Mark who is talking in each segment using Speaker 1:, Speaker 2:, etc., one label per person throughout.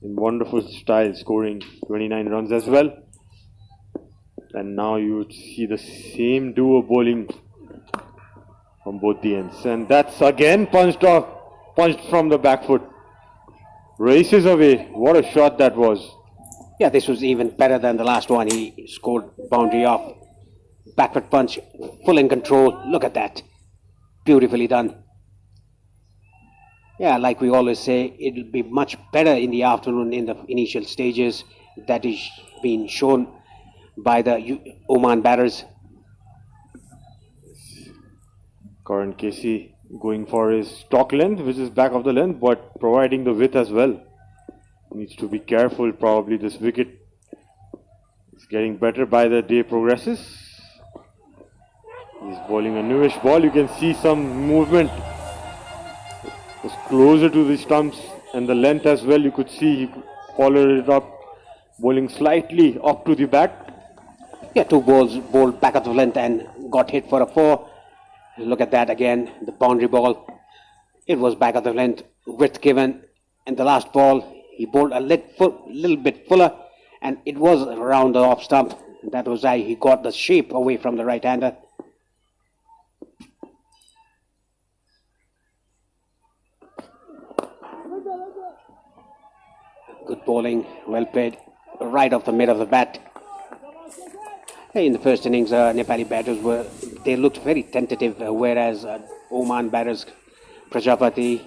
Speaker 1: in wonderful style, scoring 29 runs as well. And now you would see the same duo bowling from both the ends. And that's again punched from the back foot. Races away. What a shot that was.
Speaker 2: Yeah, this was even better than the last one. He scored boundary off. Backward punch, full in control. Look at that. Beautifully done. Yeah, like we always say, it'll be much better in the afternoon in the initial stages. That is being shown by the Oman batters.
Speaker 1: Karan Casey going for his stock length, which is back of the length, but providing the width as well. Needs to be careful. Probably this wicket is getting better by the day progresses. He's bowling a newish ball. You can see some movement. It's closer to the stumps and the length as well. You could see he followed it up, bowling slightly up to the back.
Speaker 2: Yeah, two balls bowled back of the length and got hit for a 4. Look at that again, the boundary ball. It was back of the length, width given, and the last ball he bowled a little bit fuller, and it was around the off stump. That was why he got the shape away from the right-hander. Good bowling, well played, right off the mid of the bat. In the first innings, Nepali batters looked very tentative, whereas Oman batters Prajapati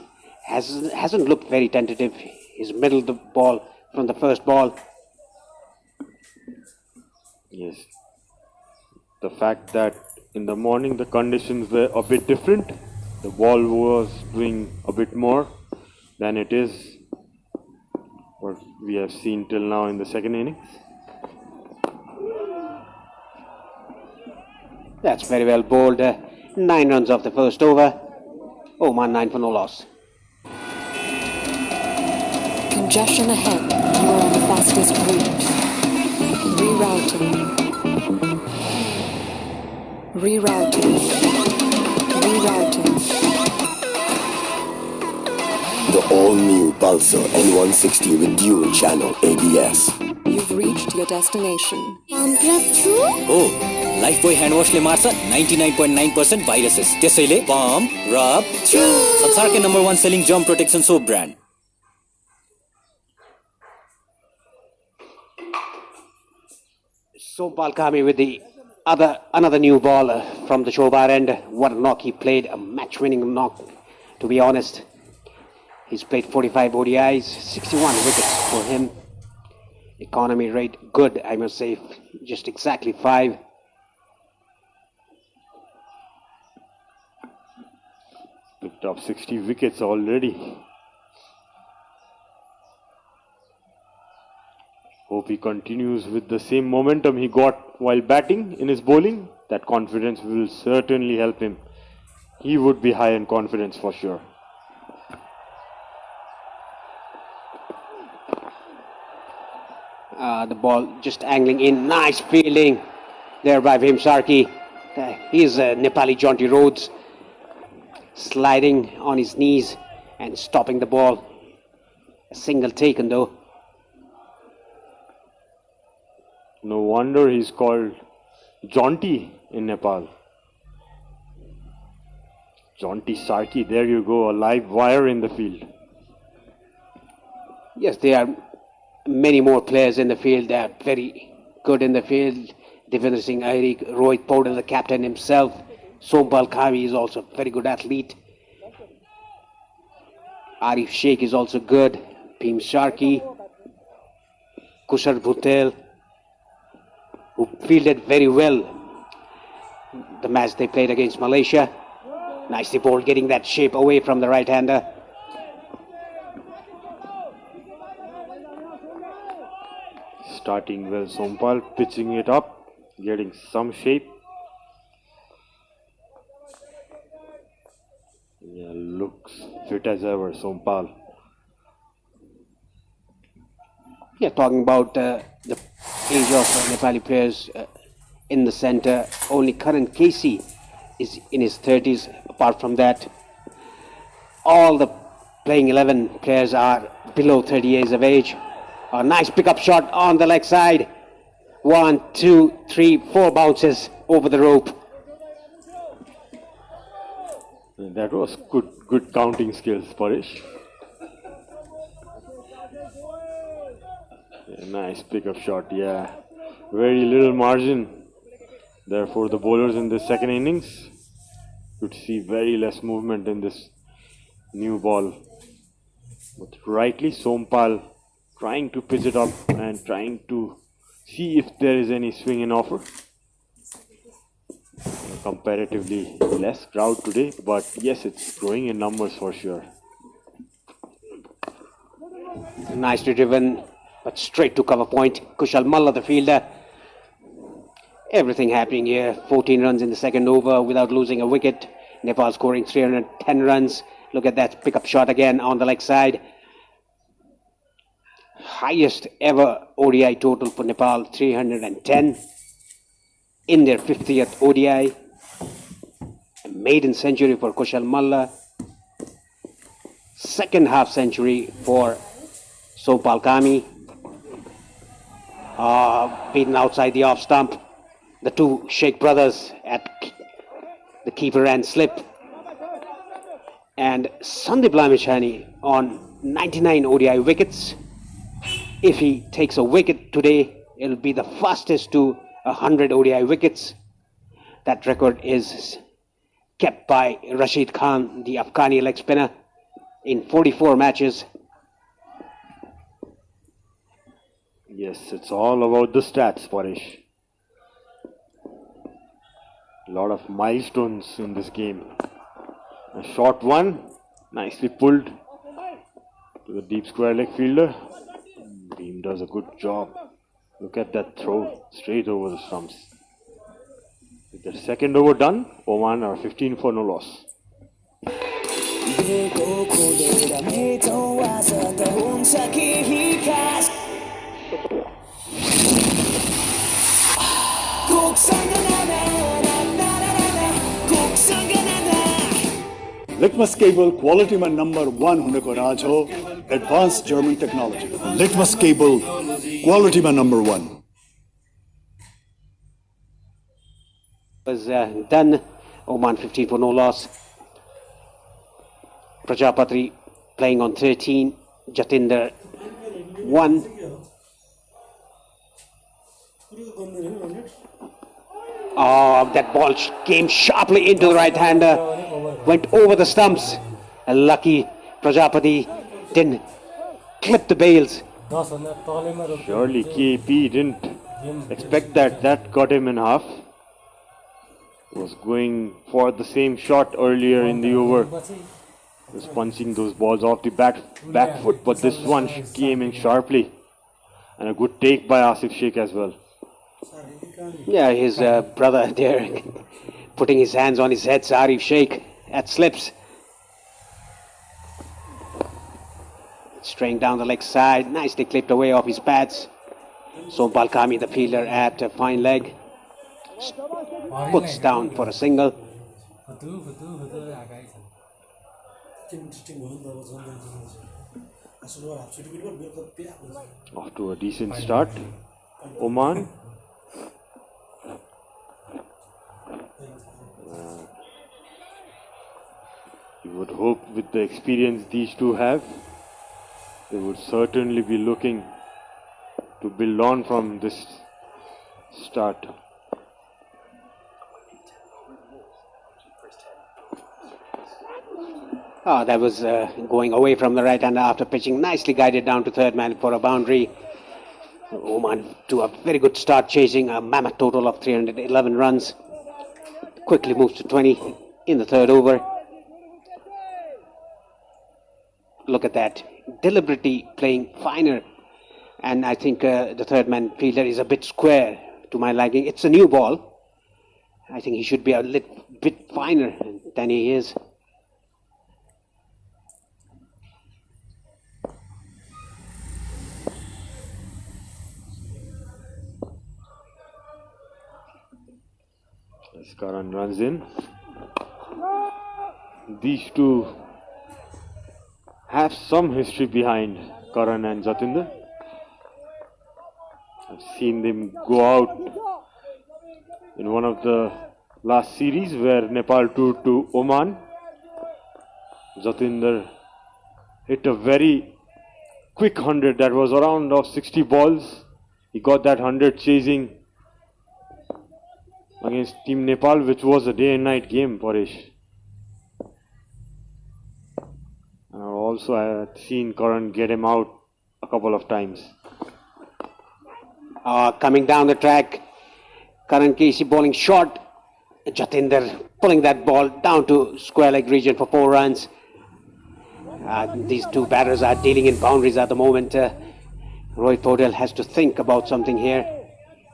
Speaker 2: hasn't looked very tentative. He's middled the ball from the first ball.
Speaker 1: Yes, the fact that in the morning the conditions were a bit different. The ball was doing a bit more than it is what we have seen till now in the second innings.
Speaker 2: That's very well bowled. 9 runs off the first over. Oman 9 for no loss.
Speaker 3: Congestion ahead. You are on the fastest route. Rerouting. Rerouting. Rerouting.
Speaker 4: The all-new Pulsar N160 with dual channel ABS.
Speaker 3: You've reached your destination.
Speaker 5: Oh, Lifebuoy hand wash le marcha 99.9% viruses. त्यसैले palm, rub, chew. संसारकै number 1 selling germ protection soap brand.
Speaker 2: Sompal Kami with the another new ball from the Shobar end. What a knock he played, a match-winning knock, to be honest. He's played 45 ODIs, 61 wickets for him. Economy rate good, I must say, just exactly 5.
Speaker 1: Picked up 60 wickets already. Hope he continues with the same momentum he got while batting in his bowling. That confidence will certainly help him. He would be high in confidence for sure.
Speaker 2: The ball just angling in. Nice fielding there by Bhim Sharkey. He's Nepali Jaunty Rhodes, sliding on his knees and stopping the ball. A single taken though.
Speaker 1: No wonder he's called Jaunty in Nepal. Jaunty Sharkey, there you go, a live wire in the field.
Speaker 2: Yes, there are many more players in the field. They are very good in the field. Devendra Singh Ahiri, Rohit Powder, the captain himself. Sompal Kami is also a very good athlete. Arif Sheikh is also good. Bhim Sharkey. Kushar Bhutel, who fielded very well the match they played against Malaysia. Nicely bowled, getting that shape away from the right-hander.
Speaker 1: Starting well, Sompal, pitching it up, getting some shape. Yeah, looks fit as ever, Sompal.
Speaker 2: Yeah, talking about the age of Nepali players in the center, only Karan Casey is in his 30s. Apart from that, all the playing 11 players are below 30 years of age. A nice pickup shot on the leg side. 1, 2, 3, 4 bounces over the rope.
Speaker 1: That was good counting skills, Paresh. Yeah, nice pickup shot, yeah. Very little margin. Therefore, the bowlers in the second innings could see very less movement in this new ball. But rightly, Sompal trying to pitch it up and trying to see if there is any swing in offer. Comparatively less crowd today, but yes, it's growing in numbers for sure.
Speaker 2: Nicely driven, but straight to cover point. Kushal Malla, the fielder. Everything happening here. 14 runs in the second over without losing a wicket. Nepal scoring 310 runs. Look at that pickup shot again on the leg side. Highest ever ODI total for Nepal, 310 in their 50th ODI. A maiden century for Kushal Malla. Second half century for Sompal Kami. Beaten outside the off stump. The two Sheikh brothers at the keeper and slip. And Sandeep Lamishani on 99 ODI wickets. If he takes a wicket today, it'll be the fastest to 100 ODI wickets. That record is kept by Rashid Khan, the Afghani leg spinner, in 44 matches.
Speaker 1: Yes, it's all about the stats, Paresh. A lot of milestones in this game. A short one, nicely pulled to the deep square leg fielder. Team does a good job. Look at that throw straight over the stumps. With the second over done, Oman are 15 for no loss.
Speaker 6: Litmus cable quality man number 1 huneko raj ho advanced German technology. Litmus cable quality man number 1.
Speaker 2: Was done. Oman 15 for no loss. Prajapati playing on 13. Jatinder 1. That ball came sharply into the right-hander. Went over the stumps. A lucky Prajapati didn't clip the bails.
Speaker 1: Surely KP didn't expect that. That got him in half. Was going for the same shot earlier in the over. Was punching those balls off the back foot, but this one came in sharply. And a good take by Asif Sheikh as well.
Speaker 2: Yeah, his brother there putting his hands on his head, Arif Sheikh, at slips. Straying down the leg side, nicely clipped away off his pads. Sompal Kami, the fielder, at a fine leg. Puts down for a single.
Speaker 1: Off to a decent start, Oman. You would hope with the experience these two have, they would certainly be looking to build on from this start.
Speaker 2: That was going away from the right hander after pitching, nicely guided down to third man for a boundary. Oman to a very good start, chasing a mammoth total of 311 runs. Quickly moves to 20 in the third over. Look at that, deliberately playing finer. And I think the third man fielder is a bit square to my liking. It's a new ball. I think he should be a little bit finer than he is.
Speaker 1: As Karan runs in, these two have some history behind, Karan and Jatinder. I've seen them go out in one of the last series where Nepal toured to Oman. Jatinder hit a very quick 100 that was around of 60 balls. He got that 100 chasing against Team Nepal, which was a day and night game, Paresh. Also, I had seen Karan get him out a couple of times.
Speaker 2: Coming down the track, Karan Casey bowling short. Jatinder pulling that ball down to square leg region for 4 runs. These two batters are dealing in boundaries at the moment. Rohit Paudel has to think about something here.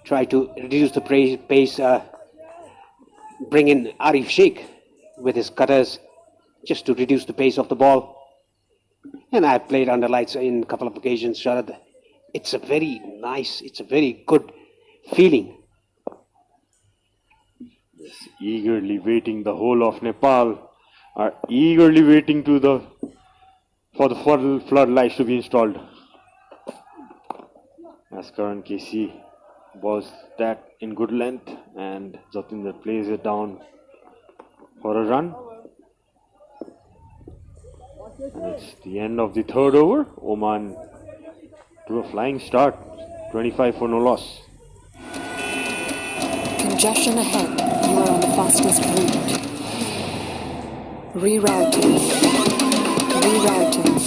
Speaker 2: Try to reduce the pace. Bring in Arif Sheikh with his cutters just to reduce the pace of the ball. And I've played under lights in a couple of occasions, Sharad. It's a very nice, it's a very good feeling.
Speaker 1: Yes, eagerly waiting, the whole of Nepal are eagerly waiting for the floodlights to be installed. As Karan Casey balls that in good length and Jatinder plays it down for a run. And it's the end of the 3rd over. Oman to a flying start. 25 for no loss.
Speaker 3: Congestion ahead. You are on the fastest route. Rerouting. Rerouting.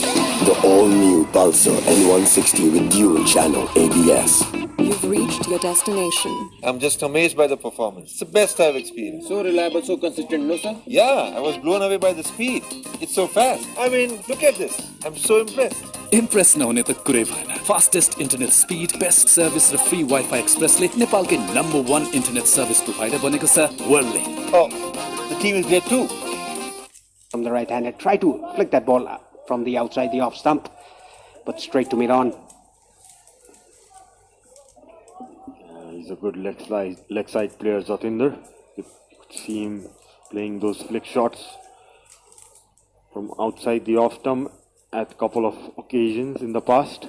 Speaker 4: The all-new Pulsar N160 with dual channel ABS.
Speaker 3: You've reached your destination.
Speaker 7: I'm just amazed by the performance. It's the best I've experienced.
Speaker 8: So reliable, so consistent, no sir?
Speaker 7: Yeah, I was blown away by the speed. It's so fast. I mean, look at this. I'm so impressed.
Speaker 9: Impress नहुने त कुरै भएन. Fastest internet speed, best service र free Wi-Fi Express ले नेपालकै #1 internet service provider बनेको छ Worldlink.
Speaker 7: Oh, the team is great too.
Speaker 2: From the right hander, try to flick that ball from the outside the off stump, but straight to mid-on.
Speaker 1: He's a good leg side player, Jatinder. You could see him playing those flick shots from outside the off stump at a couple of occasions in the past.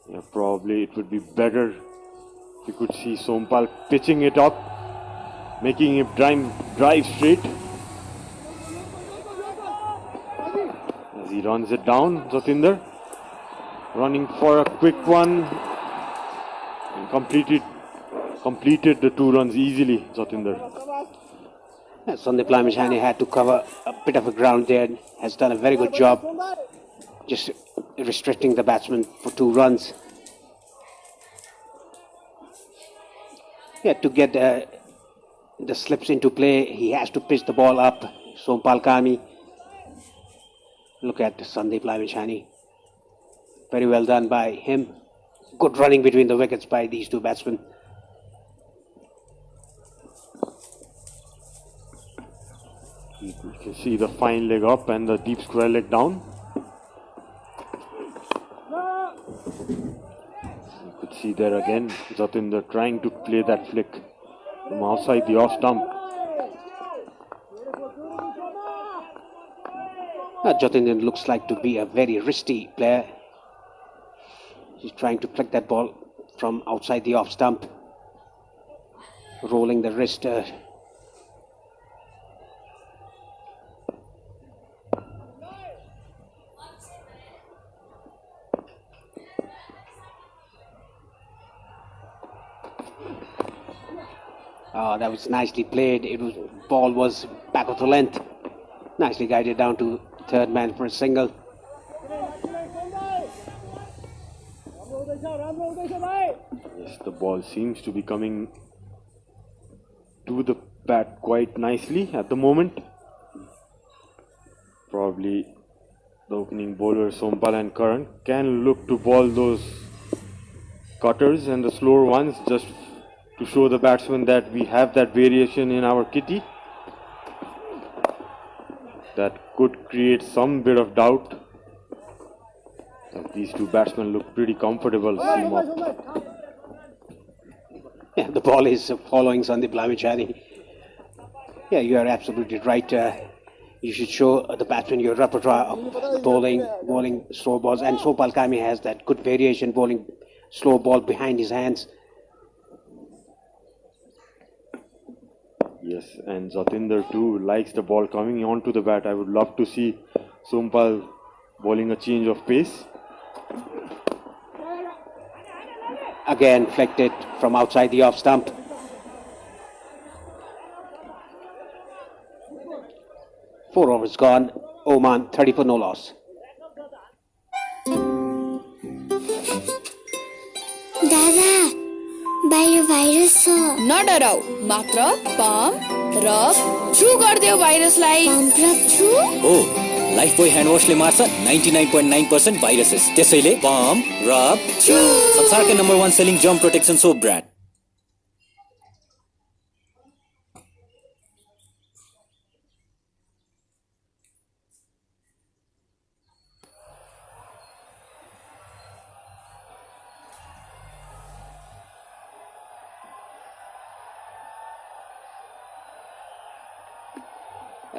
Speaker 1: Yeah, probably it would be better if you could see Sompal pitching it up, making him drive straight. As he runs it down, Jatinder running for a quick one. And completed the 2 runs easily, Jatinder.
Speaker 2: Sandeep Lamishani had to cover a bit of a ground there. Has done a very good job just restricting the batsman for 2 runs. Yeah, to get the slips into play, he has to pitch the ball up. Sompal Kami. Look at Sandeep Lamishani. Very well done by him. Good running between the wickets by these 2 batsmen.
Speaker 1: You can see the fine leg up and the deep square leg down. You could see there again, Jatinder trying to play that flick from outside the off stump.
Speaker 2: Jatinder looks like to be a very wristy player. He's trying to flick that ball from outside the off stump, rolling the wrist. That was nicely played. Ball was back of the length. Nicely guided down to 3rd man for a single.
Speaker 1: Yes, the ball seems to be coming to the bat quite nicely at the moment. Probably the opening bowler Sompal and Karan can look to ball those cutters and the slower ones just to show the batsman that we have that variation in our kitty. That could create some bit of doubt. These 2 batsmen look pretty comfortable.
Speaker 2: Yeah, the ball is following Sandeep Lamishani. Yeah, you are absolutely right. You should show the batsman your repertoire of bowling slow balls. And Sompal Kami has that good variation bowling slow ball behind his hands.
Speaker 1: Yes, and Jatinder too likes the ball coming onto the bat. I would love to see Sompal bowling a change of pace.
Speaker 2: Again, flicked from outside the off stump. Four overs gone. Oman 30 for no loss.
Speaker 10: दादा बाहिर virus छ
Speaker 11: नडराउ मात्र pump rub छु गर्दियो भाइरसलाई
Speaker 10: pump rub छु
Speaker 5: हो Lifebuoy hand वाशले मार्छ 99.9% viruses त्यसैले पम्प रब छु संसारकै number 1 selling germ protection soap brand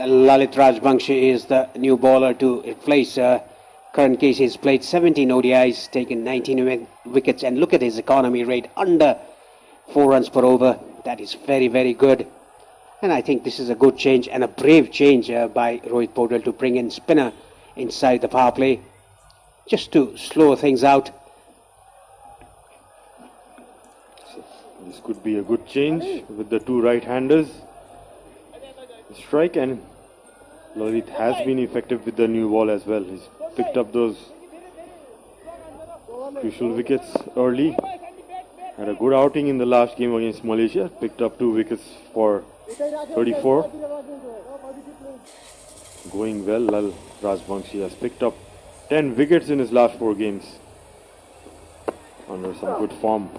Speaker 2: Lalit Rajbanshi is the new bowler to replace Karan Casey. He's played 17 ODIs, taken 19 wickets, and look at his economy rate, under 4 runs per over. That is very, very good. And I think this is a good change and a brave change by Rohit Paudel to bring in spinner inside the power play, just to slow things out.
Speaker 1: This could be a good change with the two right-handers. Strike, and Lalit has been effective with the new ball as well. He's picked up those crucial wickets early. Had a good outing in the last game against Malaysia. Picked up 2 wickets for 34. Going well. Lal Rajbanshi has picked up 10 wickets in his last 4 games. Under some good form.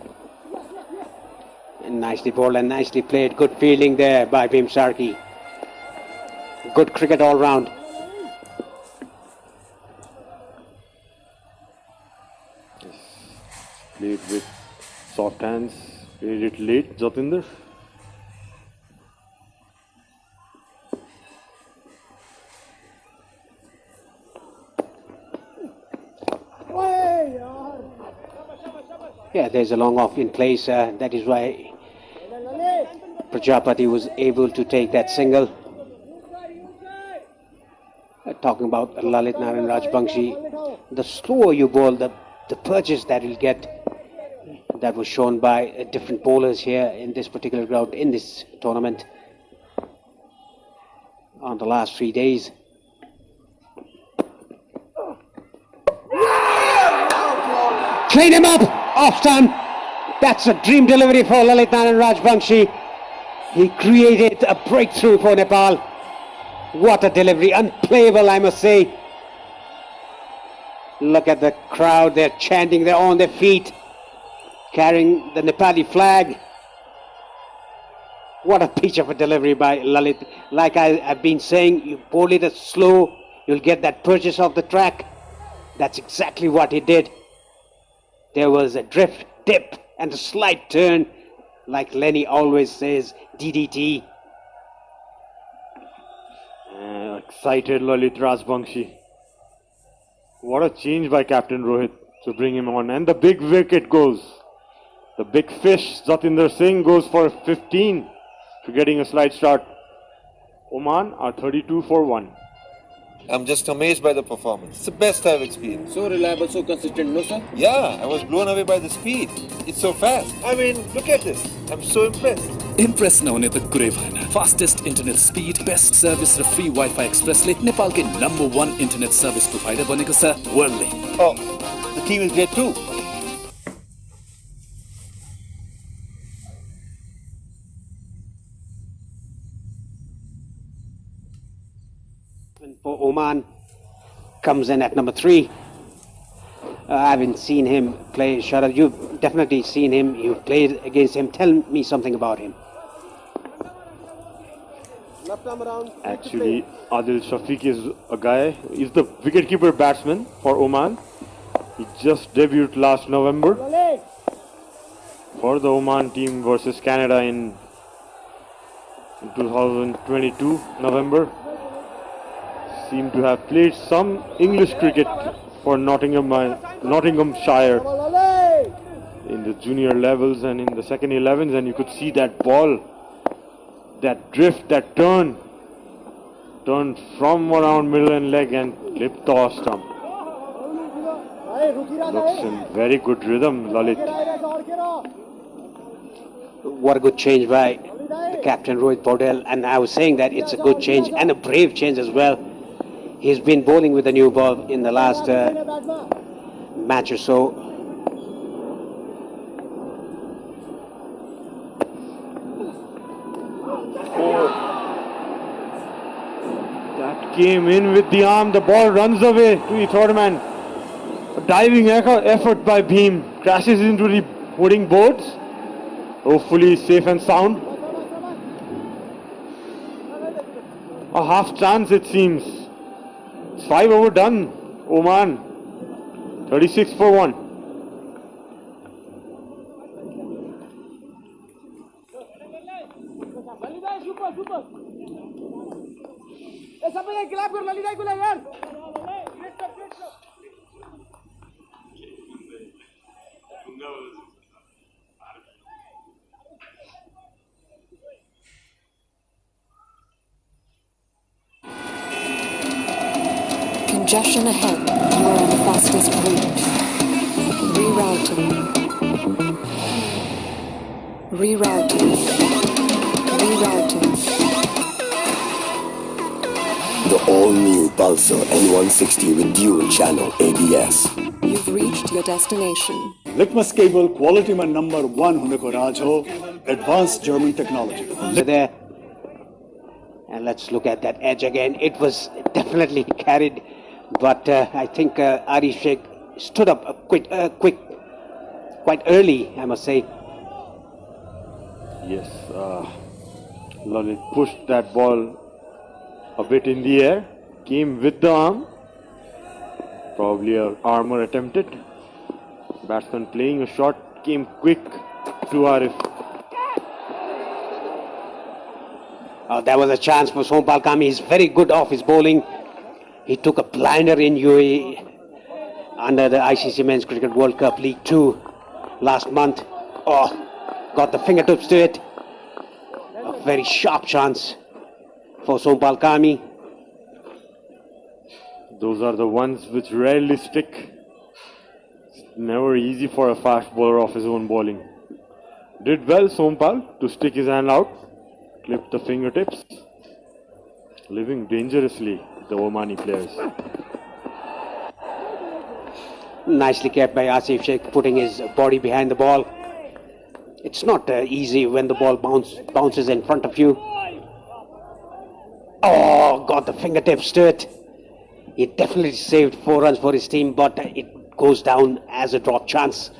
Speaker 2: And nicely bowled and nicely played. Good fielding there by Bhim Sarki. Good cricket all round.
Speaker 1: Yes. Played with soft hands. Played it late, Jatinder.
Speaker 2: Yeah, there's a long off in place. That is why Prajapati was able to take that single. Talking about Lalit Narayan Rajbanshi, the slower you bowl, the purchase that you'll get. That was shown by different bowlers here in this particular ground, in this tournament, on the last 3 days. Clean him up, off stump. That's a dream delivery for Lalit Narayan Rajbanshi. He created a breakthrough for Nepal. What a delivery, unplayable, I must say. Look at the crowd, they're chanting, they're on their feet, carrying the Nepali flag. What a pitch of a delivery by Lalit. Like I've been saying, you bowl it slow, you'll get that purchase off the track. That's exactly what he did. There was a drift, dip, and a slight turn, like Lenny always says, DDT.
Speaker 1: Excited Lalit Rajbanshi. What a change by Captain Rohit to bring him on. And the big wicket goes. The big fish, Jatinder Singh, goes for 15 to getting a slight start. Oman are 32 for 1.
Speaker 7: I'm just amazed by the performance. It's the best I've experienced.
Speaker 8: So reliable, so consistent, no sir?
Speaker 7: Yeah, I was blown away by the speed. It's so fast. I mean, look at this. I'm so impressed.
Speaker 9: Impress नहुने त कुरै भएन fastest internet speed best service र free wifi एक्सप्रेसले नेपालकै number 1 internet service provider बनेको छ वर्ल्डले
Speaker 7: Oh, the team is great too.
Speaker 2: And for Oman, comes in at number 3. I haven't seen him play. Sharad, you've definitely seen him. You've played against him. Tell me something about him.
Speaker 1: Actually, Adil Shafiq is a guy, he's the wicketkeeper batsman for Oman. He just debuted last November for the Oman team versus Canada in 2022 November. Seemed to have played some English cricket for Nottinghamshire in the junior levels and in the second 11s, and you could see that ball, that drift, that turn from around middle and leg and clipped the off stump. Looks in very good rhythm, Lalit.
Speaker 2: What a good change by the captain Rohit Paudel, and I was saying that it's a good change and a brave change as well. He's been bowling with the new ball in the last match or so.
Speaker 1: That came in with the arm, the ball runs away to the third man. A diving effort by Bhim, crashes into the wooden boards. Hopefully safe and sound. A half chance it seems. It's 5 over done. Oman 36 for 1.
Speaker 3: Congestion ahead. You are on the fastest route. Rerouting. Rerouting. Rerouting.
Speaker 4: The all-new Pulsar N160 with dual channel ABS.
Speaker 3: You've reached your destination.
Speaker 6: Litmus cable quality man number 1 huneko raj ho, advanced German technology.
Speaker 2: There. And let's look at that edge again. It was definitely carried, but I think Arif Sheikh stood up quite early, I must say.
Speaker 1: Yes, Lalit pushed that ball a bit in the air, came with the arm, probably an armour attempted. Batsman playing a shot, came quick to Arif.
Speaker 2: There was a chance for Sompal Kami. He's very good off his bowling. He took a blinder in UAE under the ICC Men's Cricket World Cup League 2 last month. Got the fingertips to it. A very sharp chance for Sompal Kami.
Speaker 1: Those are the ones which rarely stick. It's never easy for a fast bowler off his own bowling. Did well Sompal to stick his hand out, clip the fingertips. Living dangerously, the Omani players.
Speaker 2: Nicely kept by Asif Sheikh, putting his body behind the ball. It's not easy when the ball bounces in front of you. Got the fingertips to it. He definitely saved 4 runs for his team, but it goes down as a drop chance.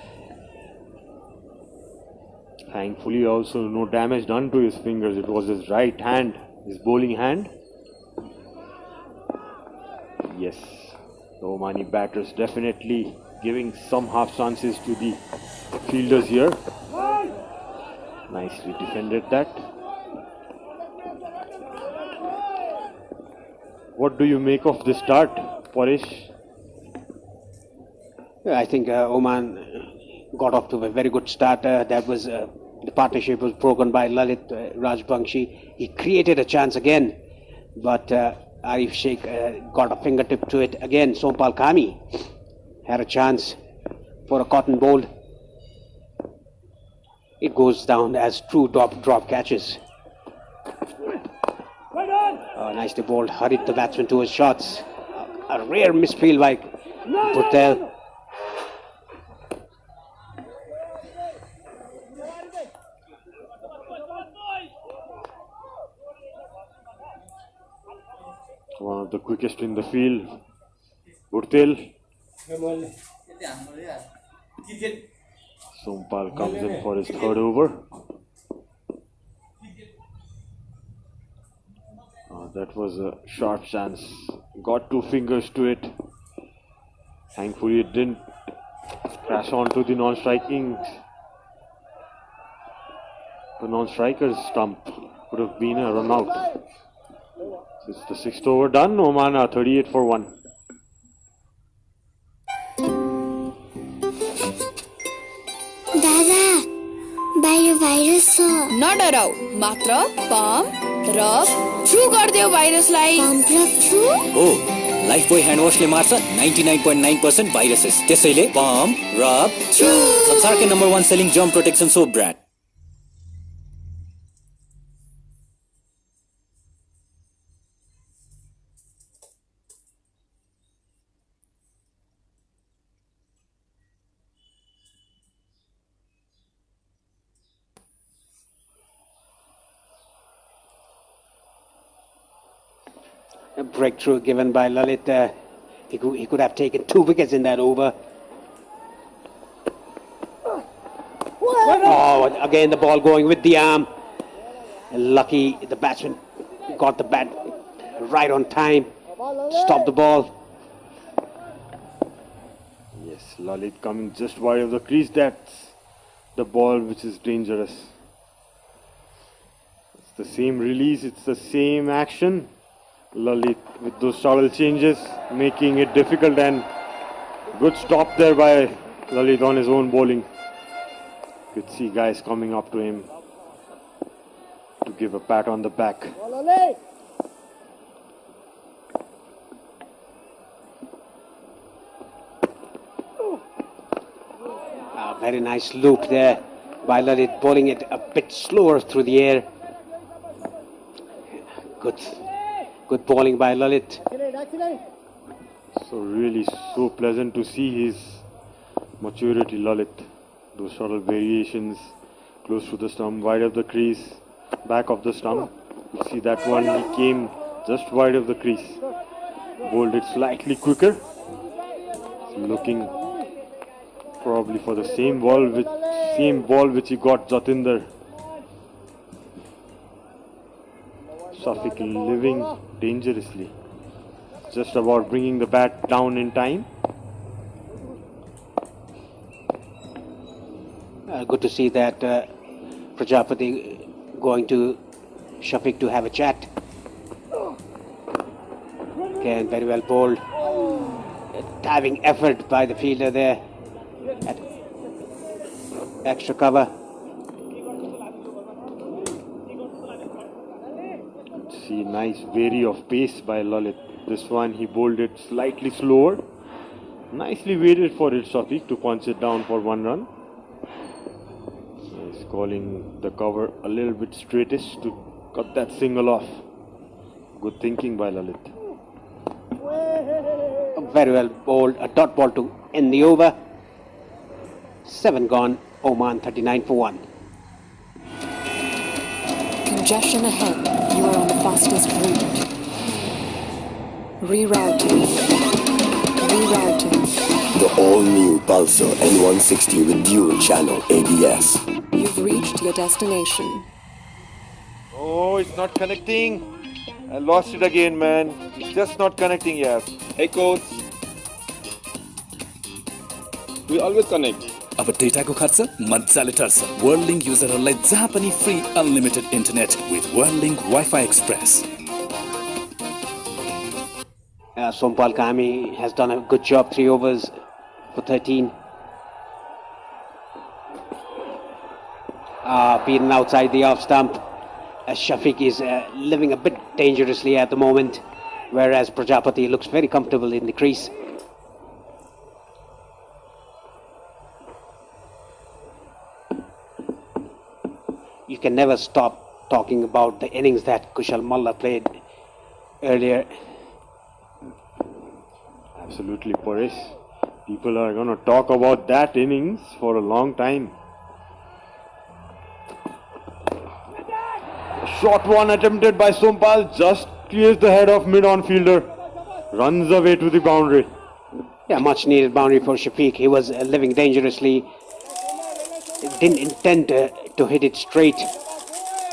Speaker 1: Thankfully also no damage done to his fingers. It was his right hand, his bowling hand. Yes, the Omani batters definitely giving some half chances to the fielders here. Nicely defended that. What do you make of the start, Paresh?
Speaker 2: I think Oman got off to a very good start. That was the partnership was broken by Lalit Rajbangshi. He created a chance again, but Arif Sheikh got a fingertip to it again. Sompal Kami had a chance for a cotton bowl. It goes down as true drop catches. Nicely bowled, hurried the batsman to his shots. A rare misfield by Patel.
Speaker 1: One of the quickest in the field, Urtel. Sompal comes in for his third over. That was a sharp chance. Got 2 fingers to it. Thankfully it didn't crash onto the non-striker's stump. Could have been a run out. It's the 6th over done. Oman are 38 for 1.
Speaker 10: दादा बाहिर virus छ
Speaker 11: नडराउ मात्र pump rub छु गर्दियो भाइरसलाई
Speaker 10: pump rub छु
Speaker 5: हो Lifebuoy hand वाशले मार्छ 99.9% viruses त्यसैले पम्प रब छु संसारकै number 1 selling germ protection soap brand
Speaker 2: A breakthrough given by Lalit. He could have taken 2 wickets in that over. Oh, again the ball going with the arm. Lucky the batsman got the bat right on time. Stop the ball.
Speaker 1: Yes, Lalit coming just wide of the crease. That's the ball which is dangerous. It's the same release, it's the same action. Lalit with those subtle changes making it difficult, and good stop there by Lalit on his own bowling. Could see guys coming up to him to give a pat on the back.
Speaker 2: Very nice loop there by Lalit, bowling it a bit slower through the air. Good bowling by Lalit.
Speaker 1: So really so pleasant to see his maturity, Lalit. Those subtle variations close to the stump, wide of the crease, back of the stump. You see that one, he came just wide of the crease. Bowled it slightly quicker. Looking probably for the same ball which he got Jatinder. Suffolk living dangerously. Just about bringing the bat down in time.
Speaker 2: Good to see that Prajapati going to Shafiq to have a chat. Again, very well bowled. Diving effort by the fielder there. At extra cover.
Speaker 1: See, nice vary of pace by Lalit. This one he bowled it slightly slower. Nicely waited for it, Shafiq, to punch it down for 1 run. He's calling the cover a little bit straightish to cut that single off. Good thinking by Lalit.
Speaker 2: Very well bowled. A dot ball to end the over. 7 gone. Oman 39 for 1.
Speaker 3: Congestion ahead. You are on the fastest route. Rerouting. Rerouting.
Speaker 4: The all-new Pulsar N160 with dual channel ABS.
Speaker 3: You've reached your destination.
Speaker 7: Oh, it's not connecting. I lost it again, man. It's just not connecting, yes.
Speaker 8: Hey coach. We always connect.
Speaker 9: अब डेटाको खर्च मजाले टर्छ वर्ल्डलिंक युजरहरूलाई जहाँ पनि free unlimited internet with Worldlink wifi express
Speaker 2: Sompal Kami has done a good job, 3 overs for 13. Beaten outside the off stump. Shafiq is living a bit dangerously at the moment, whereas Prajapati looks very comfortable in the crease. You can never stop talking about the innings that Kushal Malla played earlier.
Speaker 1: Absolutely, Paresh. People are going to talk about that innings for a long time. A short one attempted by Sompal just clears the head of mid-on fielder. Runs away to the boundary.
Speaker 2: Yeah, much needed boundary for Shafiq. He was living dangerously. Didn't intend to hit it straight.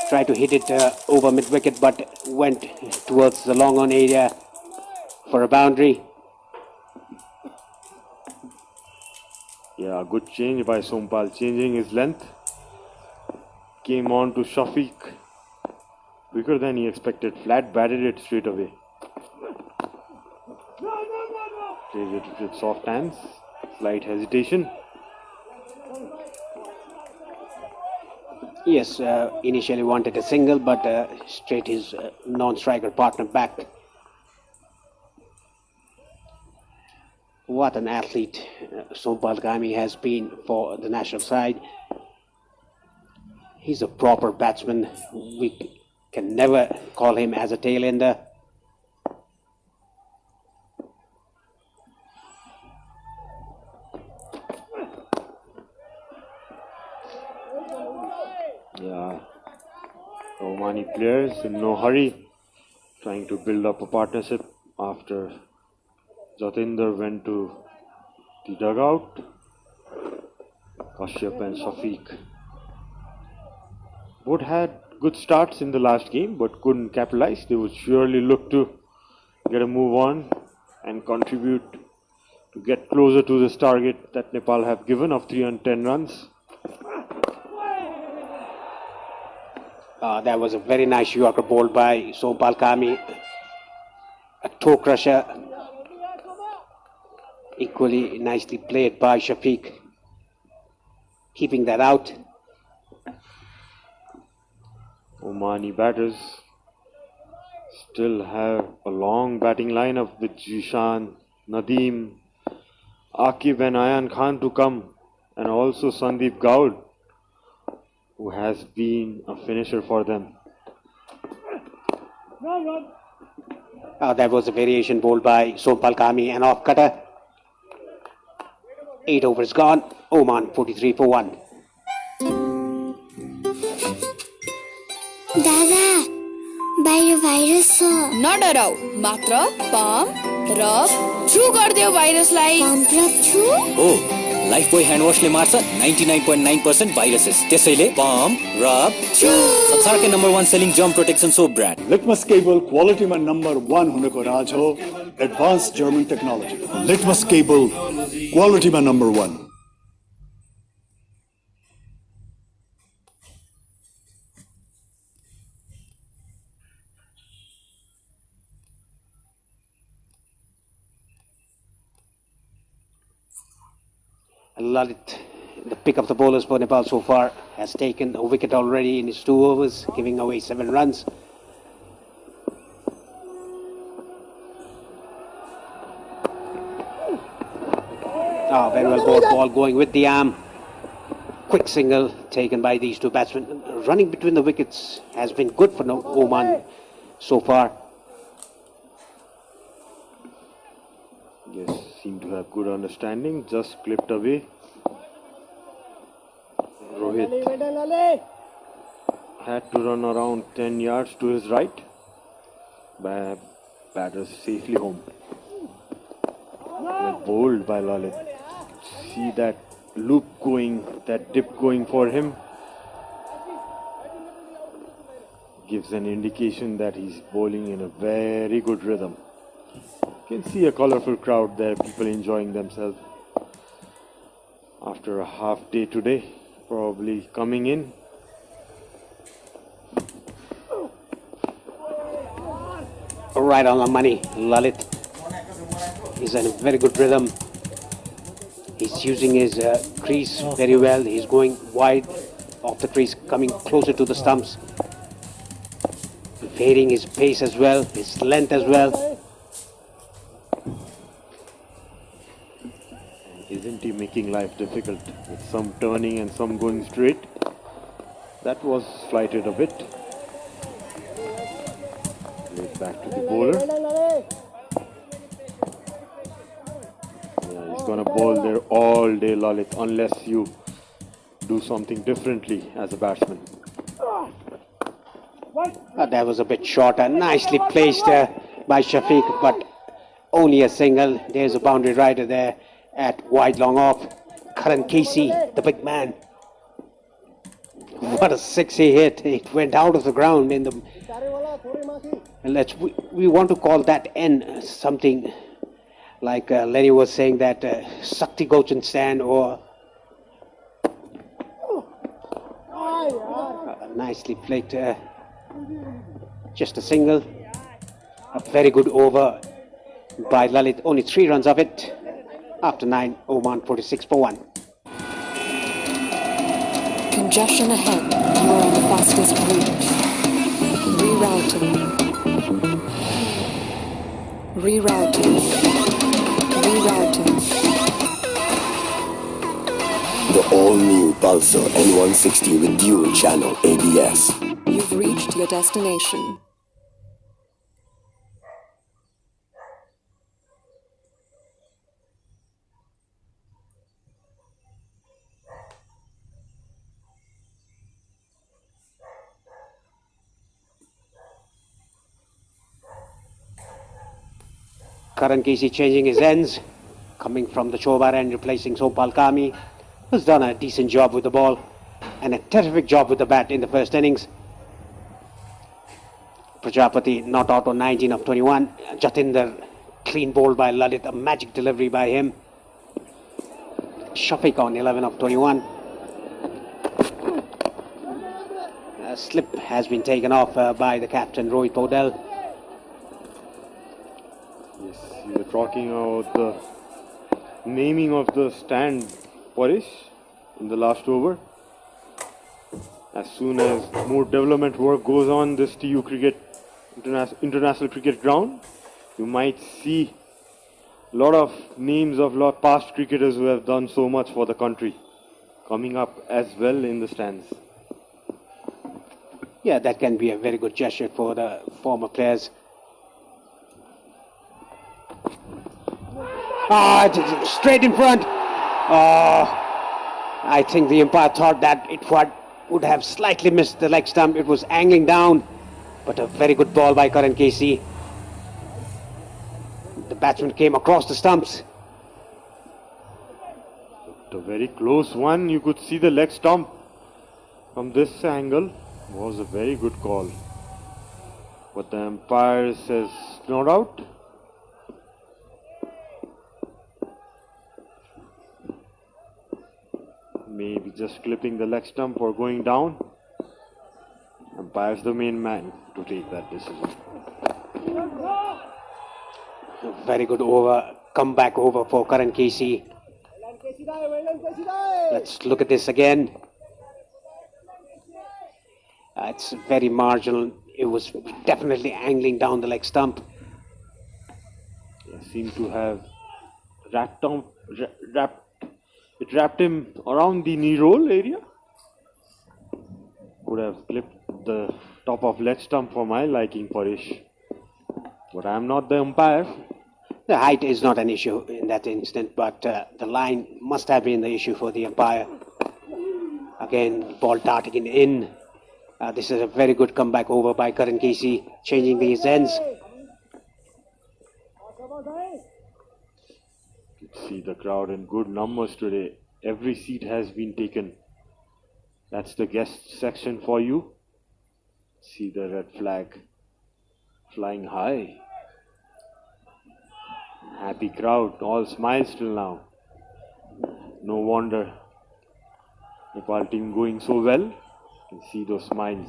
Speaker 2: Tried to hit it over mid-wicket, but went towards the long-on area for a boundary.
Speaker 1: Yeah, good change by Sompal, changing his length. Came on to Shafiq. Quicker than he expected. Flat batted it straight away. Played it with soft hands. Slight hesitation.
Speaker 2: Yes, initially wanted a single, but straight his non-striker partner back. What an athlete Sompal Kami has been for the national side. He's a proper batsman. We can never call him as a tail-ender.
Speaker 1: Yeah, Omani players in no hurry, trying to build up a partnership after Jatinder went to the dugout. Kashyap and Shafiq both had good starts in the last game but couldn't capitalize. They would surely look to get a move on and contribute to get closer to this target that Nepal have given of 310 runs.
Speaker 2: That was a very nice Yorker bowled by Sompal Kami. A toe crusher. Equally nicely played by Shafiq. Keeping that out.
Speaker 1: Omani batters still have a long batting lineup with Jishan, Nadeem, Akib and Ayan Khan to come, and also Sandeep Gaud, who has been a finisher for them.
Speaker 2: That was a variation bowled by Sompal Kami, an off cutter. 8 overs gone. Oman 43 for 1.
Speaker 10: दादा बाहिर virus छ
Speaker 11: नडराउ मात्र pump र छु गर्दियो भाइरसलाई
Speaker 10: pump र छु
Speaker 5: हो Lifebuoy hand वाशले मार्छ 99.9% भाइरसेस त्यसैले पम्प रब छु संसारकै number 1 selling germ protection soap brand
Speaker 6: Litmus cable क्वालिटीमा नम्बर 1 हुनको राज हो advance German technology Litmus cable क्वालिटीमा number 1.
Speaker 2: Lalit, the pick of the bowlers for Nepal so far, has taken a wicket already in his 2 overs, giving away 7 runs. Very well bowled ball going with the arm. Quick single taken by these 2 batsmen. Running between the wickets has been good for Oman so far.
Speaker 1: Yes, seem to have good understanding. Just clipped away. Rohit had to run around 10 yards to his right. Batters safely home. Well bowled by Lalit. See that loop going, that dip going for him. Gives an indication that he's bowling in a very good rhythm. You can see a colorful crowd there, people enjoying themselves after a half day today, probably coming in.
Speaker 2: Right on the money, Lalit is in a very good rhythm. He's using his crease very well. He's going wide off the crease, coming closer to the stumps. Varying his pace as well, his length as well.
Speaker 1: Isn't he making life difficult with some turning and some going straight? That was flighted a bit. Played back to the bowler. Yeah, he's gonna bowl there all day, Lalit, unless you do something differently as a batsman.
Speaker 2: That was a bit short and nicely placed by Shafiq, but only a single. There's a boundary rider there at wide long off. Karan Casey, the big man. What a six he hit. It went out of the ground in the... We want to call that N something like Lenny was saying that Sakti Gochan stand or... nicely played. Just a single. A very good over by Lalit. Only 3 runs of it. After 9, Oman 46 for 1.
Speaker 3: Congestion ahead. You are on the fastest route. Rerouting. Rerouting. Rerouting.
Speaker 4: The all-new Pulsar N160 with dual channel ABS.
Speaker 3: You've reached your destination.
Speaker 2: Karan Casey changing his ends, coming from the Chobar end, replacing Sopal Kami, who's done a decent job with the ball and a terrific job with the bat in the first innings. Prajapati not out on 19 of 21. Jatinder clean bowled by Lalit, a magic delivery by him. Shafiq on 11 of 21. A slip has been taken off by the captain Rohit Podel.
Speaker 1: Yes, you were talking about the naming of the stand, Parish, in the last over. As soon as more development work goes on this TU cricket, international cricket ground, you might see a lot of names of past cricketers who have done so much for the country coming up as well in the stands.
Speaker 2: Yeah, that can be a very good gesture for the former players. Straight in front. I think the umpire thought that it would have slightly missed the leg stump. It was angling down, but a very good ball by Karan Casey. The batsman came across the stumps.
Speaker 1: A very close one. You could see the leg stump from this angle. Was a very good call. But the umpire says not out. Maybe just clipping the leg stump or going down. Umpire's the main man to take that decision.
Speaker 2: Very good over, comeback over for Karan Casey. Let's look at this again. It's very marginal. It was definitely angling down the leg stump.
Speaker 1: It seemed to have wrapped him around the knee roll area. Could have clipped the top of leg stump for my liking, Parish. But I'm not the umpire.
Speaker 2: The height is not an issue in that instant, but the line must have been the issue for the umpire. Again, ball darting in. This is a very good comeback over by Karan Casey, changing these ends.
Speaker 1: You can see the crowd in good numbers today. Every seat has been taken. That's the guest section for you. See the red flag flying high. Happy crowd, all smiles till now. No wonder Nepal team going so well. You can see those smiles.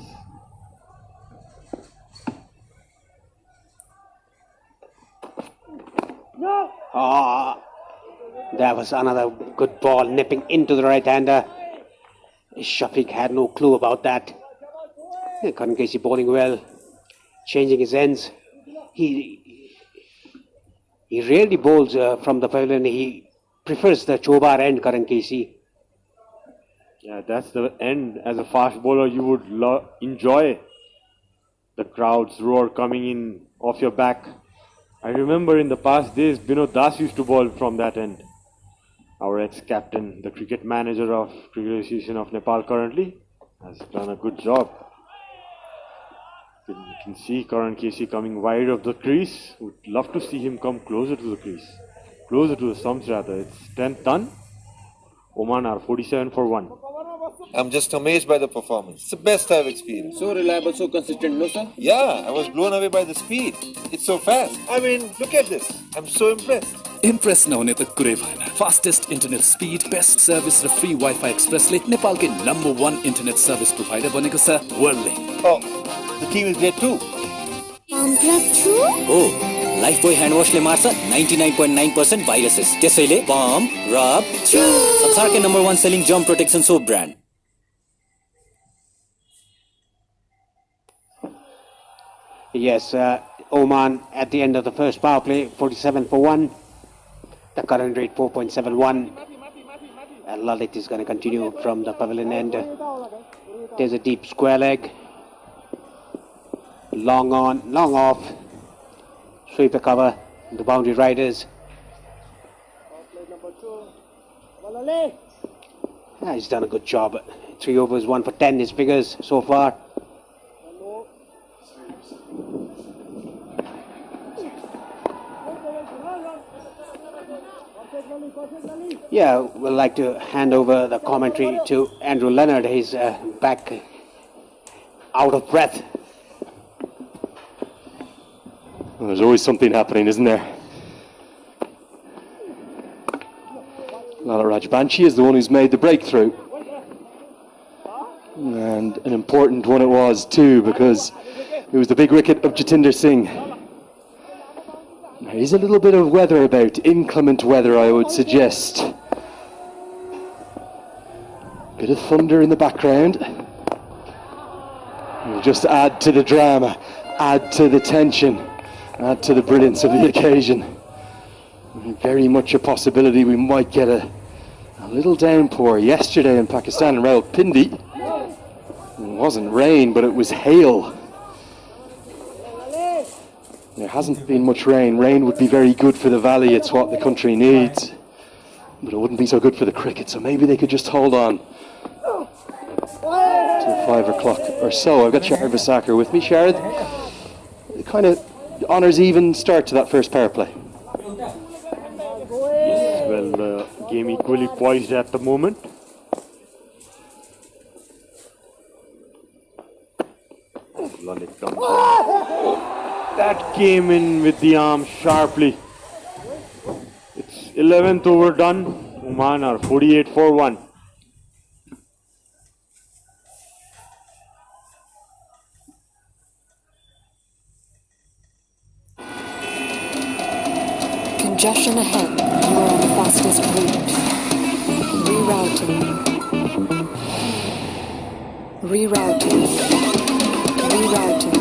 Speaker 2: There was another good ball nipping into the right-hander. Shafiq had no clue about that. Karan Casey bowling well, changing his ends. He rarely bowls from the pavilion. He prefers the Chobar end, Karan Casey.
Speaker 1: Yeah, that's the end. As a fast bowler, you would enjoy the crowd's roar coming in off your back. I remember in the past days, Binod Das used to bowl from that end. Our ex-captain, the cricket manager of Cricket Association of Nepal currently, has done a good job. You can see Karan Casey coming wide of the crease. Would love to see him come closer to the crease. Closer to the stumps rather. It's 10th done. Oman are 47 for 1.
Speaker 7: I'm just amazed by the performance. It's the best I've experienced.
Speaker 8: So reliable, so consistent, no sir?
Speaker 7: Yeah, I was blown away by the speed. It's so fast. I mean, look at this. I'm so impressed.
Speaker 9: Impress नहुने त कुरै भएन fastest internet speed best service र free wifi एक्सप्रेसले नेपालकै number 1 internet service provider बनेको छ वर्ल्डले
Speaker 7: Oh, the team is great too.
Speaker 5: हो लाइफबोय ह्यान्ड वाशले मार्छ 99.9% भाइरसेस त्यसैले पम्प रब छु संसारकै number 1 selling germ protection soap brand
Speaker 2: Yes, Oman at the end of the first power play, 47 for 1. The current rate 4.71. And Lalit is going to continue from the pavilion end. There's a deep square leg. Long on, long off. Sweeper cover. The boundary riders. He's done a good job. 3 overs, 1 for 10 his figures so far. Yeah, we'd like to hand over the commentary to Andrew Leonard. He's back out of breath.
Speaker 12: Well, there's always something happening, isn't there? Lala Rajbanshi is the one who's made the breakthrough. And an important one it was too, because it was the big wicket of Jatinder Singh. There is a little bit of weather about, inclement weather I would suggest. Bit of thunder in the background. It'll just add to the drama, add to the tension, add to the brilliance of the occasion. Very much a possibility we might get a little downpour yesterday in Pakistan and Rawalpindi. It wasn't rain, but it was hail. There hasn't been much rain. Rain would be very good for the valley. It's what the country needs. But it wouldn't be so good for the cricket. So maybe they could just hold on till 5 o'clock or so. I've got Sharad Vasakar with me. Sharad, it kind of honours even start to that first power play.
Speaker 1: Yes, well, the game equally poised at the moment. Lalit comes in. That came in with the arm sharply. It's 11th over done. Oman are 48 for 1.
Speaker 3: Congestion ahead. You are on the fastest route. Rerouting. Rerouting. Rerouting.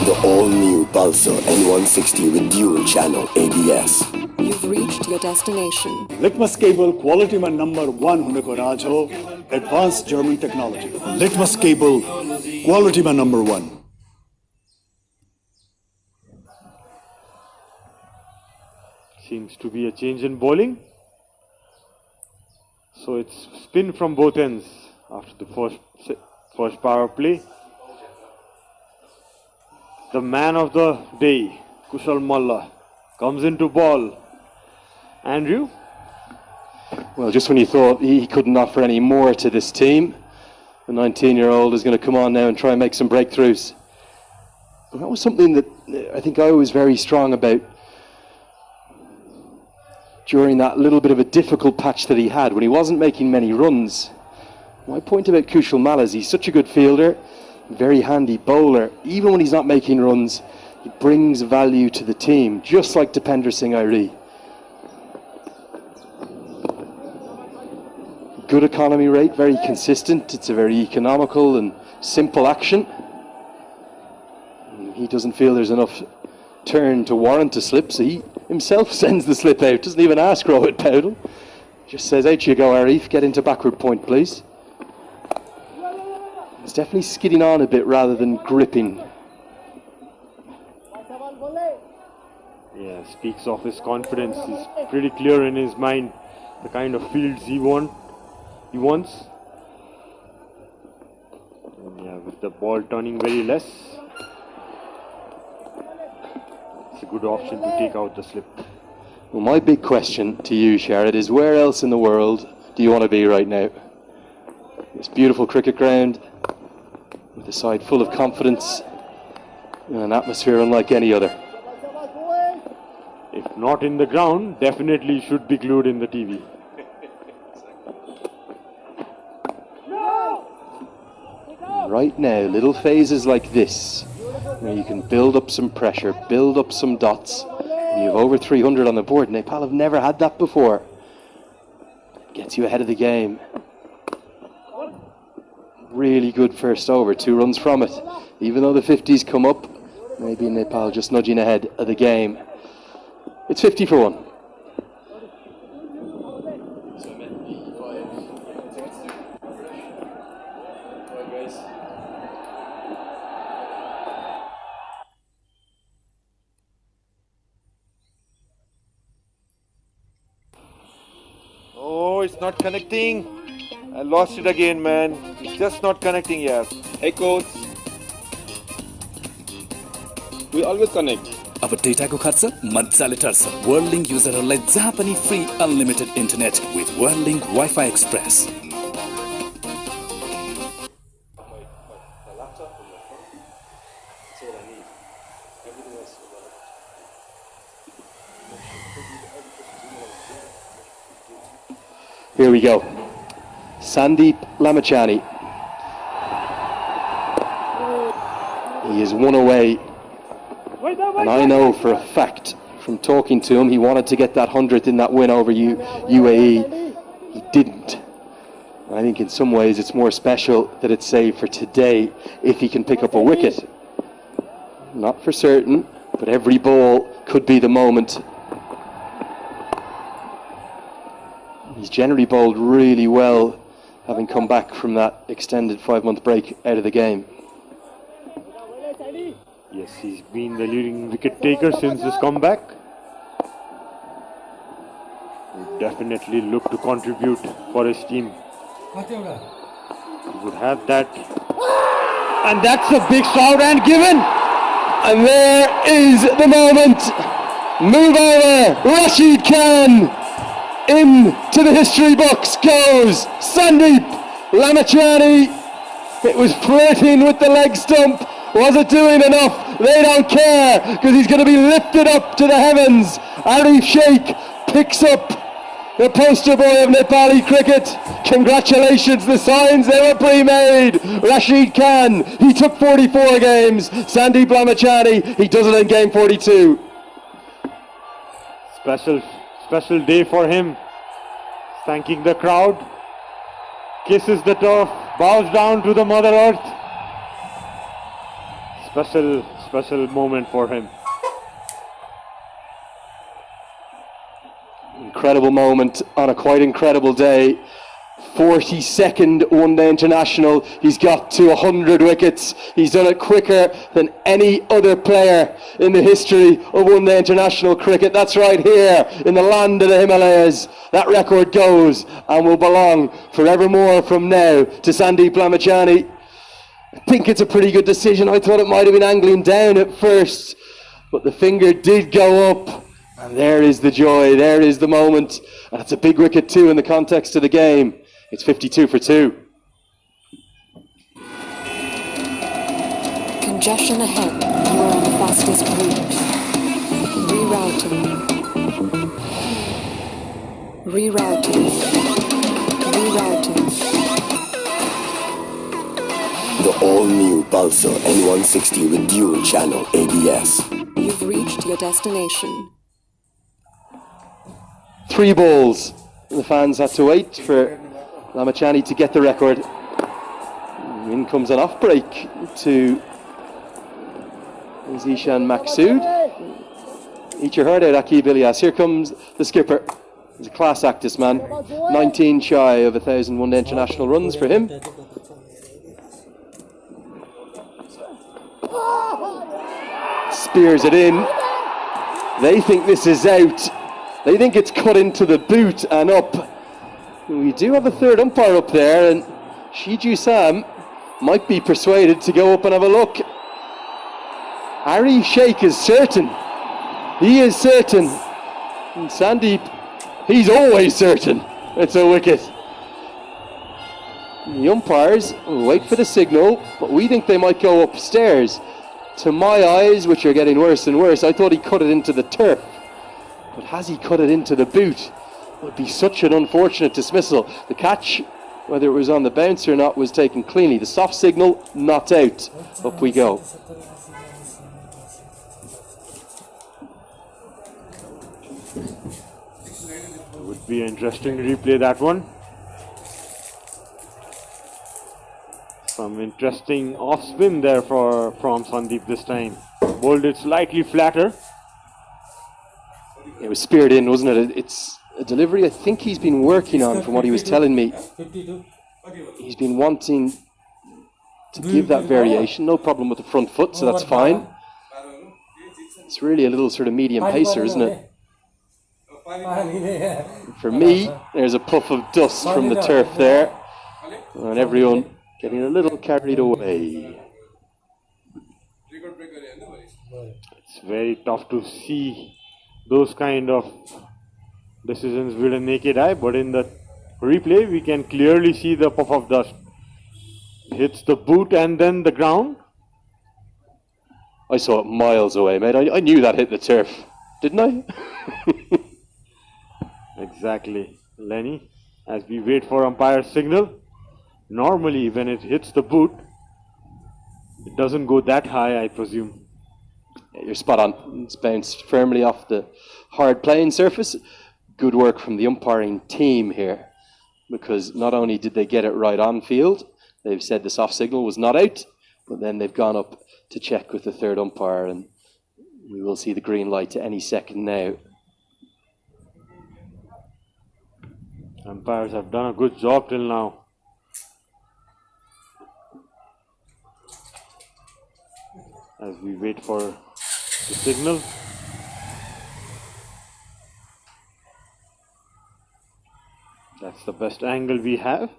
Speaker 4: The all-new Pulsar N160 with dual channel ABS.
Speaker 3: You've reached your destination.
Speaker 6: Litmus cable quality man number 1 होने को राज हो, advanced German technology. Litmus cable quality man number 1.
Speaker 1: Seems to be a change in bowling. So it's spin from both ends after the first power play. The man of the day, Kushal Malla, comes into ball. Andrew?
Speaker 12: Well, just when you thought he couldn't offer any more to this team, the 19-year-old is going to come on now and try and make some breakthroughs. And that was something that I think I was very strong about during that little bit of a difficult patch that he had when he wasn't making many runs. My point about Kushal Malla is he's such a good fielder, very handy bowler. Even when he's not making runs, he brings value to the team, just like Dipender Singh Airi. Good economy rate, very consistent. It's a very economical and simple action. He doesn't feel there's enough turn to warrant a slip, so he himself sends the slip out, doesn't even ask Rohit Paudel. Just says, out you go, Arif, get into backward point, please. It's definitely skidding on a bit rather than gripping.
Speaker 1: Yeah, speaks of his confidence. He's pretty clear in his mind the kind of fields he wants. And yeah, with the ball turning very less, it's a good option to take out the slip.
Speaker 12: Well, my big question to you, Sharad, is where else in the world do you want to be right now? This beautiful cricket ground, with a side full of confidence, and an atmosphere unlike any other.
Speaker 1: If not in the ground, definitely should be glued in the TV.
Speaker 12: Right now, little phases like this, where you can build up some pressure, build up some dots, and you have over 300 on the board. Nepal have never had that before. Gets you ahead of the game. really good first over, 2 runs from it. Even though the 50s come up, maybe Nepal just nudging ahead of the game. It's 50 for 1.
Speaker 7: Oh, it's not connecting. I lost it again, man. It's just not connecting, yes.
Speaker 8: Hey coach. We always connect.
Speaker 9: अब डेटाको खर्च मजाले टर्छ वर्ल्डलिंक युजरहरूलाई जहाँ पनि free unlimited internet with Worldlink wifi express
Speaker 12: Here we go. Sandeep Lamachani. He is one away. And I know for a fact from talking to him, he wanted to get that 100th in that win over UAE. He didn't. I think in some ways it's more special that it's saved for today if he can pick up a wicket. Not for certain, but every ball could be the moment. He's generally bowled really well, having come back from that extended 5-month break out of the game.
Speaker 1: Yes, he's been the leading wicket taker since his comeback. He'll definitely look to contribute for his team. He would have that. And that's a big shout and given.
Speaker 12: And there is the moment. Move over, Rashid Khan. Into the history books goes Sandeep Lamachani. It was flirting with the leg stump. Was it doing enough? They don't care because he's going to be lifted up to the heavens. Arif Sheikh picks up the poster boy of Nepali cricket. Congratulations, the signs, they were pre-made. Rashid Khan, he took 44 games. Sandeep Lamachani, he does it in game 42.
Speaker 1: Special day for him. Thanking the crowd. Kisses the turf. Bows down to the Mother Earth. Special moment for him.
Speaker 12: Incredible moment on a quite incredible day. 42nd one-day international. He's got to 100 wickets. He's done it quicker than any other player in the history of one-day international cricket. That's right here in the land of the Himalayas. That record goes and will belong forevermore from now to Sandeep Lamachani. I think it's a pretty good decision. I thought it might have been angling down at first, but the finger did go up. And there is the joy, there is the moment. And it's a big wicket too in the context of the game. It's 52 for 2.
Speaker 3: Congestion ahead. You are on the fastest route. Rerouting.
Speaker 4: The all-new Pulsar N160 with dual channel ABS.
Speaker 3: You've reached your destination.
Speaker 12: 3 balls. The fans had to wait for Lamachani to get the record. In comes an off break to Zishan Maksud. Eat your heart out, Akib Ilyas. Here comes the skipper. He's a class act, this man. 19 shy of 1,000 one-day international runs for him. Spears it in. They think this is out. They think it's cut into the boot and up. We do have a third umpire up there, and Shiju Sam might be persuaded to go up and have a look. Arif Sheikh is certain. He is certain. And Sandeep, he's always certain. It's a wicket. The umpires will wait for the signal, but we think they might go upstairs. To my eyes, which are getting worse and worse, I thought he cut it into the turf. But has he cut it into the boot? It would be such an unfortunate dismissal. The catch, whether it was on the bounce or not, was taken cleanly. The soft signal, not out. Up we go.
Speaker 1: It would be interesting to replay that one. Some interesting off spin there from Sandeep this time. Bowled it slightly flatter.
Speaker 12: It was speared in, wasn't it? It's a delivery I think he's been working on, from what he was telling me. He's been wanting to give that variation. No problem with the front foot, so that's fine. It's really a little sort of medium pacer, isn't it? For me, there's a puff of dust from the turf there, and everyone getting a little carried away.
Speaker 1: It's very tough to see those kind of decisions with a naked eye, but in the replay we can clearly see the puff of dust. Hits the boot and then the ground.
Speaker 12: I saw it miles away, mate. I knew that hit the turf, didn't I?
Speaker 1: Exactly, Lenny. As we wait for umpire's signal, normally when it hits the boot, it doesn't go that high, I presume.
Speaker 12: Yeah, you're spot on. It's bounced firmly off the hard playing surface. Good work from the umpiring team here, because not only did they get it right on field, they've said the soft signal was not out, but then they've gone up to check with the third umpire, and we will see the green light any second now.
Speaker 1: Umpires have done a good job till now. As we wait for the signal. That's the best angle we have.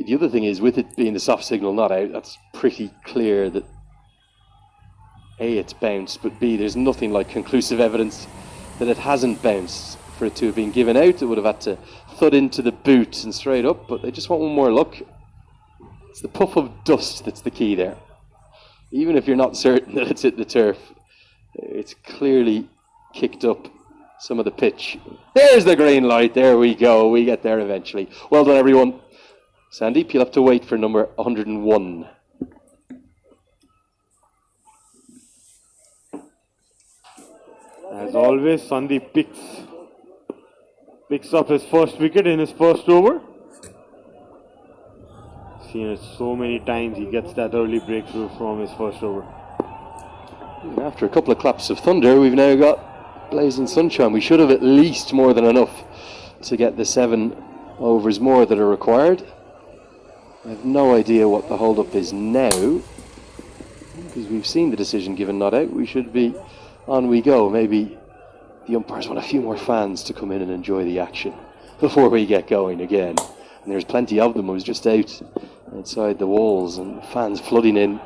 Speaker 12: The other thing is, with it being the soft signal not out, that's pretty clear that A, it's bounced, but B, there's nothing like conclusive evidence that it hasn't bounced. For it to have been given out, it would have had to thud into the boot and straight up, but they just want one more look. It's the puff of dust that's the key there. Even if you're not certain that it's hit the turf, it's clearly kicked up some of the pitch. There's the green light. There we go. We get there eventually. Well done, everyone. Sandeep, you'll have to wait for number 101.
Speaker 1: As always, Sandeep picks up his first wicket in his first over. Seen it so many times, he gets that early breakthrough from his first over.
Speaker 12: After a couple of claps of thunder, we've now got blazing sunshine. We should have at least more than enough to get the 7 overs more that are required. I have no idea what the hold-up is now, because we've seen the decision given not out. We should be on we go. Maybe the umpires want a few more fans to come in and enjoy the action before we get going again. And there's plenty of them. I was just outside the walls and fans flooding in.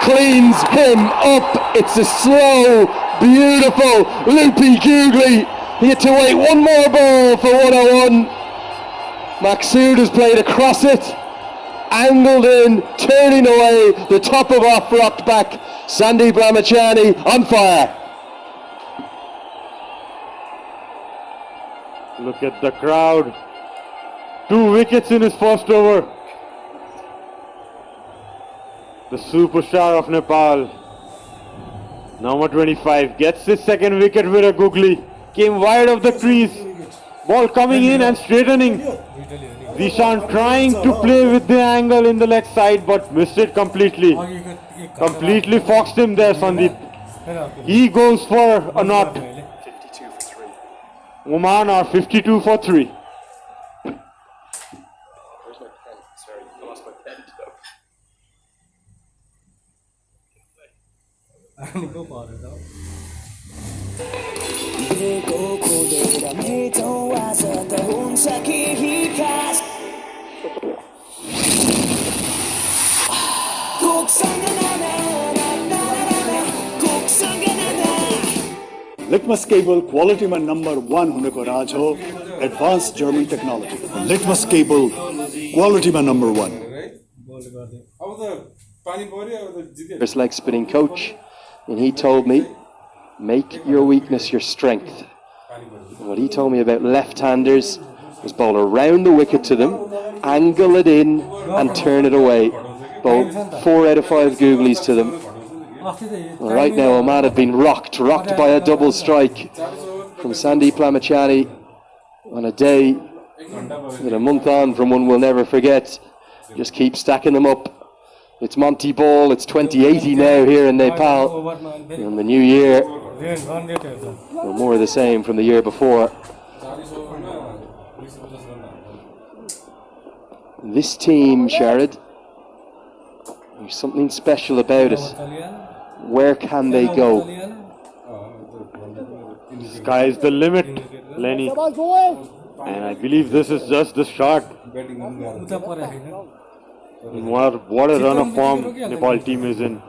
Speaker 12: Cleans him up. It's a slow, beautiful, loopy googly. He had to wait one more ball for 101. Maqsood has played across it, angled in, turning away, the top of off rocked back. Sandeep Ramachani on fire.
Speaker 1: Look at the crowd. 2 wickets in his first over. The superstar of Nepal, number 25, gets his second wicket with a googly. Came wide of the crease. Ball coming in and straightening. Zishan trying to play with the angle in the leg side, but missed it completely. Completely foxed him there, Sandeep. He goes for a knot.
Speaker 12: 52 for 3.
Speaker 1: Oman are 52 for 3.
Speaker 12: Where's my pen? Sorry, I lost my pen.
Speaker 6: Litmus cable quality man number 1 huneko raj ho advanced German technology. Litmus cable quality man number 1.
Speaker 12: First leg spinning coach, and he told me, make your weakness your strength. And what he told me about left-handers was bowl around the wicket to them, angle it in and turn it away. Bowl 4 out of 5 googlies to them. Well, right now Oman have been rocked by a double strike from Sandeep Ramachani on a day That a month on from one we'll never forget. Just keep stacking them up. It's Monty Ball, it's 2080 now here in Nepal. And the new year, well, more of the same from the year before. This team, Sharad, there's something special about it. Where can they go?
Speaker 1: Sky's the limit, Lenny. And I believe this is just the start. What a run of form Nepal team is in.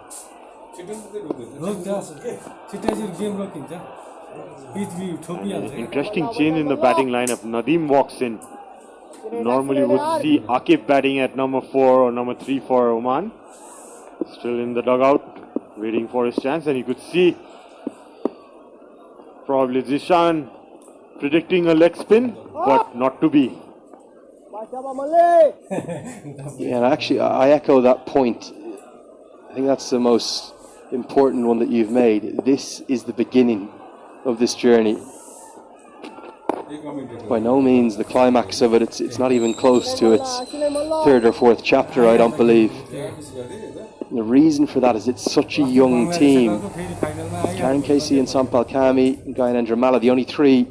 Speaker 1: Interesting change in the batting lineup. Nadeem walks in. Normally would see Akib batting at number 4 or number 3 for Oman. Still in the dugout, waiting for his chance, and you could see probably Zishan predicting a leg spin, but not to be.
Speaker 12: Yeah, and actually, I echo that point. I think that's the most important one that you've made. This is the beginning of this journey. By no means the climax of it. It's not even close to its 3rd or 4th chapter, I don't believe. The reason for that is it's such a young team. Karen Casey and Sampal Kami and Gyanendra Malla, the only 3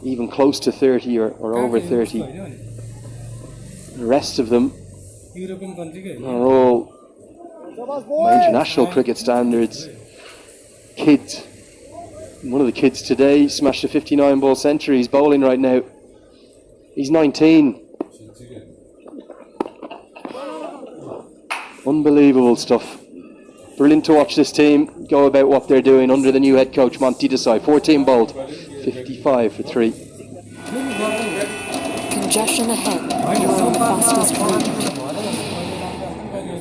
Speaker 12: even close to 30 or over 30. The rest of them are all, by international cricket standards, kids. One of the kids today smashed a 59-ball century. He's bowling right now. He's 19. Unbelievable stuff. Brilliant to watch this team go about what they're doing under the new head coach, Monty Desai. 14 bowled, 55 for 3.
Speaker 3: Congestion ahead. You are on the fastest route.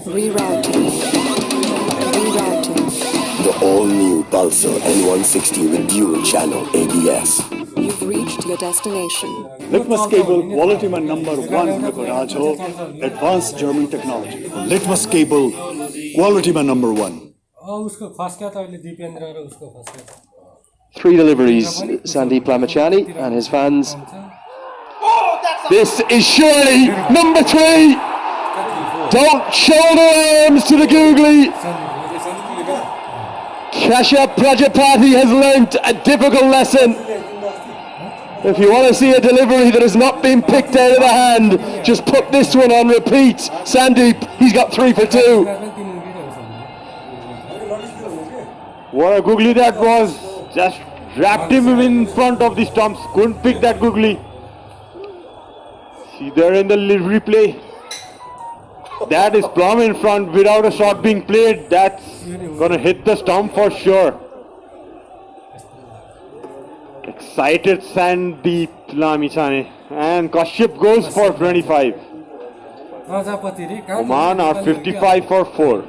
Speaker 3: Rerouting. Rerouting.
Speaker 4: The all-new Pulsar N160 with dual channel ABS.
Speaker 3: You've reached your destination.
Speaker 6: Litmus cable quality man number 1 huneko raj ho, advanced German technology. Litmus cable quality man number 1.
Speaker 12: 3 deliveries, Sandeep Lamachani and his fans. This is surely number 3. Don't shoulder arms to the googly. Kashyap Prajapati has learnt a difficult lesson. If you want to see a delivery that has not been picked out of the hand, just put this one on repeat. Sandeep, he's got 3 for 2.
Speaker 1: What a googly that was. Just wrapped him in front of the stumps. Couldn't pick that googly. See there in the replay. That is plumb in front without a shot being played. That's going to hit the stump for sure. Excited Sandeep Lamichane. And Kashyap goes for 25. Oman are 55 for 4.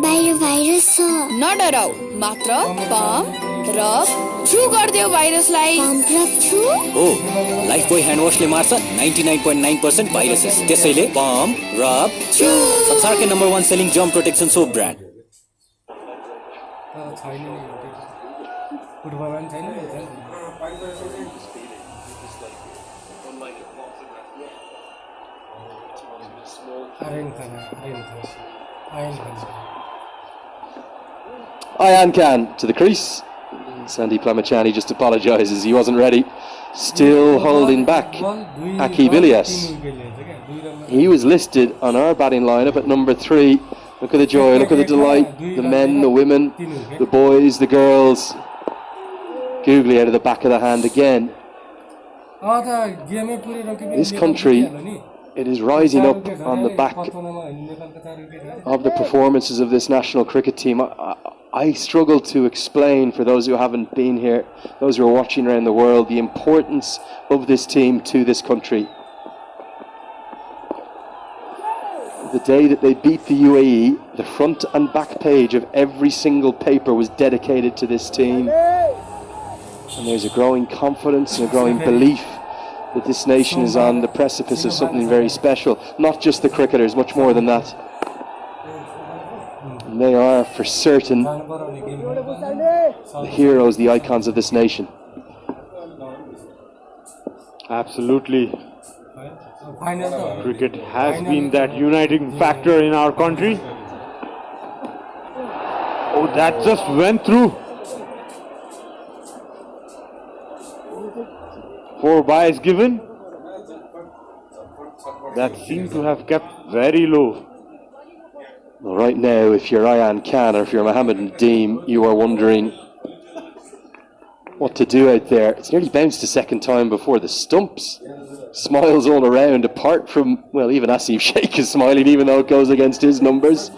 Speaker 10: बाहिर virus छ
Speaker 11: नडराउ मात्र pump rub छु गर्दियो भाइरसलाई
Speaker 10: pump rub छु
Speaker 5: हो Lifebuoy hand वाशले मार्छ 99.9% viruses त्यसैले pump rub छु संसारकै number 1 selling germ protection soap brand
Speaker 12: Ayan Khan to the crease. Sandeep Lamachani just apologises, he wasn't ready. Still holding back Akib Ilyas. He was listed on our batting lineup at number 3. Look at the joy, look at the delight. The men, the women, the boys, the girls. Googly out of the back of the hand again. This country, it is rising up on the back of the performances of this national cricket team. I struggle to explain for those who haven't been here, those who are watching around the world, the importance of this team to this country. The day that they beat the UAE, the front and back page of every single paper was dedicated to this team. And there's a growing confidence and a growing belief that this nation is on the precipice of something very special. Not just the cricketers, much more than that. And they are, for certain, the heroes, the icons of this nation.
Speaker 1: Absolutely. Cricket has been that uniting factor in our country. Oh, that just went through. 4 byes given. That seemed to have kept very low.
Speaker 12: Well, right now, if you're Ayan Khan or if you're Mohammed Nadeem, you are wondering what to do out there. It's nearly bounced a second time before the stumps. Smiles all around, apart from, well, even Asif Sheikh is smiling, even though it goes against his numbers.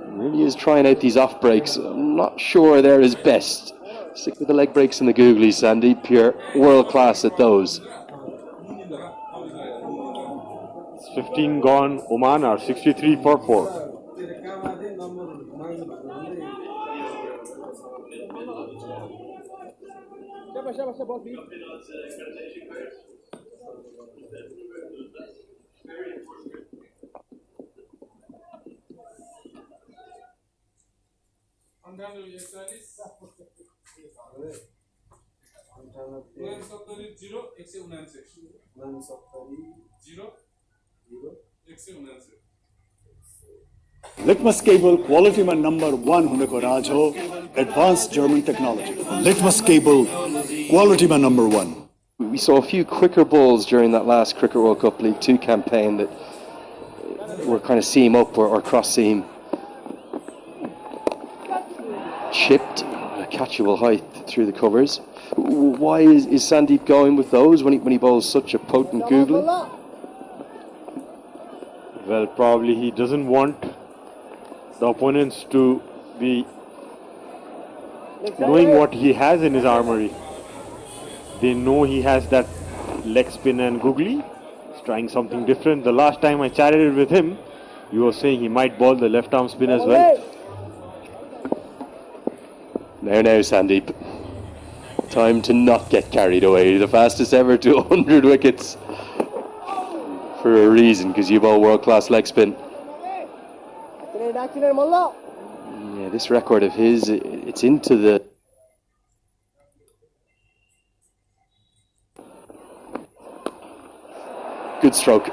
Speaker 12: Really is trying out these off breaks. I'm not sure they're his best. Stick with the leg breaks and the googlies, Sandeep. You're world class at those.
Speaker 1: 15 gone. Oman are 63 for 4.
Speaker 6: Litmus cable quality man number 1 होने को राज हो advanced German technology. Litmus cable quality man number 1.
Speaker 12: We saw a few quicker balls during that last Cricket World Cup League 2 campaign that were kind of seam up or cross seam. Chipped at a catchable height through the covers. Why is Sandeep going with those when he bowls such a potent googly?
Speaker 1: Well, probably he doesn't want the opponents to be knowing what he has in his armory. They know he has that leg spin and googly. He's trying something different. The last time I chatted with him, he was saying he might bowl the left arm spin as well.
Speaker 12: Now, Sandeep. Time to not get carried away. The fastest ever to 100 wickets. For a reason, because you bowl world-class leg spin. Yeah, this record of his, it's into the... Good stroke.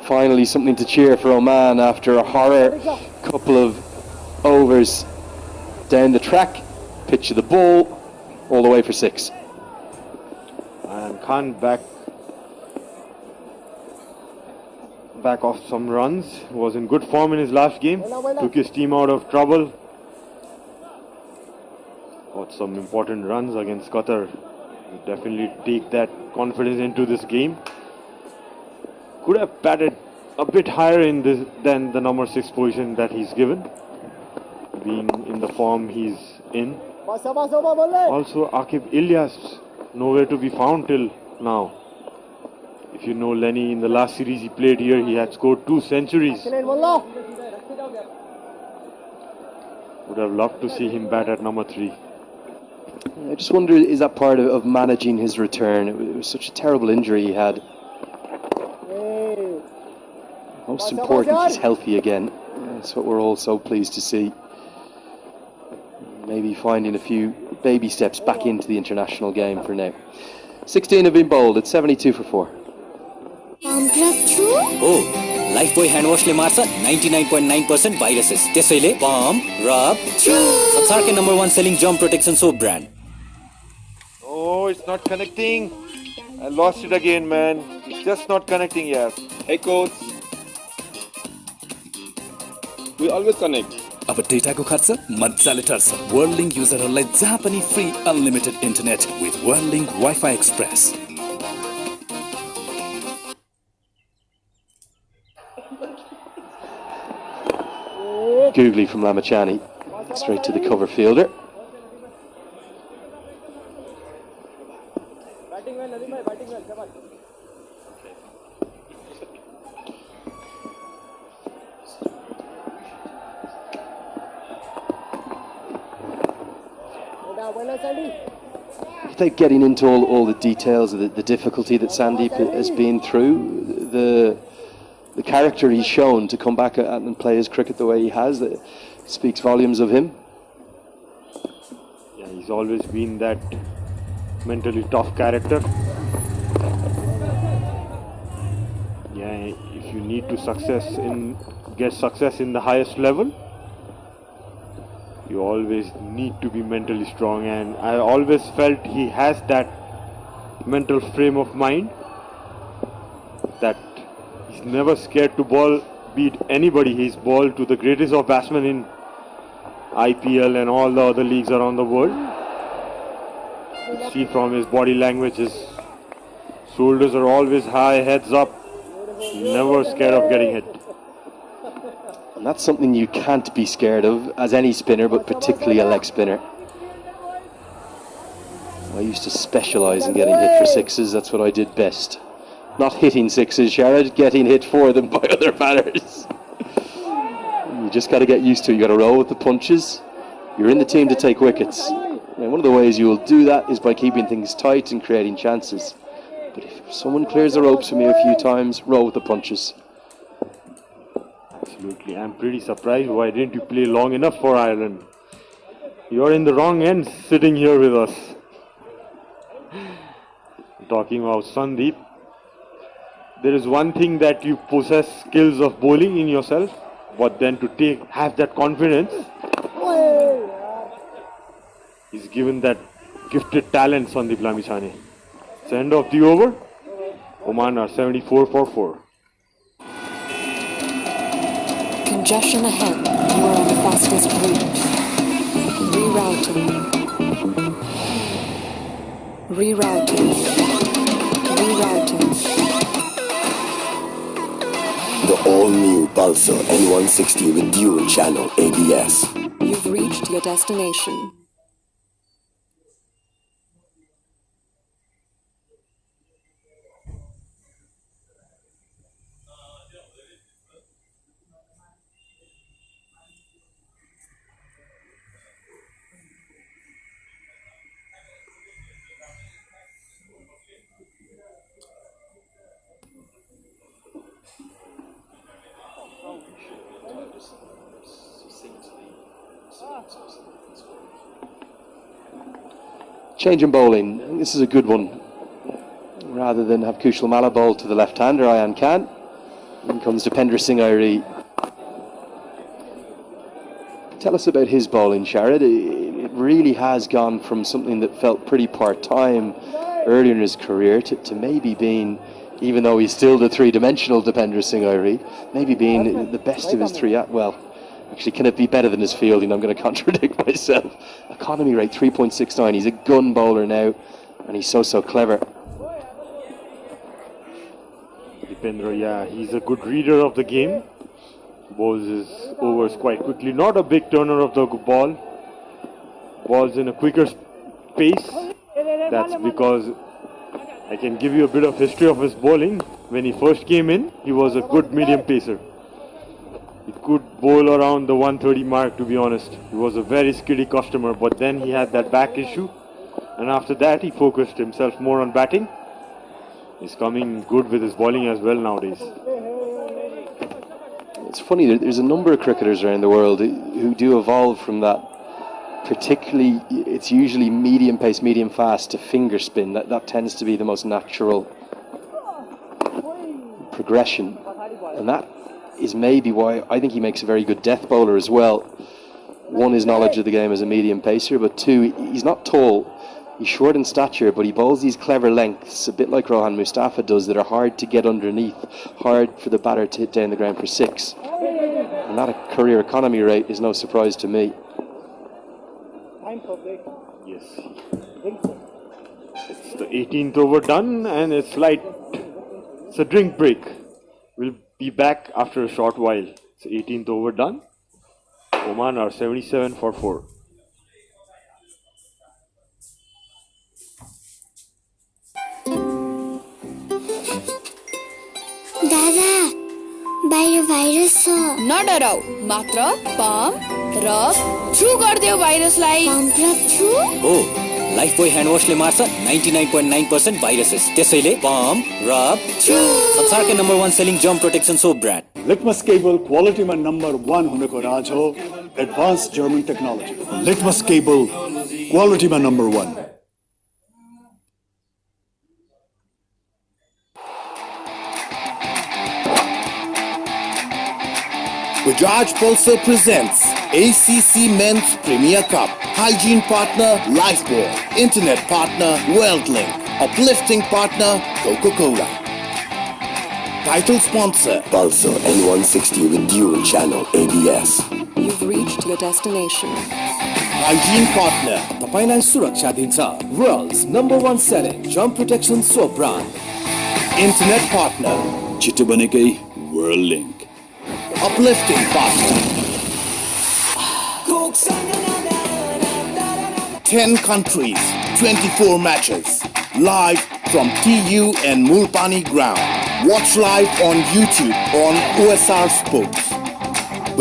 Speaker 12: Finally something to cheer for Oman after a horror couple of overs down the track. Pitch of the ball, all the way for 6.
Speaker 1: And Khan back off some runs. Was in good form in his last game. Took his team out of trouble. Got some important runs against Qatar. He definitely take that confidence into this game. Could have batted a bit higher in this than the number 6 position that he's given, being in the form he's in. Also, Aqib Ilyas nowhere to be found till now. If you know Lenny, in the last series he played here, he had scored 2 centuries. Would have loved to see him bat at number 3.
Speaker 12: I just wonder, is that part of managing his return? It was such a terrible injury he had. Most important, he's healthy again. That's what we're all so pleased to see. Maybe finding a few baby steps back into the international game for now. 16 have been bowled. It's 72 for 4.
Speaker 5: Oh, Lifebuoy hand wash le marcha 99.9% viruses. त्यसैले palm, rub, chew. संसारकै number 1 selling germ protection soap brand.
Speaker 7: Oh, it's not connecting. I lost it again, man. It's just not connecting, yes.
Speaker 8: Hey coach. We always connect.
Speaker 9: अब डेटाको खर्च मजाले टर्छ वर्ल्डलिंक युजरहरूलाई जहाँ पनि free unlimited internet with Worldlink wifi express.
Speaker 12: Googly from Lamachani, straight to the cover fielder. without getting into all the details of the difficulty that Sandeep has been through, the character he's shown to come back and play his cricket the way he has, speaks volumes of him.
Speaker 1: Yeah, he's always been that mentally tough character. Yeah, if you need to get success in the highest level, you always need to be mentally strong, and I always felt he has that mental frame of mind that he's never scared to beat anybody. He's bowled to the greatest of batsmen in IPL and all the other leagues around the world. You see from his body language, his shoulders are always high, heads up, never scared of getting hit.
Speaker 12: And that's something you can't be scared of as any spinner, but particularly a leg spinner. I used to specialise in getting hit for sixes. That's what I did best. Not hitting sixes, Sharad, getting hit for them by other batters. You just got to get used to it. You got to roll with the punches. You're in the team to take wickets. And one of the ways you will do that is by keeping things tight and creating chances. But if someone clears the ropes for me a few times, roll with the punches.
Speaker 1: Absolutely. I'm pretty surprised. Why didn't you play long enough for Ireland? You're in the wrong end sitting here with us. Talking about Sandeep, there is one thing that you possess skills of bowling in yourself, but then to have that confidence, he's given that gifted talent, Sandeep Lamichhane. It's the end of the over. Oman are 74 for 4.
Speaker 3: Congestion ahead. You are on the fastest route. Rerouting. Rerouting. Rerouting.
Speaker 4: The all-new Pulsar N160 with dual channel ABS.
Speaker 3: You've reached your destination.
Speaker 12: Change in bowling. This is a good one. Rather than have Kushal Malla bowl to the left-hander, Ayan Khan. In comes Dipendra Singh Airi. Tell us about his bowling, Sharad. It really has gone from something that felt pretty part-time earlier in his career to maybe being, even though he's still the three-dimensional Dipendra Singh Airi, maybe being the best of his three. Well, actually, can it be better than his fielding? I'm going to contradict myself. Economy rate 3.69. He's a gun bowler now, and he's so clever.
Speaker 1: Dipendra, yeah, he's a good reader of the game. Bowls his overs quite quickly. Not a big turner of the ball. Balls in a quicker pace. That's because I can give you a bit of history of his bowling. When he first came in, he was a good medium pacer. He could bowl around the 130 mark, to be honest. He was a very skilly customer, but then he had that back issue. And after that, he focused himself more on batting. He's coming good with his bowling as well nowadays.
Speaker 12: It's funny, there's a number of cricketers around the world who do evolve from that. Particularly, it's usually medium pace, medium fast to finger spin. That tends to be the most natural progression. And that is maybe why I think he makes a very good death bowler as well. One, his knowledge of the game as a medium pacer, but two, he's not tall. He's short in stature, but he bowls these clever lengths, a bit like Rohan Mustafa does, that are hard to get underneath, hard for the batter to hit down the ground for six. And that a career economy rate is no surprise to me.
Speaker 1: Yes. It's the 18th over done, and it's a drink break. We'll be back after a short while. It's the 18th over done. Oman are 77 for 4.
Speaker 10: दादा बाहिर virus छ
Speaker 11: नडराउ मात्र pump र through गर्दियो भाइरसलाई
Speaker 10: pump र through
Speaker 5: हो लाइफबोय ह्यान्डवासले मार्छ 99.9% viruses. त्यसैले pump, rub, छु। संसारकै number 1 selling germ protection soap brand.
Speaker 6: Litmus cable क्वालिटीमा number 1 हुनको राज हो advance German technology. Litmus cable क्वालिटीमा number 1।
Speaker 4: Bajaj Pulsar presents ACC Men's Premier Cup. Hygiene partner Lifebuoy. Internet partner WorldLink. Uplifting partner Coca-Cola. Title sponsor Pulsar N160 with dual channel ABS.
Speaker 3: You've reached your destination.
Speaker 4: Hygiene partner
Speaker 9: तपाईलाई सुरक्षा दिन्छ World's #1 selling germ protection soap brand.
Speaker 4: Internet partner
Speaker 6: छिटो बनेकै WorldLink.
Speaker 4: Uplifting partner 10 countries, 24 matches, live from TU and Mulpani ground. Watch live on YouTube on OSR Sports.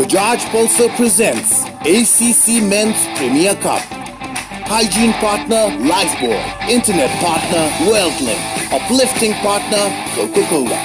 Speaker 4: Bajaj Pulsar presents ACC Men's Premier Cup. Hygiene partner Lifebuoy. Internet partner WorldLink. Uplifting partner Coca-Cola.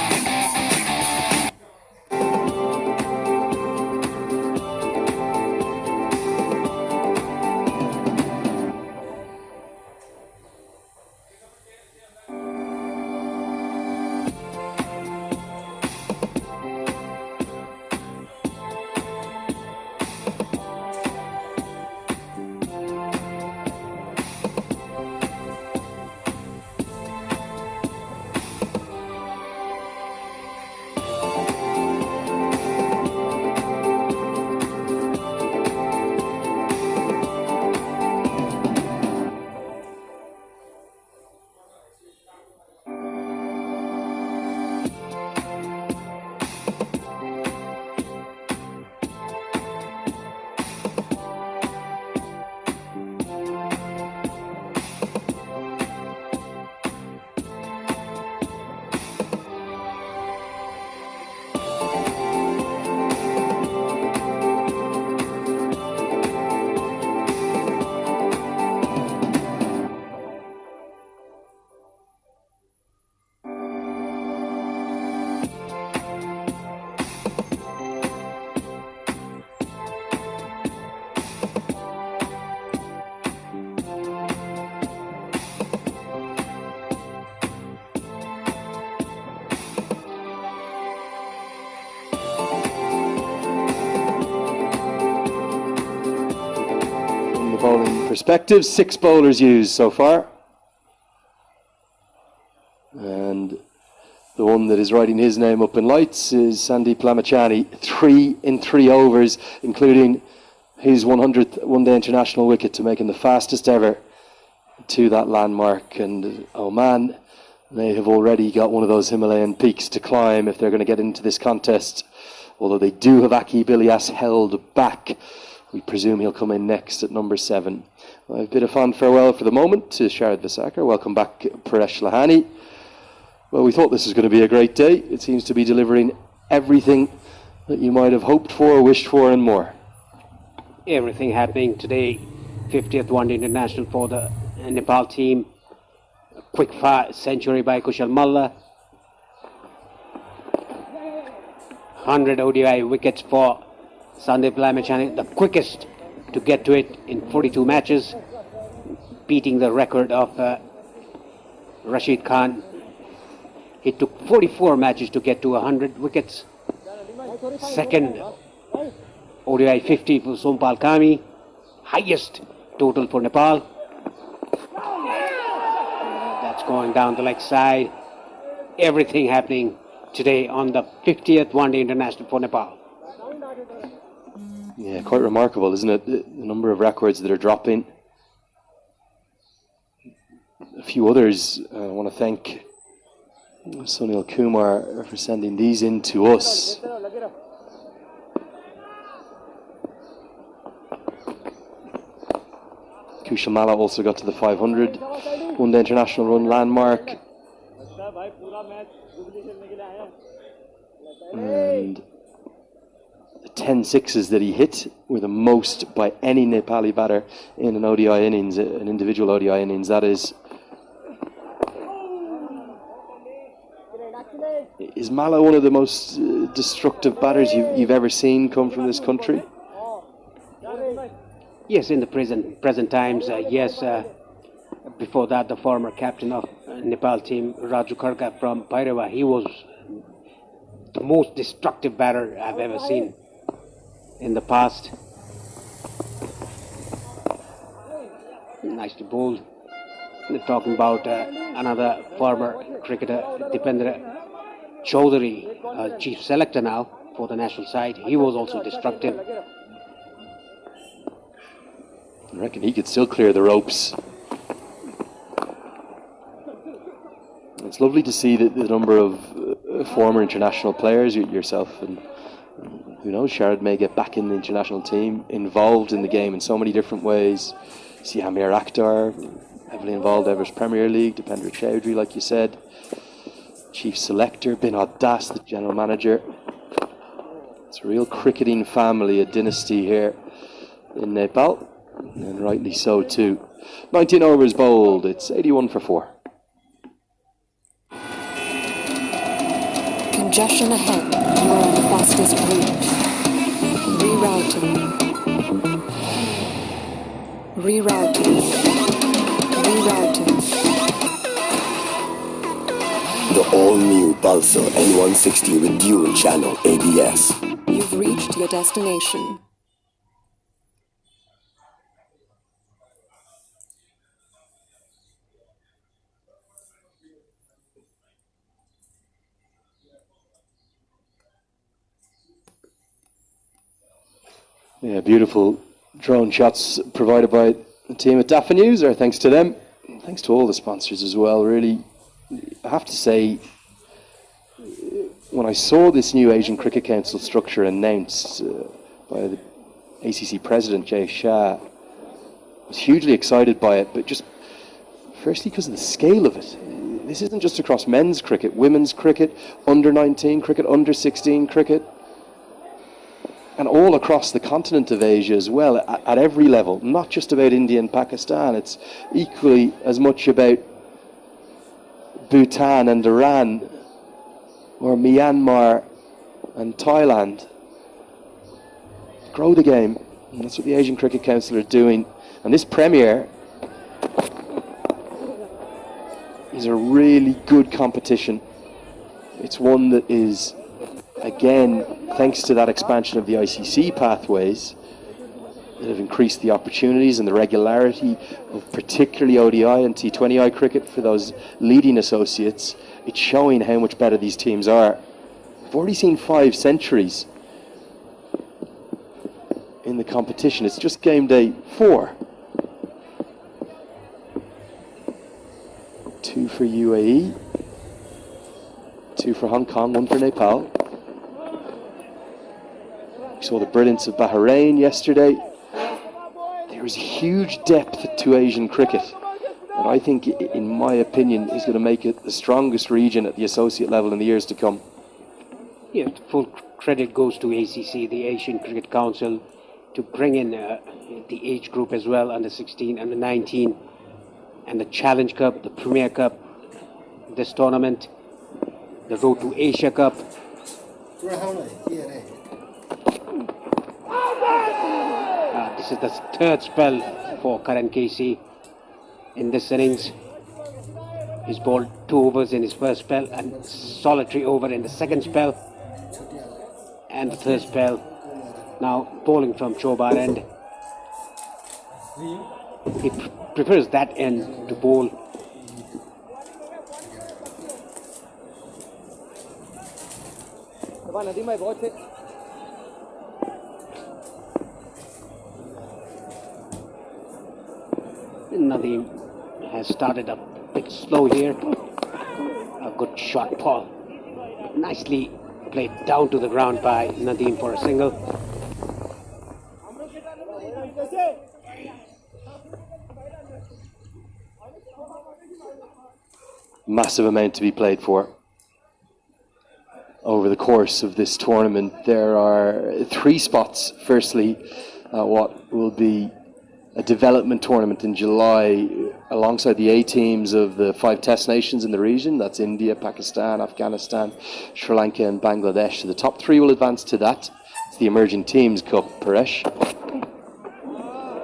Speaker 12: Bowling perspective, 6 bowlers used so far, and the one that is writing his name up in lights is Sandeep Lamachani. 3 in 3 overs, including his 100th one-day international wicket, to make him the fastest ever to that landmark. And Oman, they have already got one of those Himalayan peaks to climb if they're going to get into this contest, although they do have Aki Bilias held back. We presume he'll come in next at number 7. A bit of fond farewell for the moment to Sharad Visakar. Welcome back, Paresh Lahani. Well, we thought this was going to be a great day. It seems to be delivering everything that you might have hoped for, wished for, and more.
Speaker 2: Everything happening today. 50th One-Day International for the Nepal team. A quick century by Kushal Malla. 100 ODI wickets for Sandeep Lamachani, the quickest to get to it in 42 matches, beating the record of Rashid Khan. It took 44 matches to get to 100 wickets. Second ODI 50 for Sompal Kami, highest total for Nepal. That's going down the leg side. Everything happening today on the 50th One-Day International for Nepal.
Speaker 12: Yeah, quite remarkable, isn't it? The number of records that are dropping. A few others. I want to thank Sunil Kumar for sending these in to us. Kushamala also got to the 500 one-day international run landmark. And the 10 sixes that he hit were the most by any Nepali batter in an ODI innings, an individual ODI innings. That is. Is Mallow one of the most destructive batters you've ever seen come from this country?
Speaker 2: Yes, in the present times, yes. Before that, the former captain of Nepal team, Raju Kharka from Bhairava, he was the most destructive batter I've ever seen in the past. Nicely bowled. They're talking about another former cricketer, Dipendra Chaudhary, chief selector now for the national side. He was also destructive.
Speaker 12: I reckon he could still clear the ropes. It's lovely to see the number of former international players, yourself, and who knows, Sharad may get back in the international team, involved in the game in so many different ways. See Amir Akhtar, heavily involved Everest Premier League, Dipendra Chaudhary, like you said, chief selector, Binod Das, the general manager. It's a real cricketing family, a dynasty here in Nepal, and rightly so too. 19 overs bowled, it's 81 for 4.
Speaker 3: Congestion ahead. You are on the fastest route. Rerouting. Rerouting. Rerouting.
Speaker 4: The all-new Pulsar N160 with dual channel ABS.
Speaker 3: You've reached your destination.
Speaker 12: Yeah, beautiful drone shots provided by the team at Dafa News. Our thanks to them. Thanks to all the sponsors as well. Really, I have to say, when I saw this new Asian Cricket Council structure announced by the ACC president, Jay Shah, I was hugely excited by it, but just firstly because of the scale of it. This isn't just across men's cricket, women's cricket, under-19 cricket, under-16 cricket, and all across the continent of Asia as well, at every level, not just about India and Pakistan. It's equally as much about Bhutan and Iran, or Myanmar and Thailand. Grow the game, and that's what the Asian Cricket Council are doing. And this premiere is a really good competition. It's one that is, again, thanks to that expansion of the ICC pathways, that have increased the opportunities and the regularity of particularly ODI and T20I cricket for those leading associates. It's showing how much better these teams are. We've already seen 5 centuries in the competition. It's just game day 4. 2 for UAE, 2 for Hong Kong, 1 for Nepal. We saw the brilliance of Bahrain yesterday. There is huge depth to Asian cricket, and I think, in my opinion, is going to make it the strongest region at the associate level in the years to come.
Speaker 2: Yes, full credit goes to ACC, the Asian Cricket Council, to bring in the age group as well, under 16, under 19, and the Challenge Cup, the Premier Cup, this tournament, the Road to Asia Cup. This is the 3rd spell for Karan Casey in this innings. He's bowled 2 overs in his first spell and solitary over in the second spell. And the 3rd spell, now bowling from Chobar end. He prefers that end to bowl. Nadeem has started a bit slow here. A good shot, Paul. Nicely played down to the ground by Nadeem for a single.
Speaker 12: Massive amount to be played for. over the course of this tournament. There are 3 spots. Firstly, what will be a development tournament in July alongside the A teams of the 5 test nations in the region. That's India, Pakistan, Afghanistan, Sri Lanka and Bangladesh. So the top 3 will advance to that. It's the Emerging Teams Cup, Paresh.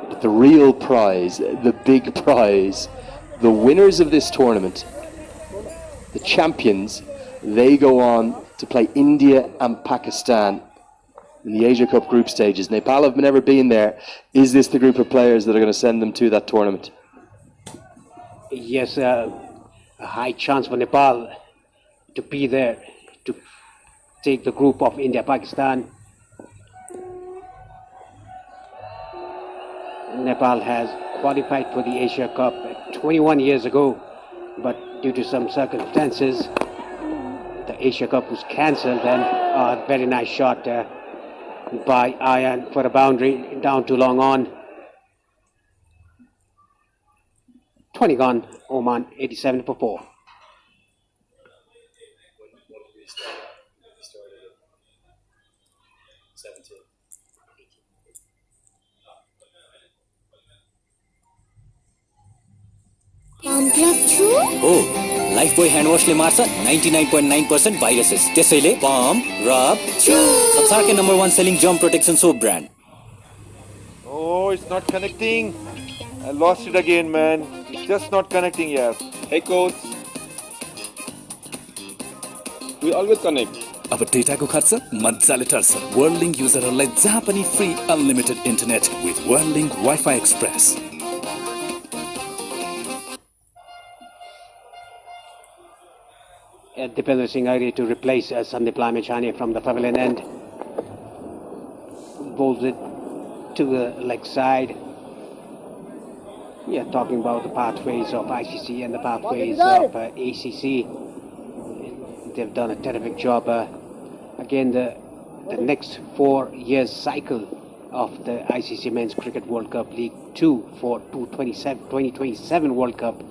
Speaker 12: But the real prize, the big prize, the winners of this tournament, the champions, they go on to play India and Pakistan in the Asia Cup group stages. Nepal have never been there. Is this the group of players that are going to send them to that tournament?
Speaker 2: Yes, a high chance for Nepal to be there, to take the group of India, Pakistan. Nepal has qualified for the Asia Cup 21 years ago, but due to some circumstances, the Asia Cup was cancelled, and a very nice shot by Ayan for a boundary down to long on. 20 gone, Oman 87 for 4.
Speaker 5: Lifebuoy ह्यान्डवाशले मार्छ 99.9% viruses त्यसैले pump rub छु संसारकै number 1 selling germ protection soap brand
Speaker 7: Oh, it's not connecting. I lost it again, man. It's just not connecting, yeah.
Speaker 8: Hey coach. We always connect.
Speaker 9: अब डेटाको खर्च मजाले टर्छ वर्ल्डलिंक युजरहरूलाई जहाँ पनि free unlimited internet with Worldlink wifi express
Speaker 2: Dipender Singh ready to replace Sandeep Lamechani from the pavilion end. Bowls it to the leg side. Yeah, talking about the pathways of ICC and the pathways of ACC. They've done a terrific job. Again, the next 4 years cycle of the ICC Men's Cricket World Cup League 2 for 2027 World Cup.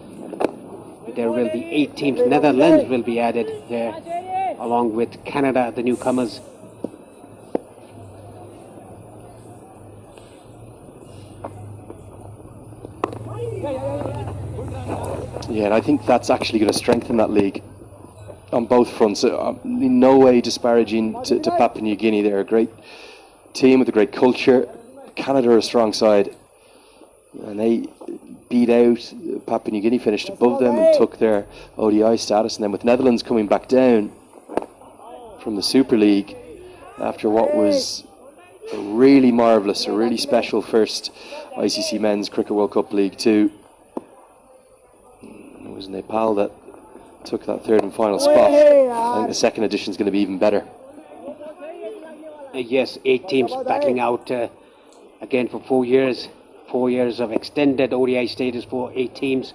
Speaker 2: There will be 8 teams. Netherlands will be added there, along with Canada, the newcomers.
Speaker 12: Yeah, and I think that's actually going to strengthen that league on both fronts. In no way disparaging to Papua New Guinea. They're a great team with a great culture. Canada are a strong side, and they beat out Papua New Guinea, finished above them and took their ODI status. And then with Netherlands coming back down from the Super League after what was a really marvellous, a really special first ICC Men's Cricket World Cup League 2. It was Nepal that took that 3rd and final spot. I think the second edition is going to be even better.
Speaker 2: Yes, 8 teams battling out again for 4 years. 4 years of extended ODI status for 8 teams.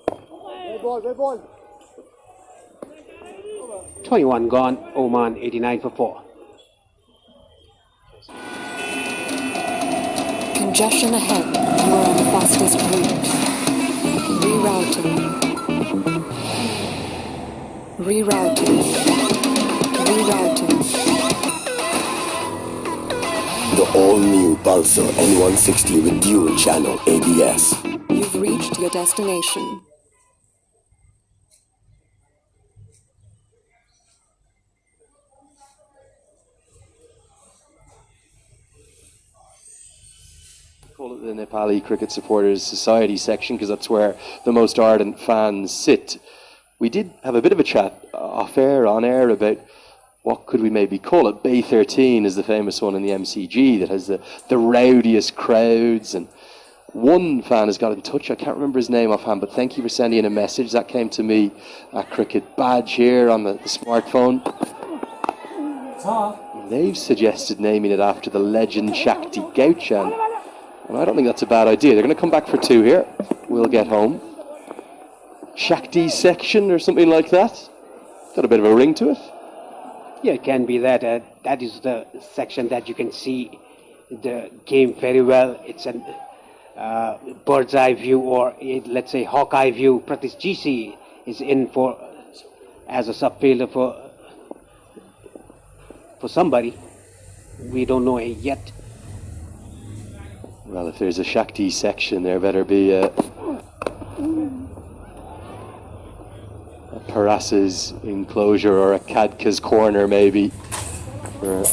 Speaker 2: Red ball. 21 gone, Oman 89 for 4.
Speaker 3: Congestion ahead. You are on the fastest route. Rerouting.
Speaker 4: The all-new Pulsar N160 with dual channel ABS.
Speaker 3: You've reached your destination.
Speaker 12: Call it the Nepali Cricket Supporters Society section because that's where the most ardent fans sit. We did have a bit of a chat off-air, on-air about what could we maybe call it. Bay 13 is the famous one in the MCG that has the rowdiest crowds. And one fan has got in touch. I can't remember his name offhand, but thank you for sending in a message. That came to me at Cricket Badge here on the smartphone. And they've suggested naming it after the legend Shakti Gauchan. And I don't think that's a bad idea. They're going to come back for 2 here. We'll get home. Shakti section or something like that. Got a bit of a ring to it.
Speaker 2: Yeah, it can be that. That is the section that you can see the game very well. It's a bird's eye view, or let's say hawk eye view. Pratish GC is in for as a sub-fielder for somebody. We don't know it yet.
Speaker 12: Well, if there's a Shakti section, there better be a Paras's enclosure or a Kadka's corner, maybe, for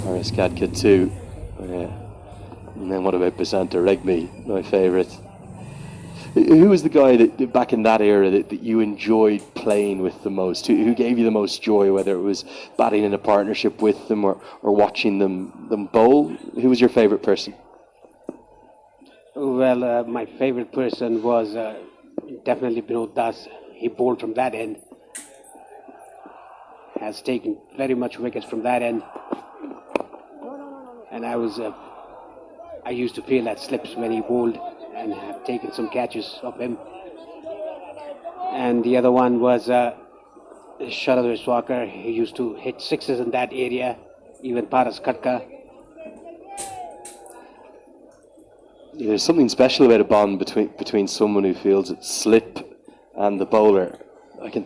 Speaker 12: Paras Kadka too. And then what about Basanta Regmi, my favourite? Who was the guy that back in that era that you enjoyed playing with the most? Who gave you the most joy, whether it was batting in a partnership with them or watching them bowl? Who was your favourite person?
Speaker 2: Well, my favourite person was definitely Binod Das. He bowled from that end. Has taken very much wickets from that end. And I used to feel that slips when he bowled, and have taken some catches of him. And the other one was Sharadhar Swakar. He used to hit sixes in that area, even Paras Katka.
Speaker 12: There's something special about a bond between someone who feels its slip and the bowler. I can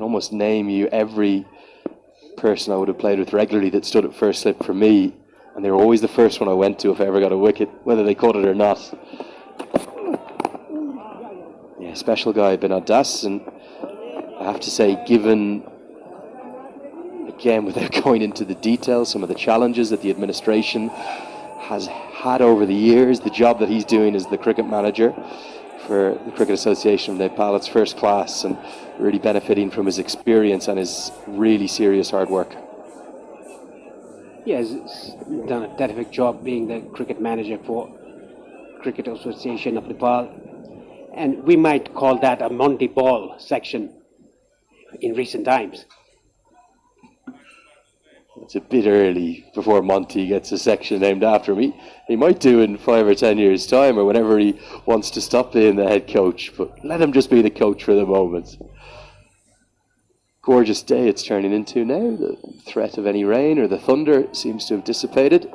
Speaker 12: almost name you every person I would have played with regularly that stood at first slip for me, and they were always the first one I went to if I ever got a wicket, whether they caught it or not. Yeah, special guy, Binod Das, and I have to say, given, again, without going into the details, some of the challenges that the administration has had over the years, the job that he's doing as the cricket manager for the Cricket Association of Nepal, it's first class, and really benefiting from his experience and his really serious hard work.
Speaker 2: He has done a terrific job being the cricket manager for Cricket Association of Nepal. And we might call that a Monty Ball section in recent times.
Speaker 12: It's a bit early before Monty gets a section named after me. He might do in 5 or 10 years' time, or whenever he wants to stop being the head coach, but let him just be the coach for the moment. Gorgeous day it's turning into now. The threat of any rain or the thunder seems to have dissipated.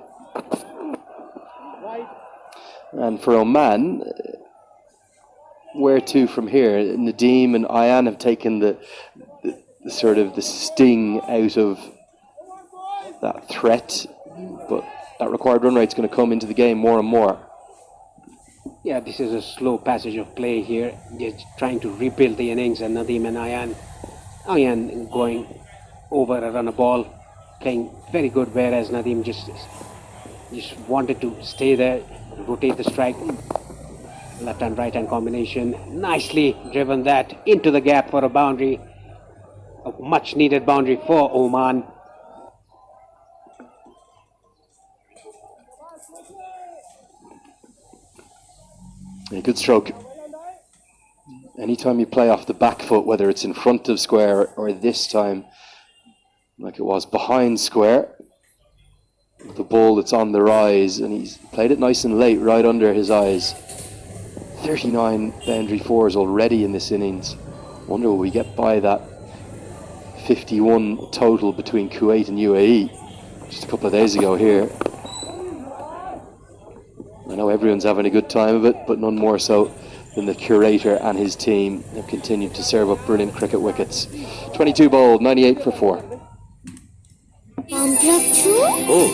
Speaker 12: And for Oman, where to from here? Nadeem and Ayan have taken the sort of the sting out of that threat, but that required run rate's going to come into the game more and more.
Speaker 2: Yeah, this is a slow passage of play here. They're trying to rebuild the innings, and Nadeem and Ayan going over a run a ball, playing very good, whereas Nadeem just wanted to stay there, rotate the strike, left and right hand combination, nicely driven that into the gap for a boundary, a much needed boundary for Oman.
Speaker 12: A good stroke. Anytime you play off the back foot, whether it's in front of square or this time, like it was behind square, the ball that's on the rise, and he's played it nice and late, right under his eyes. 39 boundary fours already in this innings. Wonder will we get by that 51 total between Kuwait and UAE just a couple of days ago here. I know everyone's having a good time of it, but none more so than the curator and his team. They've continued to serve up brilliant cricket wickets. 22 bowled, 98 for 4.
Speaker 5: Oh,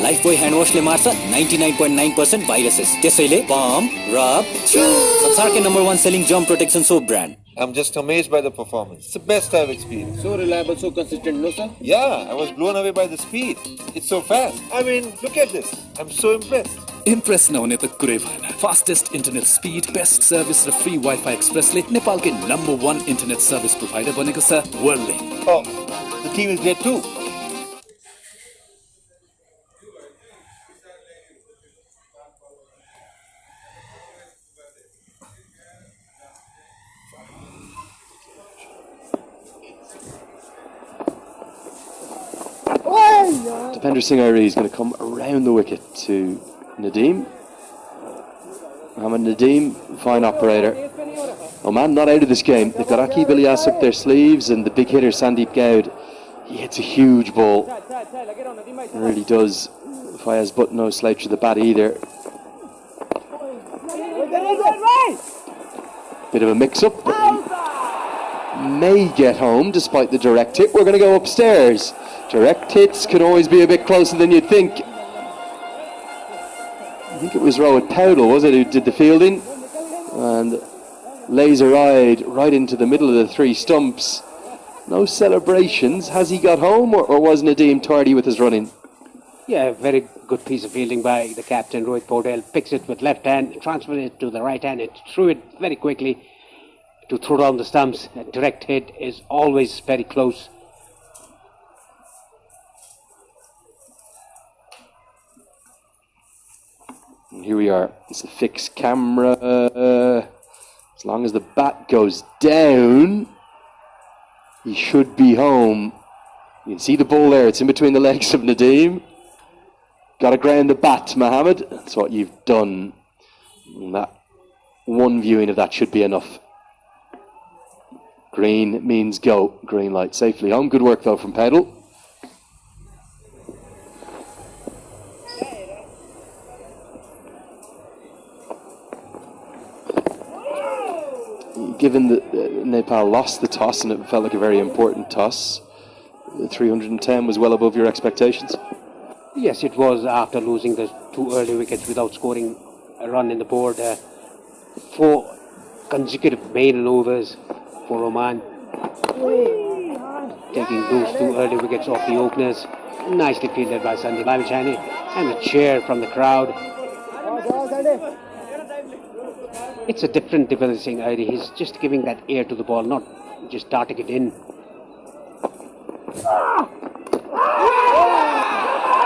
Speaker 5: Lifebuoy hand wash le marcha 99.9% viruses. त्यसैले palm, rub, chew. संसारकै #1 selling germ protection soap brand.
Speaker 7: I'm just amazed by the performance. It's the best I've experienced.
Speaker 8: So reliable, so consistent, no sir?
Speaker 7: Yeah, I was blown away by the speed. It's so fast. I mean, look at this. I'm so impressed.
Speaker 9: Impress नहुने त कुरै भएन fastest internet speed best service र free wifi एक्सप्रेसले नेपालकै #1 internet service provider बनेको छ वर्ल्डले।
Speaker 7: Oh, the team is great too.
Speaker 12: Dipender Singh Airi is going to come around the wicket to Nadeem. Mohammad Nadeem, fine operator. Oman not out of this game. They've got Akib Ilyas up their sleeves, and the big hitter Sandeep Goud. He hits a huge ball. He really does. Fayaz Butt no slouch to the bat either. Bit of a mix-up. may get home despite the direct hit. We're going to go upstairs. Direct hits can always be a bit closer than you'd think. I think it was Rohit Powdell, was it, who did the fielding? And laser-eyed right into the middle of the three stumps. No celebrations. Has he got home, or was Nadeem tardy with his running?
Speaker 2: Yeah, very good piece of fielding by the captain, Rohit Powdell. Picks it with left hand, transferred it to the right hand, and threw it very quickly to throw down the stumps. A direct hit is always very close.
Speaker 12: And here we are. It's a fixed camera. As long as the bat goes down, he should be home. You can see the ball there. It's in between the legs of Nadeem. Got to ground the bat, Mohammed. That's what you've done. And that one viewing of that should be enough. Green means go. Green light safely home. Good work though from Pedal. Given that Nepal lost the toss and it felt like a very important toss, the 310 was well above your expectations.
Speaker 2: Yes, it was after losing the two early wickets without scoring a run in the board. 4 consecutive maiden overs for Oman. Taking those 2 early wickets off the openers. Nicely fielded by Sandeep Amichani. And a cheer from the crowd. It's a different Dipal Singh idea. He's just giving that air to the ball, not just darting it in.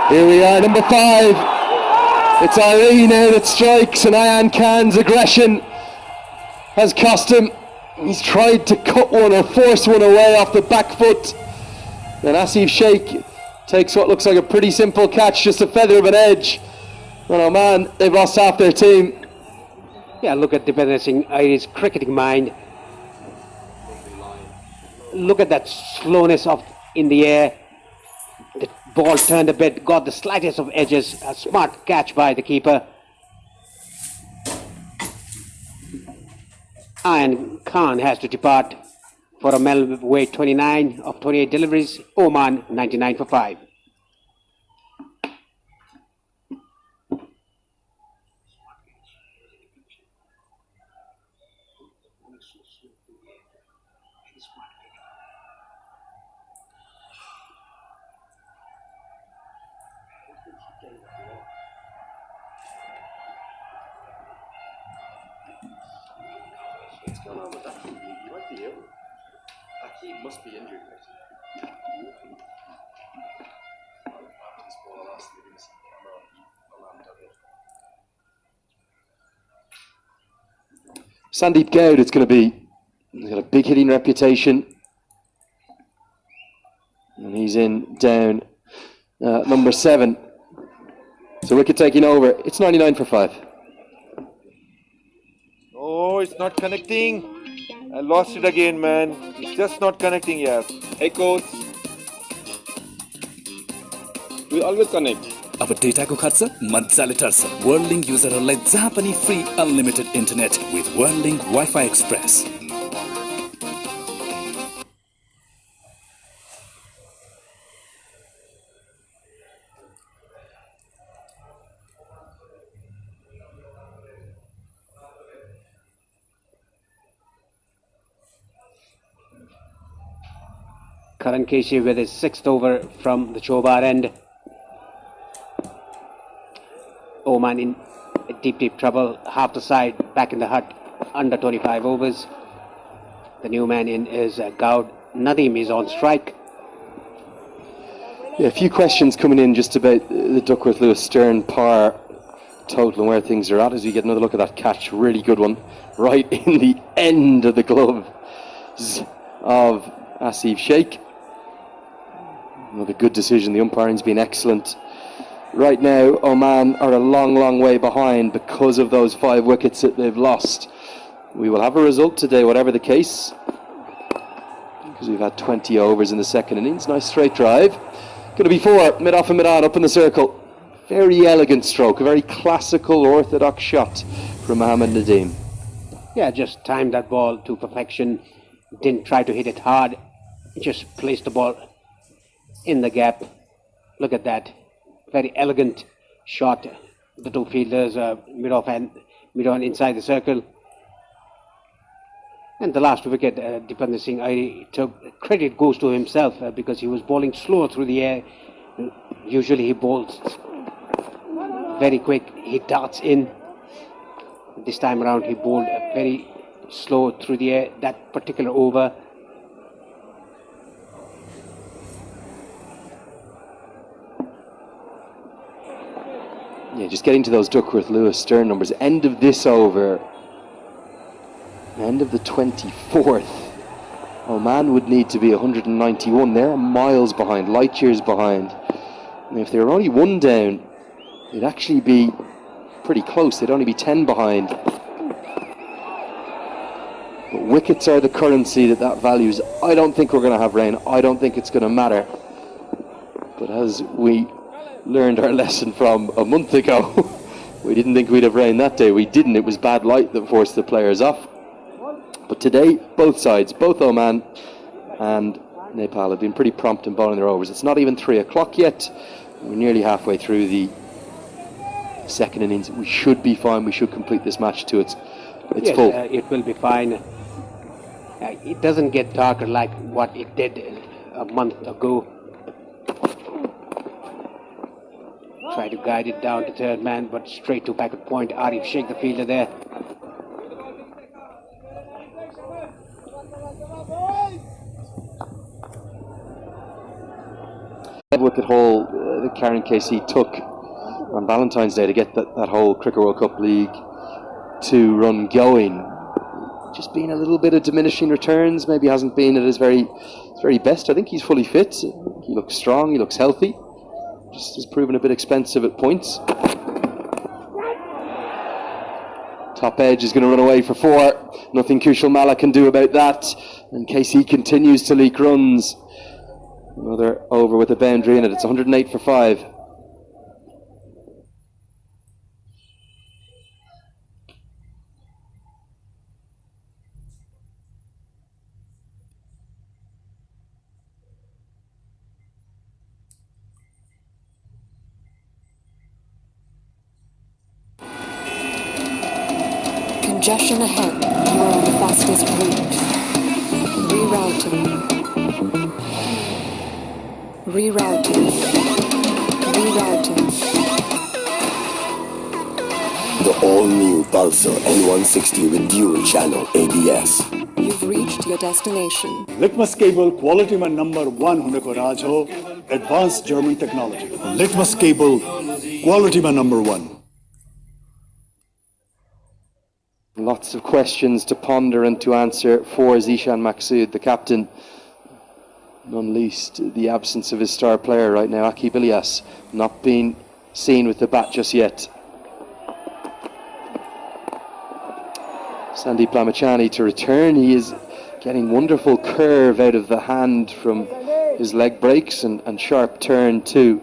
Speaker 12: Here we are, number 5. It's Ali now that strikes, and Ayan Khan's aggression has cost him. He's tried to cut one or force one away off the back foot. Then Asif Sheikh takes what looks like a pretty simple catch, just a feather of an edge. And oh man, they've lost half their team.
Speaker 2: Yeah, look at Dipal Singh Airy's cricketing mind. Look at that slowness in the air. The ball turned a bit, got the slightest of edges. A smart catch by the keeper. Ayan Khan has to depart for a medal weight 29 of 28 deliveries. Oman 99 for 5.
Speaker 12: What's going on with that? He might be ill. Akib must be injured. Sandeep Goud, it's going to be. He's got a big hitting reputation. And he's in down number 7. So wicket taking over. It's 99 for 5.
Speaker 7: Oh, it's not connecting. I lost it again, man. It's just not connecting, yes.
Speaker 8: Hey, coach. We always connect.
Speaker 9: अब डेटाको खर्च मजाले टर्छ वर्ल्डलिंक युजरहरूलाई जहाँ पनि free unlimited internet with Worldlink wifi express
Speaker 2: Karan Keshi with his 6th over from the Chobar end. Oman in deep trouble. Half the side back in the hut. Under 25 overs. The new man in is Goud. Nadeem is on strike.
Speaker 12: Yeah, a few questions coming in just about the Duckworth Lewis Stern par total and where things are at as we get another look at that catch. Really good one. Right in the end of the gloves of Asif Sheikh. Another good decision. The umpiring's been excellent. Right now, Oman are a long way behind because of those 5 wickets that they've lost. We will have a result today, whatever the case, because we've had 20 overs in the second innings. Nice straight drive. Going to be 4, mid-off and mid-on, up in the circle. Very elegant stroke, a very classical, orthodox shot from Mohammed Nadeem.
Speaker 2: Yeah, just timed that ball to perfection. Didn't try to hit it hard, just placed the ball in the gap. Look at that. Very elegant shot. The two fielders, mid-off and inside the circle. And the last wicket, Dipander Singh, I took credit goes to himself because he was bowling slow through the air. Usually he bowls very quick. He darts in. This time around he bowled very slow through the air. That particular over.
Speaker 12: Yeah, just getting to those Duckworth-Lewis Stern numbers. End of this over. End of the 24th. Oman would need to be 191. They're miles behind, light years behind. And if they were only one down, it'd actually be pretty close. They'd only be 10 behind. But wickets are the currency that values. I don't think we're going to have rain. I don't think it's going to matter. But as we learned our lesson from a month ago, we didn't think we'd have rain that day. We didn't. It was bad light that forced the players off. But today, both sides, both Oman and Nepal, have been pretty prompt in bowling their overs. It's not even 3 o'clock yet. We're nearly halfway through the second innings. We should be fine. We should complete this match to its
Speaker 2: yes,
Speaker 12: full.
Speaker 2: It will be fine. It doesn't get darker like what it did a month ago. Try to guide it down to third man, but straight to back at point. Arif Sheikh, the fielder there.
Speaker 12: Wicket haul that Karen KC took on Valentine's Day to get that whole Cricket World Cup League 2 run going. Just been a little bit of diminishing returns, maybe hasn't been at his very best. I think he's fully fit. He looks strong, he looks healthy. Just has proven a bit expensive at points. Top edge is going to run away for 4. Nothing Kushal Malla can do about that. And KC continues to leak runs. Another over with a boundary in it. It's 108 for 5.
Speaker 3: Congestion ahead. You are on the fastest route. Rerouting. Rerouting. Rerouting.
Speaker 4: The all-new Pulsar N160 with dual channel ABS.
Speaker 3: You've reached your destination.
Speaker 6: Litmus cable quality mein number 1 hone ko raaj ho, advanced German technology. Litmus cable quality mein number 1.
Speaker 12: Lots of questions to ponder and to answer for Zishan Maqsood, the captain. None least the absence of his star player right now, Akib Ilyas, not being seen with the bat just yet. Sandeep Lamachani to return. He is getting wonderful curve out of the hand from his leg breaks and sharp turn too.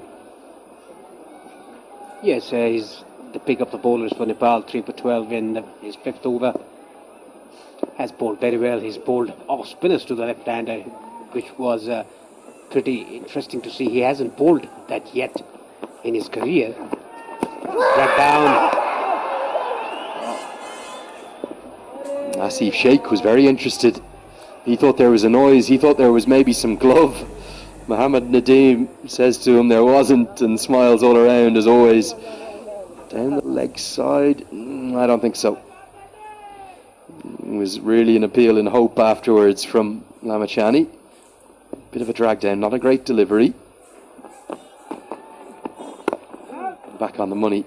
Speaker 2: Yes, he's the pick of the bowlers for Nepal, 3 for 12 in his 5th over. Has bowled very well. He's bowled off spinners to the left-hander, which was pretty interesting to see. He hasn't bowled that yet in his career. Right down.
Speaker 12: Asif Sheikh was very interested. He thought there was a noise. He thought there was maybe some glove. Mohammed Nadeem says to him there wasn't and smiles all around as always. Down the leg side, I don't think so. It was really an appeal in hope afterwards from Lamachani. Bit of a drag down, not a great delivery. Back on the money.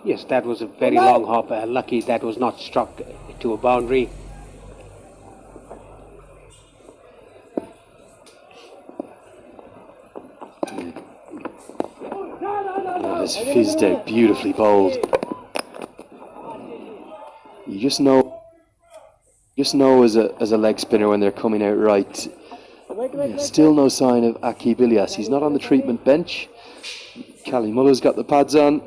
Speaker 2: Yes, that was a very long hop. Lucky that was not struck to a boundary.
Speaker 12: There's Fizdale, beautifully bowled. You just know as a leg spinner when they're coming out right. Yeah, still no sign of Akib Ilyas. He's not on the treatment bench. Cali Muller's got the pads on.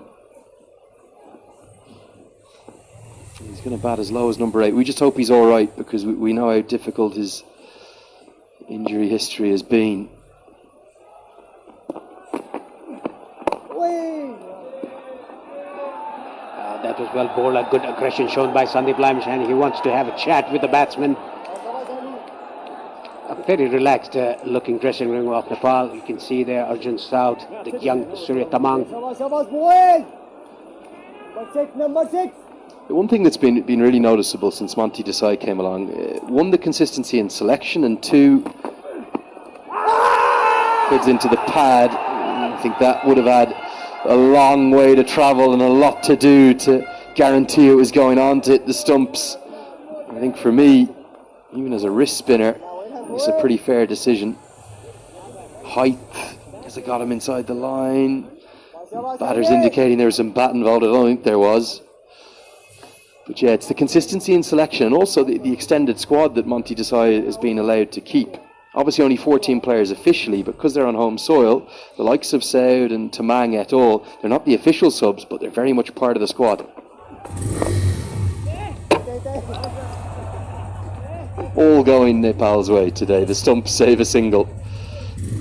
Speaker 12: He's going to bat as low as number 8. We just hope he's all right, because we know how difficult his injury history has been.
Speaker 2: That was well bowled. A good aggression shown by Sandeep Lamshan. He wants to have a chat with the batsman. A very relaxed looking dressing room of Nepal. You can see there Arjun South, the young Surya Tamang.
Speaker 10: Number 6.
Speaker 12: The one thing that's been really noticeable since Monty Desai came along, one, the consistency in selection, and two, heads into the pad. I think that would have had a long way to travel and a lot to do to guarantee it was going on to hit the stumps. I think for me, even as a wrist spinner, it's a pretty fair decision. Height, as I got him inside the line. Batter's indicating there was some bat involved. I don't think there was. But yeah, it's the consistency in selection, and also the extended squad that Monty Desai has been allowed to keep. Obviously only 14 players officially, but because they're on home soil, the likes of Saud and Tamang et al., they're not the official subs, but they're very much part of the squad. All going Nepal's way today. The stumps save a single.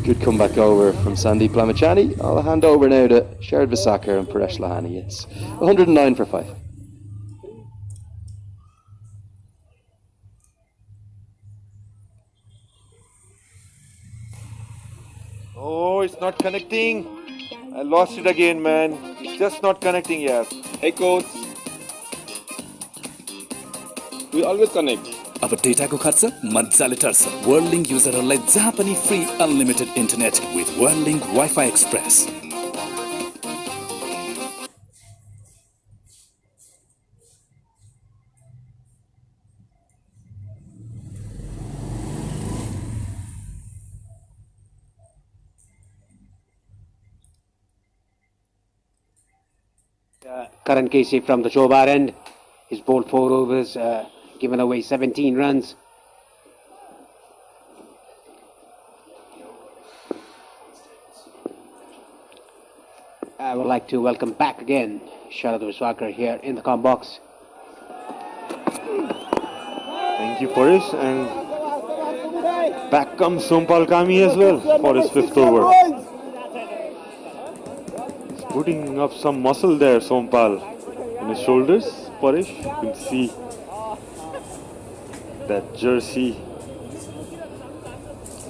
Speaker 12: Good comeback over from Sandeep Lamachani. I'll hand over now to Sharad Visakar and Paresh Lahani. It's 109 for 5.
Speaker 7: Oh, it's not connecting. I lost it again, man. It's just not connecting, yes.
Speaker 8: Hey coach. We always connect.
Speaker 9: अब डेटाको खर्च मजाले टर्छ वर्ल्डलिंक युजरहरूलाई जहाँ पनि free unlimited internet with Worldlink wifi express
Speaker 2: Karan Casey from the Chobar end. He's bowled 4 overs, given away 17 runs. I would like to welcome back again Sharad Visakar here in the comm box.
Speaker 1: Thank you, Paresh. And back comes Sompal Kami as well for his 5th over. He's putting up some muscle there, Sompal, in his shoulders. Paresh, you can see that jersey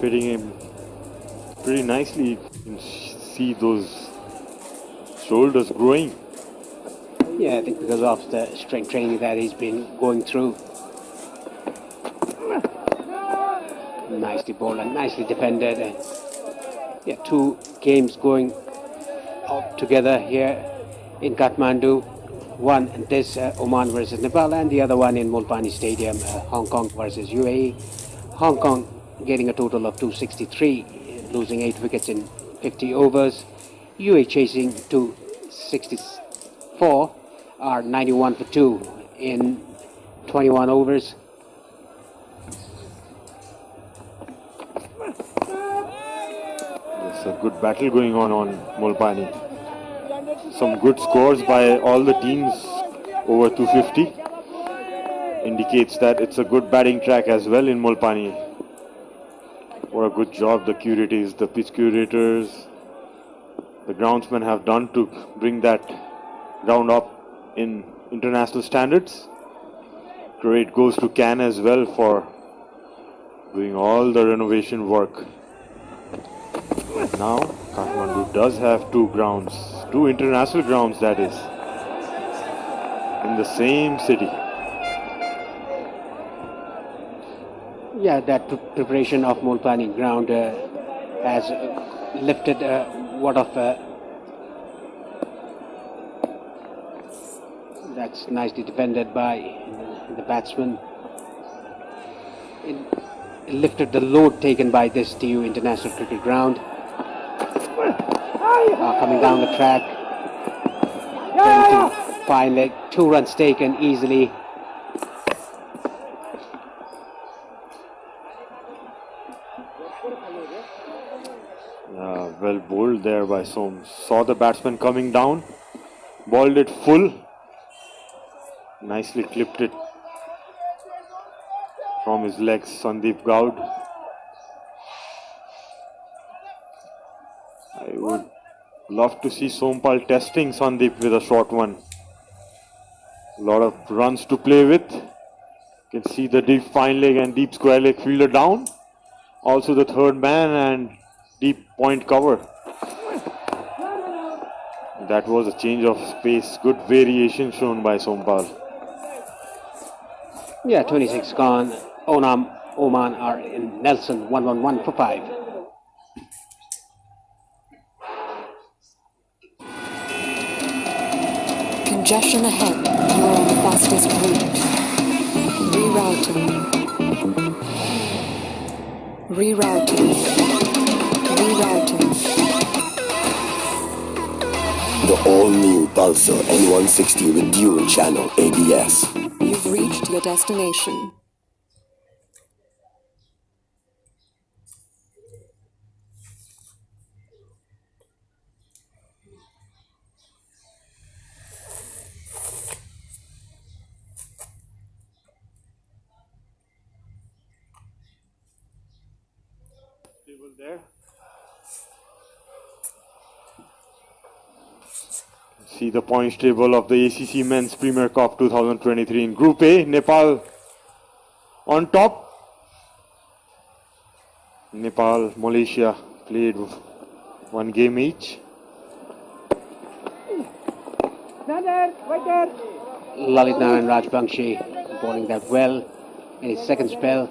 Speaker 1: fitting him pretty nicely. You can see those shoulders growing.
Speaker 2: Yeah, I think because of the strength training that he's been going through. Nicely bowled and nicely defended. Yeah, 2 games going out together here in Kathmandu. One, this Oman versus Nepal, and the other one in Mulpani Stadium, Hong Kong versus UAE. Hong Kong getting a total of 263, losing 8 wickets in 50 overs. UAE chasing 264, are 91 for 2 in 21 overs.
Speaker 1: There's a good battle going on Mulpani. Some good scores by all the teams over 250. Indicates that it's a good batting track as well in Mulpani. What a good job the curators, the pitch curators, the groundsmen have done to bring that ground up in international standards. Credit goes to Can as well for doing all the renovation work. Now Kathmandu does have 2 grounds, 2 international grounds that is, in the same city.
Speaker 2: Yeah, that preparation of Mulpani ground has lifted what of that's nicely defended by the batsman. It lifted the load taken by this TU International Cricket Ground. Coming down the track, trying to find 2 runs taken easily.
Speaker 1: Well bowled there by Soam. Saw the batsman coming down, balled it full. Nicely clipped it from his legs, Sandeep Goud. I would love to see Sompal testing Sandeep with a short one. A lot of runs to play with. You can see the deep fine leg and deep square leg fielder down. Also the third man and deep point cover. That was a change of space. Good variation shown by Sompal.
Speaker 2: Yeah, 26 gone. Oman are in Nelson, 1-1-1 for 5.
Speaker 3: Congestion ahead. You are on the fastest route. Rerouting. Rerouting. Rerouting.
Speaker 4: The all-new Pulsar N160 with dual channel ABS.
Speaker 3: You've reached your destination.
Speaker 1: There. See the points table of the ACC Men's Premier Cup 2023 in Group A. Nepal on top. Nepal, Malaysia played one game each.
Speaker 2: Lalit Narayan Rajbangshi bowling that well in his second spell.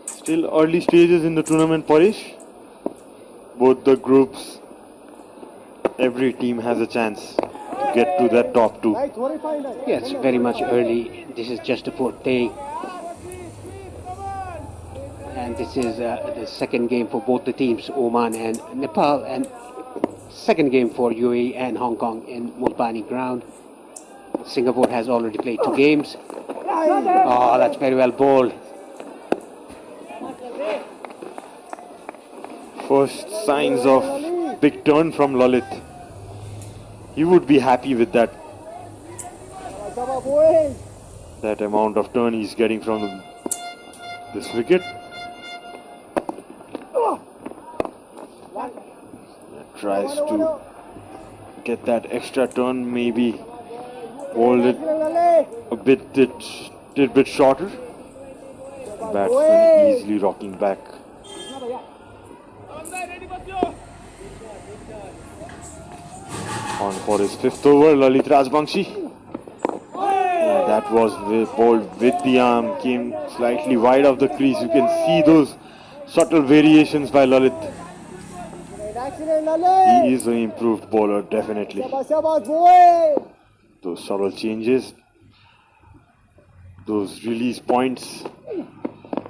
Speaker 1: Still early stages in the tournament, Parish. Both the groups, every team has a chance to get to that top two.
Speaker 2: Yes, very much early. This is just a fourth day. And this is the second game for both the teams, Oman and Nepal, and second game for UAE and Hong Kong in Mulpani ground. Singapore has already played 2 games. Oh, that's very well bowled.
Speaker 1: First signs of big turn from Lalit. He would be happy with that amount of turn he's getting from this wicket. Tries to get that extra turn, maybe hold it a bit shorter. Batsman easily rocking back. On for his 5th over, Lalit Rajbangshi. That was bowled with the arm, came slightly wide of the crease. You can see those subtle variations by Lalit. He is an improved bowler, definitely. Those subtle changes, those release points.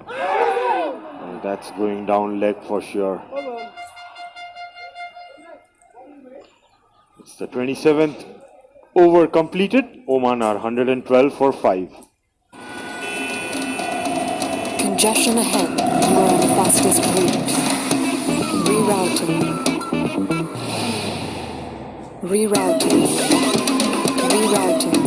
Speaker 1: And that's going down leg for sure. It's the 27th over completed. Oman are 112 for 5.
Speaker 3: Congestion ahead. You are on the fastest route. Rerouting. Rerouting. Rerouting.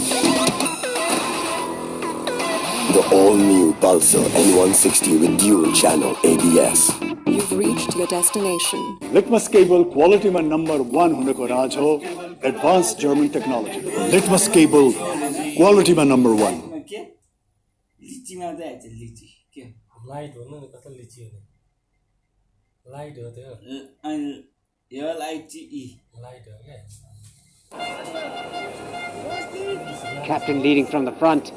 Speaker 4: The all-new Pulsar N160 with dual channel ABS.
Speaker 3: You've reached your destination.
Speaker 6: Litmus cable quality man number 1 huneko raj ho, advanced German technology. Litmus cable quality man number 1.
Speaker 13: Light हो न कता लिची हो light हो त्यो अनि यो light light हो के
Speaker 2: Captain leading from the front.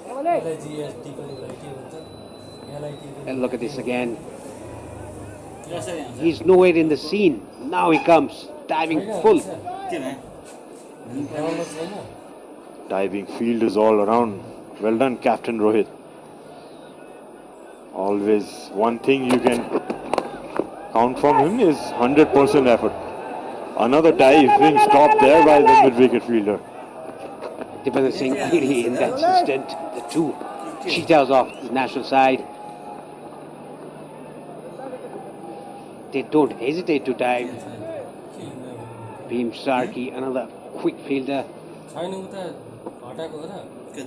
Speaker 2: And look at this again. He's nowhere in the scene. Now he comes, diving full.
Speaker 1: Diving field is all around. Well done, Captain Rohit. Always one thing you can count from him is 100% effort. Another diving stop there by the mid-wicket fielder.
Speaker 2: Dipender Singh really in that instant. The 2 cheetahs off the national side. They don't hesitate to dive. Beam Sarki, another quick fielder.
Speaker 13: छैन उता हटाएको हो र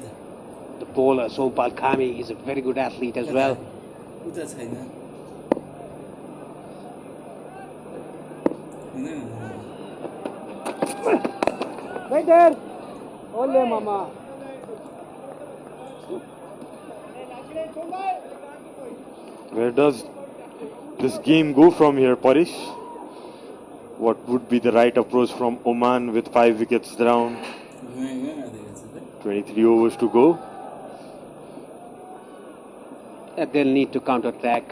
Speaker 2: The bowler Sompal Kami is a very good athlete as well.
Speaker 5: उता छैन
Speaker 10: Right there. Ole mama.
Speaker 1: Where does this game go from here, Parish? What would be the right approach from Oman with 5 wickets down? 23 overs to go.
Speaker 2: They'll need to counter-attack.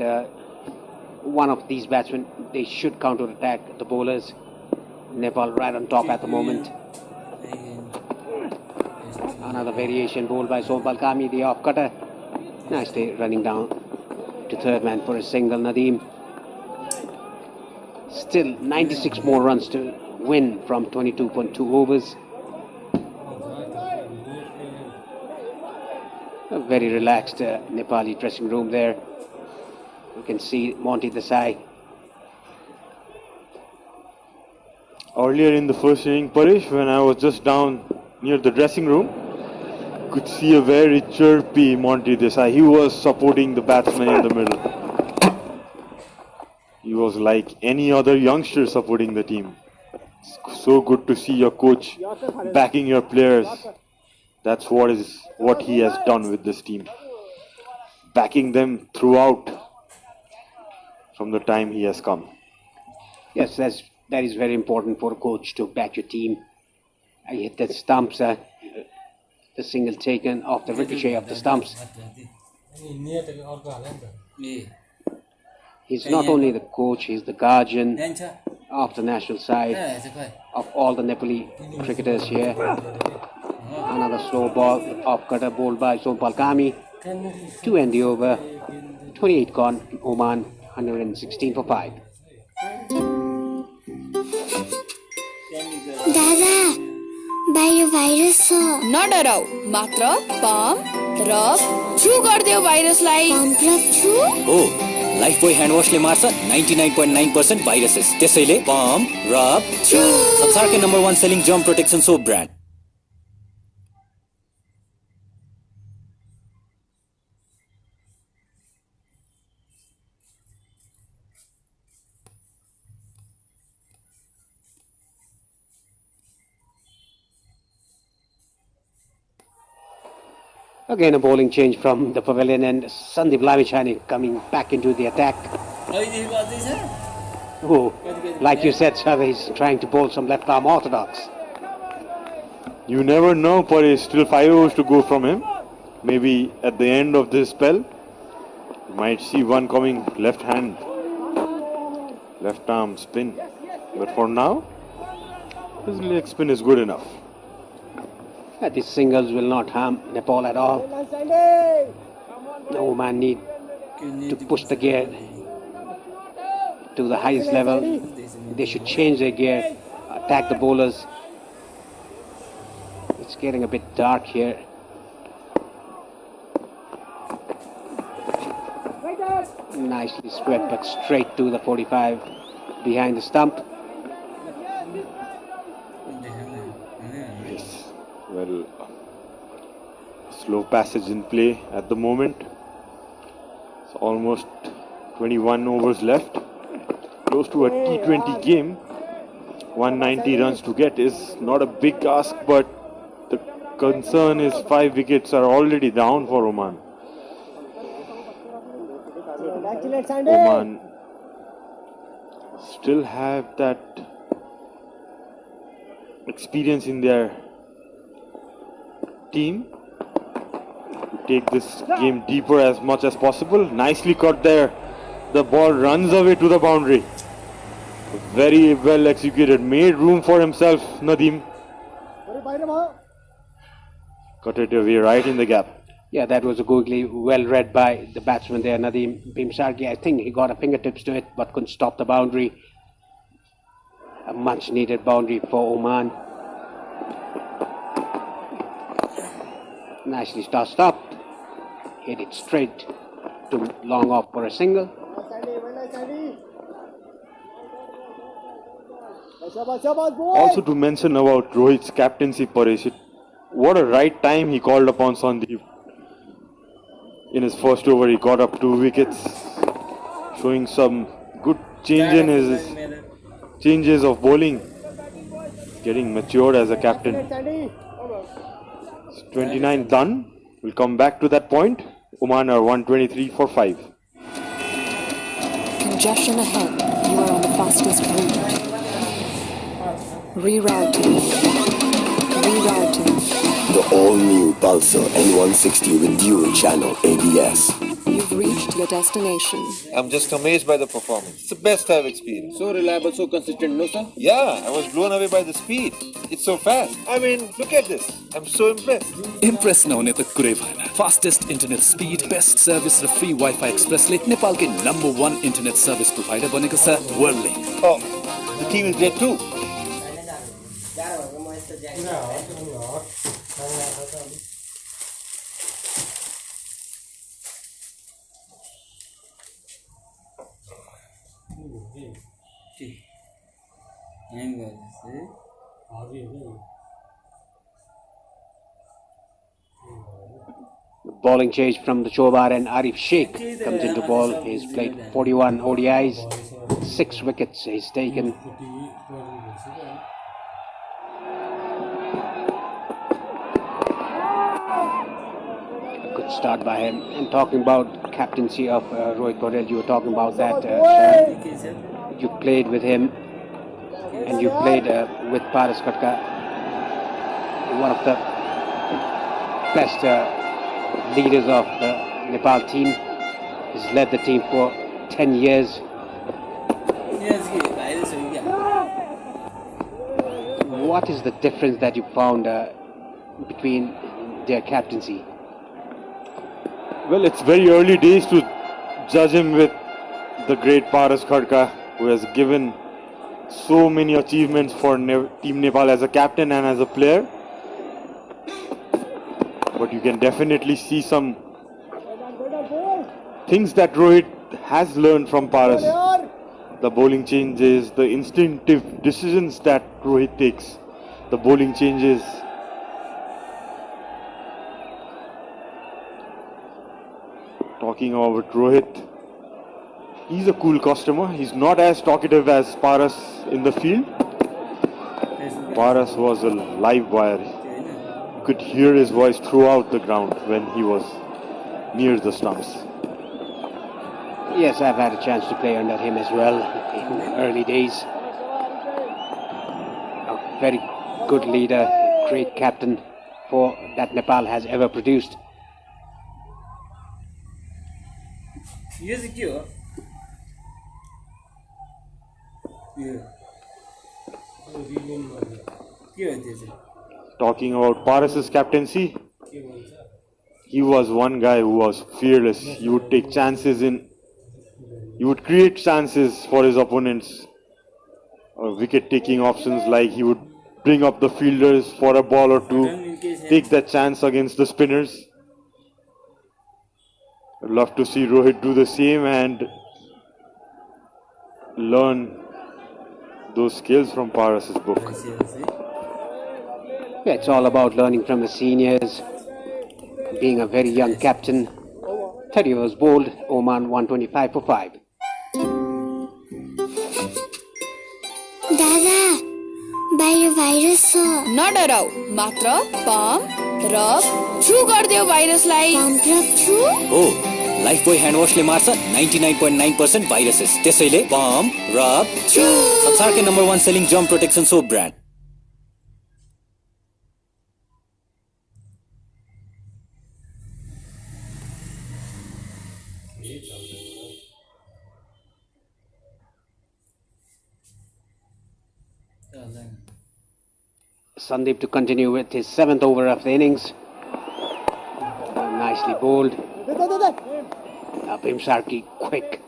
Speaker 2: One of these batsmen, they should counter-attack the bowlers. Nepal right on top at the moment. Another variation bowled by Sompal Kami, the off-cutter. Nicely running down to third man for a single, Nadeem. Still 96 more runs to win from 22.2 overs. A very relaxed Nepali dressing room there. You can see Monty Desai.
Speaker 1: Earlier in the first inning, Parish, when I was just down near the dressing room, could see a very chirpy Monty Desai. He was supporting the batsman in the middle. He was like any other youngster supporting the team. It's so good to see your coach backing your players. That's what he has done with this team. Backing them throughout from the time he has come.
Speaker 2: Yes, that is very important for a coach to back your team. I hit the stumps, the single taken off the ricochet of the stumps. He's not only the coach, he's the guardian of the national side, of all the Nepali cricketers here. Another slow ball, off-cutter bowled by Sompal Kami to end the over. 28 gone, Oman 116 for 5.
Speaker 11: दादा बाहिर virus छ नडराउ मात्र pump rub छु गर्दियो भाइरसलाई pump rub छु
Speaker 5: हो Lifebuoy hand वाशले मार्छ 99.9% viruses त्यसैले पम्प रब छु संसारकै number 1 selling germ protection soap brand
Speaker 2: Again, a bowling change from the pavilion and Sandeep Lamichhane coming back into the attack. Oh, like you said, sir, he's trying to bowl some left-arm orthodox.
Speaker 1: You never know, but it's still 5 overs to go from him. Maybe at the end of this spell, you might see one coming left hand, left arm spin. But for now, his leg spin is good enough.
Speaker 2: These singles will not harm Nepal at all. Oman need to push the gear to the highest level. They should change their gear, attack the bowlers. It's getting a bit dark here. Nicely swept, but straight to the 45 behind the stump.
Speaker 1: Well, slow passage in play at the moment. It's almost 21 overs left. Close to a T20 game. 190 runs to get is not a big ask, but the concern is 5 wickets are already down for Oman. Oman still have that experience in their team to take this game deeper as much as possible. Nicely caught there. The ball runs away to the boundary. Very well executed. Made room for himself, Nadeem. Cut it away right in the gap.
Speaker 2: Yeah, that was a googly, well read by the batsman there, Nadeem Bhimsargi. I think he got a fingertips to it, but couldn't stop the boundary. A much needed boundary for Oman. Nicely tossed up, hit it straight to long off for a single.
Speaker 1: Also to mention about Rohit's captaincy, Paresh, what a right time he called upon Sandeep. In his first over, he got up 2 wickets, showing some good change in his changes of bowling, getting matured as a captain. 29 done. We'll come back to that point. Oman are 123 for 5.
Speaker 3: Congestion ahead. You are on the fastest route. Rerouting. Rerouting.
Speaker 14: The all-new Pulsar N160 with dual channel ABS.
Speaker 3: You've reached your destination.
Speaker 7: I'm just amazed by the performance. It's the best I've experienced.
Speaker 8: So reliable, so consistent, no sir?
Speaker 7: Yeah, I was blown away by the speed. It's so fast. I mean, look at this. I'm so impressed.
Speaker 9: Impress नहोने त कुरै भएन. Fastest internet speed, best service र free Wi-Fi express ले नेपाल के number 1 internet service provider बनेको छ Worldlink.
Speaker 7: Oh, the team is great too.
Speaker 2: Bowling change from the Chobar, and Arif Sheikh comes into ball. He's played 41 ODIs, 6 wickets he's taken. Good start by him. And talking about captaincy of Rohit Patel, you were talking about that. You played with him, and you played with Paras Khatka, one of the best leaders of the Nepal team. He's led the team for 10 years. What is the difference that you found between their captaincy?
Speaker 1: Well, it's very early days to judge him with the great Paras Khatka, who has given so many achievements for Team Nepal as a captain and as a player. But you can definitely see some things that Rohit has learned from Paras. The bowling changes, the instinctive decisions that Rohit takes, the bowling changes. Talking about Rohit, he's a cool customer. He's not as talkative as Paras in the field. Paras was a live wire. You could hear his voice throughout the ground when he was near the stumps.
Speaker 2: Yes, I've had a chance to play under him as well in early days. A very good leader, great captain for that Nepal has ever produced.
Speaker 1: Talking about Paras's captaincy, he was one guy who was fearless. He would take chances he would create chances for his opponents. Wicket-taking options, like he would bring up the fielders for a ball or two, take that chance against the spinners. I'd love to see Rohit do the same and learn those skills from Paras's book.
Speaker 2: Yeah, it's all about learning from the seniors, being a very young captain. 30 overs bowled, Oman 125 for 5.
Speaker 11: दादा बाहिर virus छ
Speaker 15: नडराउ मात्र pump rub छु गर्दियो भाइरसलाई
Speaker 11: pump rub छु
Speaker 5: हो Lifebuoy hand वाशले मार्छ 99.9% viruses त्यसैले पम्प रब छु संसारकै number 1 selling germ protection soap brand
Speaker 2: Sandeep to continue with his 7th over of the innings. Nicely bowled. Bhim Sarki quick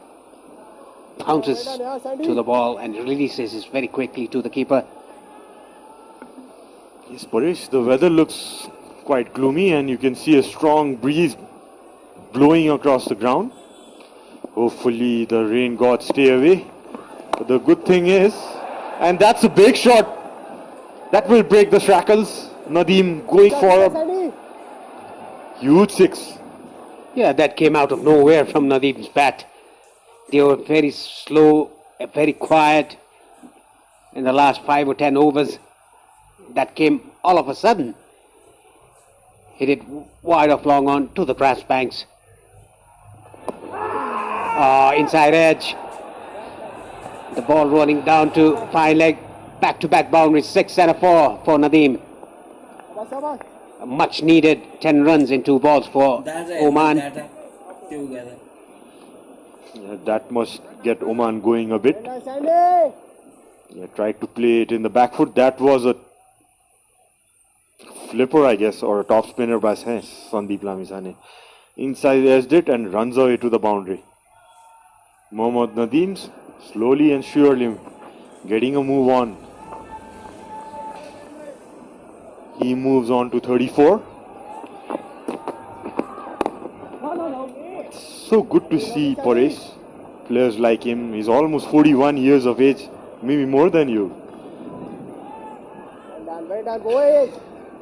Speaker 2: bounces to the ball and releases it very quickly to the keeper.
Speaker 1: Yes, Paresh, the weather looks quite gloomy and you can see a strong breeze blowing across the ground. Hopefully the rain gods stay away. But the good thing is And that's a big shot. That will break the shackles. Nadeem going for a huge 6.
Speaker 2: Yeah, that came out of nowhere from Nadeem's bat. They were very slow, very quiet in the last 5 or 10 overs. That came all of a sudden. Hit it wide off long on to the grass banks. Inside edge. The ball rolling down to fine leg. Back-to-back boundary, 6 and a 4 for Nadeem. A much needed 10 runs in 2 balls for Oman.
Speaker 1: Yeah, that must get Oman going a bit. Yeah, tried to play it in the back foot. That was a flipper, I guess, or a top spinner by Sandeep Lamisane. Inside edged it and runs away to the boundary. Mohammad Nadeem's slowly and surely getting a move on. He moves on to 34. It's so good to see Paresh, players like him. He's almost 41 years of age, maybe more than you.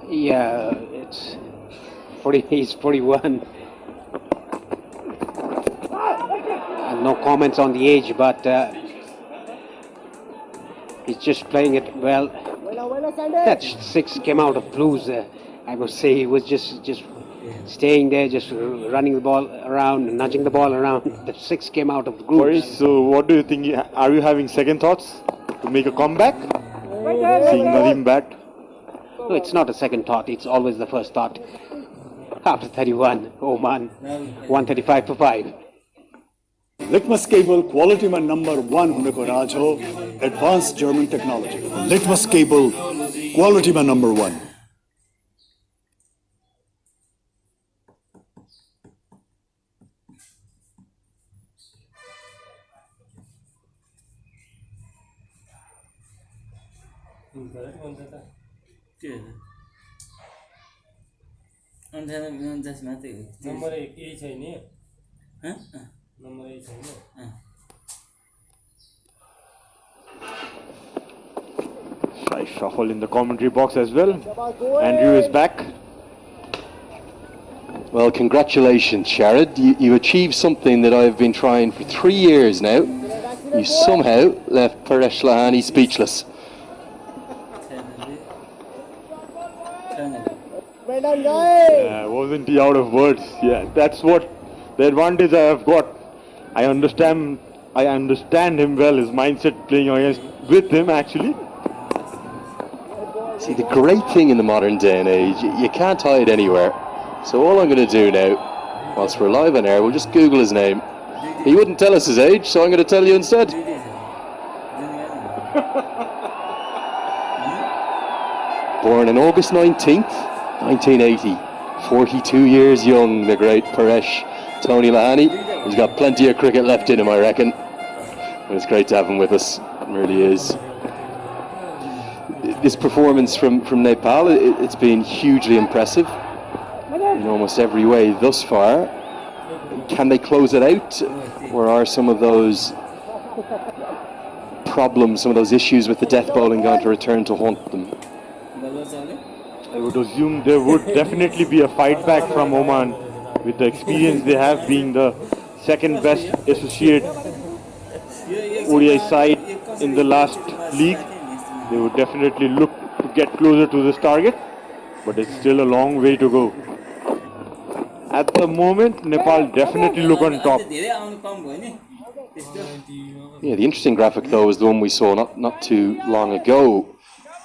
Speaker 2: Yeah, it's 40, he's 41. And no comments on the age, but he's just playing it well. That 6 came out of blues. I must say he was just staying there, just running the ball around, nudging the ball around. The 6 came out of the grooves.
Speaker 1: So what do you think? Are you having second thoughts to make a comeback? Seeing Nadeem bat?
Speaker 2: No, it's not a second thought. It's always the first thought. After 31, Oman, 135 for 5.
Speaker 6: Litmus cable quality man number 1 huneko raj ho advanced German technology. Litmus cable quality man number 1.
Speaker 13: Number 1 यही छैन number 1 छैन
Speaker 1: Shy shuffle in the commentary box as well. Andrew is back.
Speaker 12: Well, congratulations, Sharad. You achieved something that I've been trying for 3 years now. You somehow left Paresh Lahani speechless.
Speaker 1: Wasn't he out of words? Yeah, that's what the advantage I have got. I understand him well, his mindset playing against with him actually.
Speaker 12: See, the great thing in the modern day and age, you can't hide anywhere. So all I'm going to do now, whilst we're live on air, we'll just Google his name. He wouldn't tell us his age, so I'm going to tell you instead. Born on August 19th, 1980. 42 years young, the great Paresh Tony Lahani. He's got plenty of cricket left in him, I reckon. And it's great to have him with us. It really is. This performance from Nepal, it's been hugely impressive in almost every way thus far. Can they close it out, or are some of those problems, some of those issues with the death bowling going to return to haunt them?
Speaker 1: I would assume there would definitely be a fight back from Oman with the experience they have, being the second best associate ODI side in the last league. They would definitely look to get closer to this target, but it's still a long way to go. At the moment, Nepal definitely look on top.
Speaker 12: Yeah, the interesting graphic though is the one we saw not too long ago.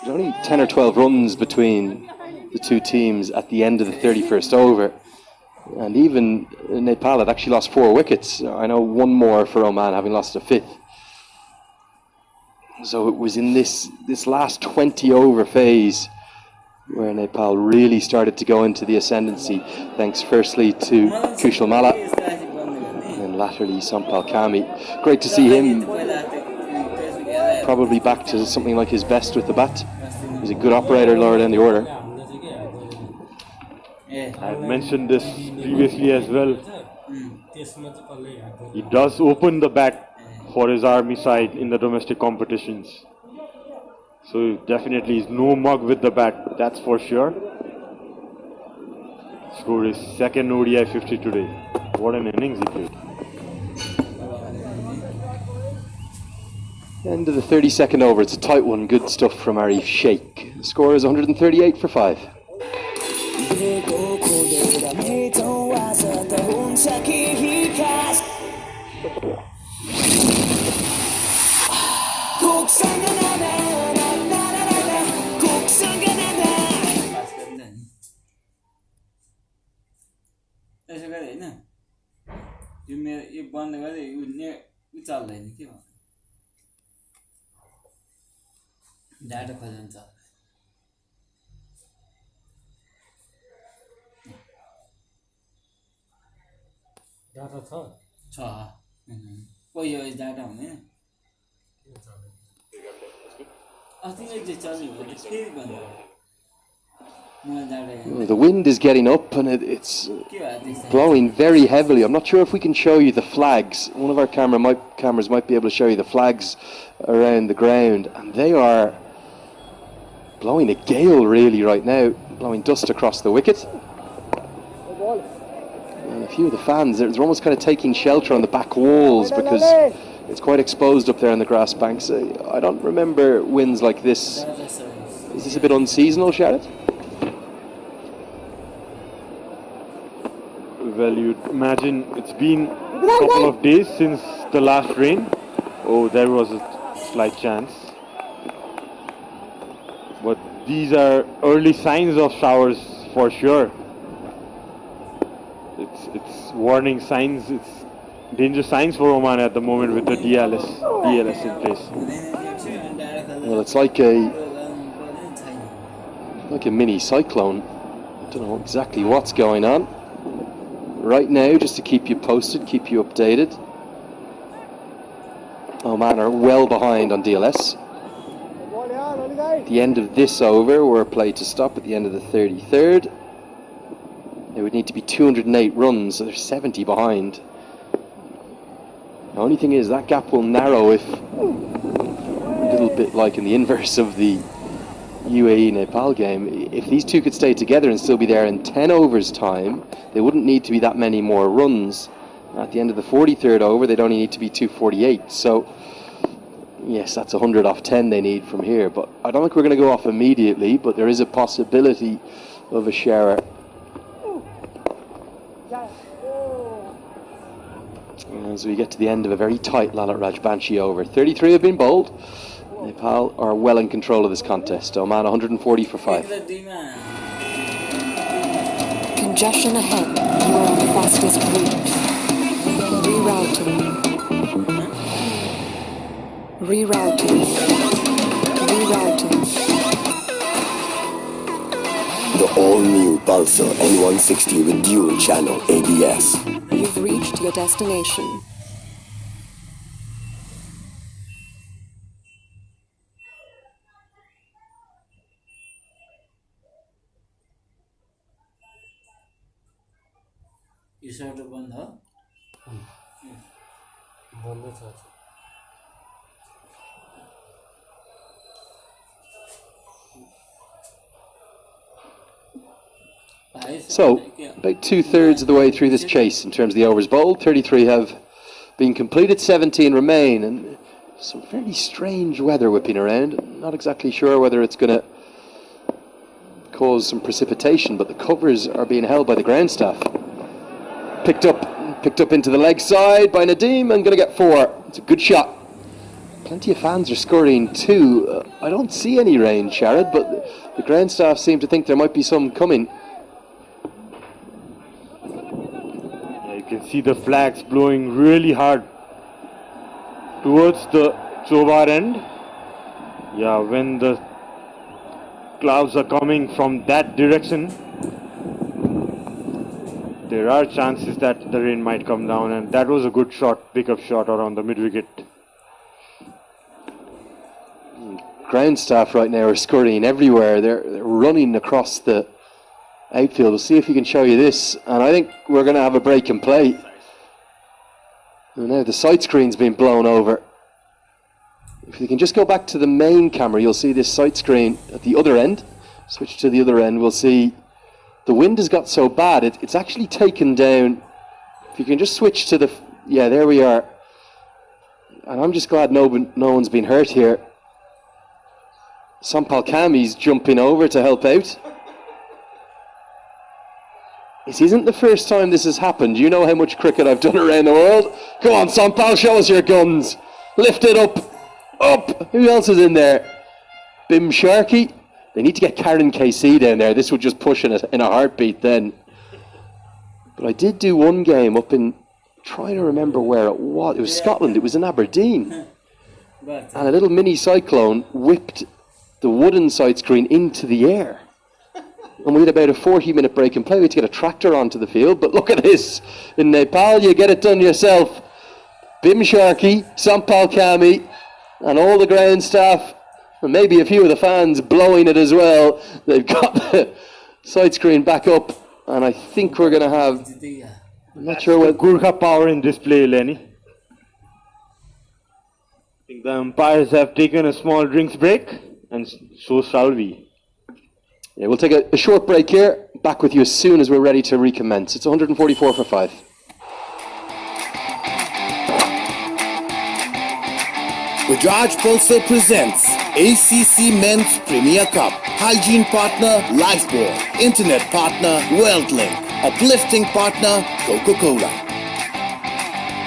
Speaker 12: There's only 10 or 12 runs between the two teams at the end of the 31st over. And even Nepal had actually lost 4 wickets. I know one more for Oman, having lost a 5th. So it was in this last 20 over phase where Nepal really started to go into the ascendancy, thanks firstly to Kushal Malla and then latterly Sampal Kami. Great to see him probably back to something like his best with the bat. He's a good operator lower down the order.
Speaker 1: I've mentioned this previously as well. He does open the bat for his army side in the domestic competitions. So definitely is no mug with the bat, that's for sure. Scored his second ODI 50 today. What an innings he played.
Speaker 12: End of the 32nd over. It's a tight one. Good stuff from Arif Sheikh. The score is 138 for 5.
Speaker 13: Data खोज्नु छ data छ छ कोही यो data हुँदैन अस्तिले चाहिँ चल्यो भने फेरि भन्नु
Speaker 12: The wind is getting up and it's blowing very heavily. I'm not sure if we can show you the flags. One of our cameras might be able to show you the flags around the ground, and they are blowing a gale really right now, blowing dust across the wicket. And a few of the fans, they're almost kind of taking shelter on the back walls because it's quite exposed up there on the grass banks. I don't remember winds like this. Is this a bit unseasonal, Sharad?
Speaker 1: Well, you'd imagine it's been a couple of days since the last rain. Oh, there was a slight chance. But these are early signs of showers for sure. It's warning signs, it's danger signs for Oman at the moment with the DLS in place.
Speaker 12: Well, it's like a mini cyclone. I don't know exactly what's going on. Right now, just to keep you posted, keep you updated, Oman are well behind on DLS. At the end of this over, we're played to stop at the end of the 33rd. It would need to be 208 runs, so they're 70 behind. The only thing is that gap will narrow if, a little bit like in the inverse of the UAE-Nepal game, if these two could stay together and still be there in 10 overs time, they wouldn't need to be that many more runs. At the end of the 43rd over, they'd only need to be 248. So, yes, that's 100 off 10 they need from here. But I don't think we're going to go off immediately, but there is a possibility of a shower. As we get to the end of a very tight Lalit Rajbanshi over. 33 have been bowled. Nepal are well in control of this contest. Oman 140 for 5.
Speaker 3: Congestion ahead. You are on the fastest route. Rerouting. Rerouting. Rerouting.
Speaker 14: The all-new Pulsar N160 with dual channel ABS.
Speaker 3: You've reached your destination.
Speaker 13: यो सर्ट बन्द हो बन्द छ
Speaker 12: So, about 2/3 of the way through this chase in terms of the overs bowled. 33 have been completed, 17 remain, and some fairly strange weather whipping around. Not exactly sure whether it's going to cause some precipitation, but the covers are being held by the ground staff. Picked up into the leg side by Nadeem and going to get 4. It's a good shot. Plenty of fans are scoring too. I don't see any rain, Sharad, but the ground staff seem to think there might be some coming.
Speaker 1: You can see the flags blowing really hard towards the Chobar end. Yeah, when the clouds are coming from that direction, there are chances that the rain might come down, and that was a good shot, pickup shot around the mid-wicket.
Speaker 12: Ground staff right now are scurrying everywhere. They're running across the outfield. We'll see if we can show you this, and I think we're going to have a break in play. And now the side screen's been blown over. If you can just go back to the main camera, you'll see this sight screen at the other end. Switch to the other end, we'll see the wind has got so bad, it's actually taken down. If you can just switch to the, yeah, there we are. And I'm just glad no one's been hurt here. Sampal Kami's jumping over to help out. This isn't the first time this has happened. You know how much cricket I've done around the world. Come on, Sampal, show us your guns. Lift it up. Up. Who else is in there? Bim Sharkey. They need to get Karen KC down there. This would just push in a heartbeat then. But I did do one game up in, trying to remember where it was. It was Scotland. It was in Aberdeen. And a little mini cyclone whipped the wooden side screen into the air. And we had about a 40-minute break in play. We had to get a tractor onto the field. But look at this. In Nepal, you get it done yourself. Bim Sharkey, Sampal Kami, and all the ground staff, and maybe a few of the fans blowing it as well. They've got the side screen back up. And I think we're going to have... I'm not sure what...
Speaker 1: Gurkha power in display, Lenny. I think the umpires have taken a small drinks break, and so shall we.
Speaker 12: Yeah, we'll take a short break here. Back with you as soon as we're ready to recommence. It's 144 for 5.
Speaker 4: Bajaj Pulsar presents ACC Men's Premier Cup. Hygiene partner, Lifebuoy. Internet partner, WorldLink. Uplifting partner, Coca-Cola.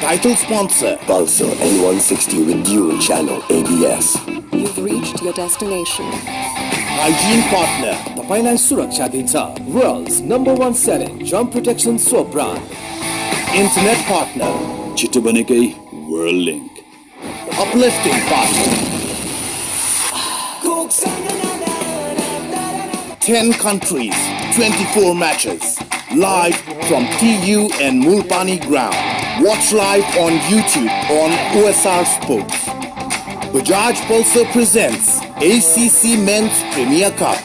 Speaker 4: Title sponsor,
Speaker 14: Pulsar N160 with dual channel ABS.
Speaker 3: You've reached your destination.
Speaker 4: Hygiene partner,
Speaker 16: तपाईलाई सुरक्षा दिन्छ World's #1 selling jump protection soap brand.
Speaker 4: Internet partner,
Speaker 6: छिटो बनेकै WorldLink.
Speaker 4: Uplifting partner, 10 countries, 24 matches, live from TU and Mulpani ground. Watch live on YouTube on OSR Sports. Bajaj Pulsar presents ACC Men's Premier Cup.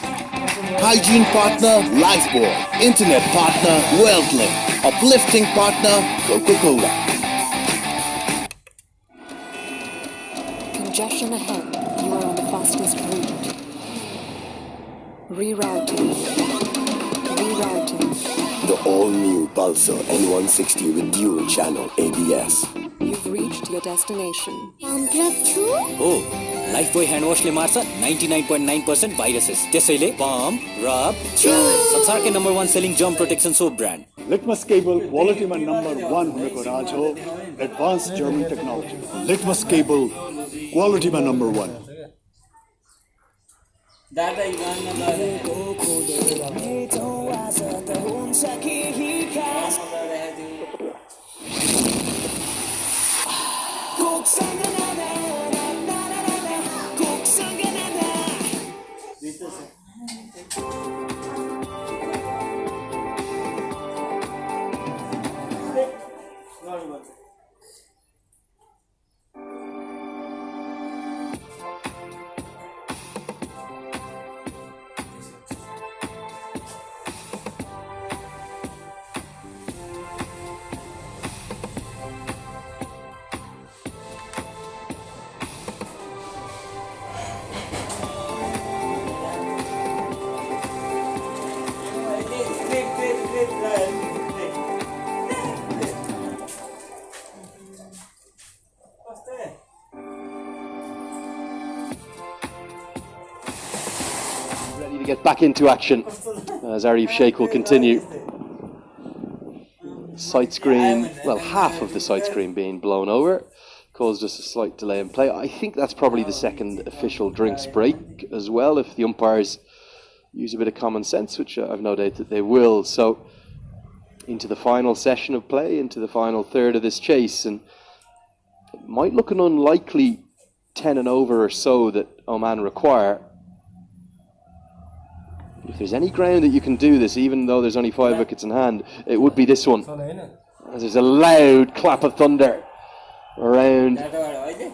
Speaker 4: Hygiene partner, Lifebuoy. Internet partner, WorldLink. Uplifting partner, Coca-Cola.
Speaker 3: Congestion ahead. You are on the fastest route. Rerouting. Rerouting.
Speaker 14: The all-new Pulsar N160 with dual channel ABS.
Speaker 3: You've reached your destination.
Speaker 5: Oh, Lifebuoy hand wash le marcha 99.9% viruses. त्यसैले palm, rub, chew. संसारकै #1 selling germ protection soap brand.
Speaker 6: Litmus cable quality मा #1 हुनेको राज हो advanced German technology. Litmus cable quality मा #1.
Speaker 17: दादा इगानमा
Speaker 12: Get back into action as Arif Sheikh will continue. Sight screen, well, half of the sight screen being blown over caused us a slight delay in play. I think that's probably the second official drinks break as well, if the umpires use a bit of common sense, which I've no doubt that they will. So into the final session of play, into the final third of this chase, and it might look an unlikely 10 and over or so that Oman require. If there's any ground that you can do this, even though there's only 5 wickets in hand, it would be this one. As there's a loud clap of thunder around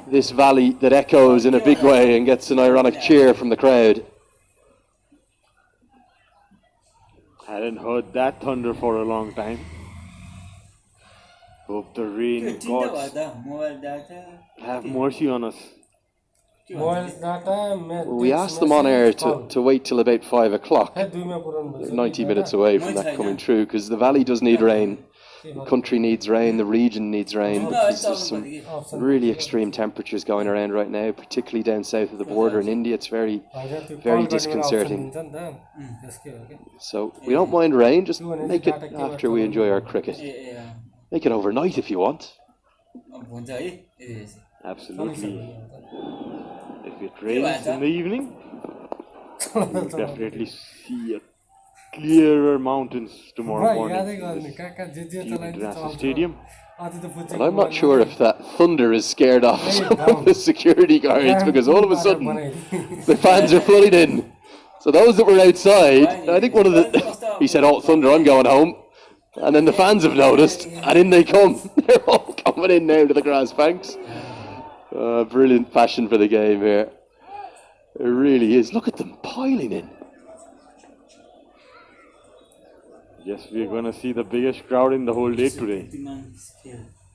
Speaker 12: this valley that echoes in a big way and gets an ironic cheer from the crowd.
Speaker 1: Hadn't heard that thunder for a long time. Hope the rain gods have mercy on us.
Speaker 12: Well, we asked them on air to wait till about 5 o'clock. They're 90 minutes away from that coming true, because the valley does need rain. The country needs rain, the region needs rain, because there's some really extreme temperatures going around right now, particularly down south of the border in India. It's very, very disconcerting. So we don't mind rain, just make it after we enjoy our cricket. Make it overnight if you want.
Speaker 1: Absolutely. If it rains in the evening, you'll definitely see a clearer mountains tomorrow morning in this International Stadium.
Speaker 12: And I'm not sure if that thunder is scared off some of the security guards, because all of a sudden the fans are flooding in. So those that were outside, I think one of the, he said, "Oh, thunder, I'm going home." And then the fans have noticed, and in they come. They're all coming in now to the grass banks. Brilliant passion for the game here. It really is. Look at them piling in.
Speaker 1: Yes, we're going to see the biggest crowd in the whole day today.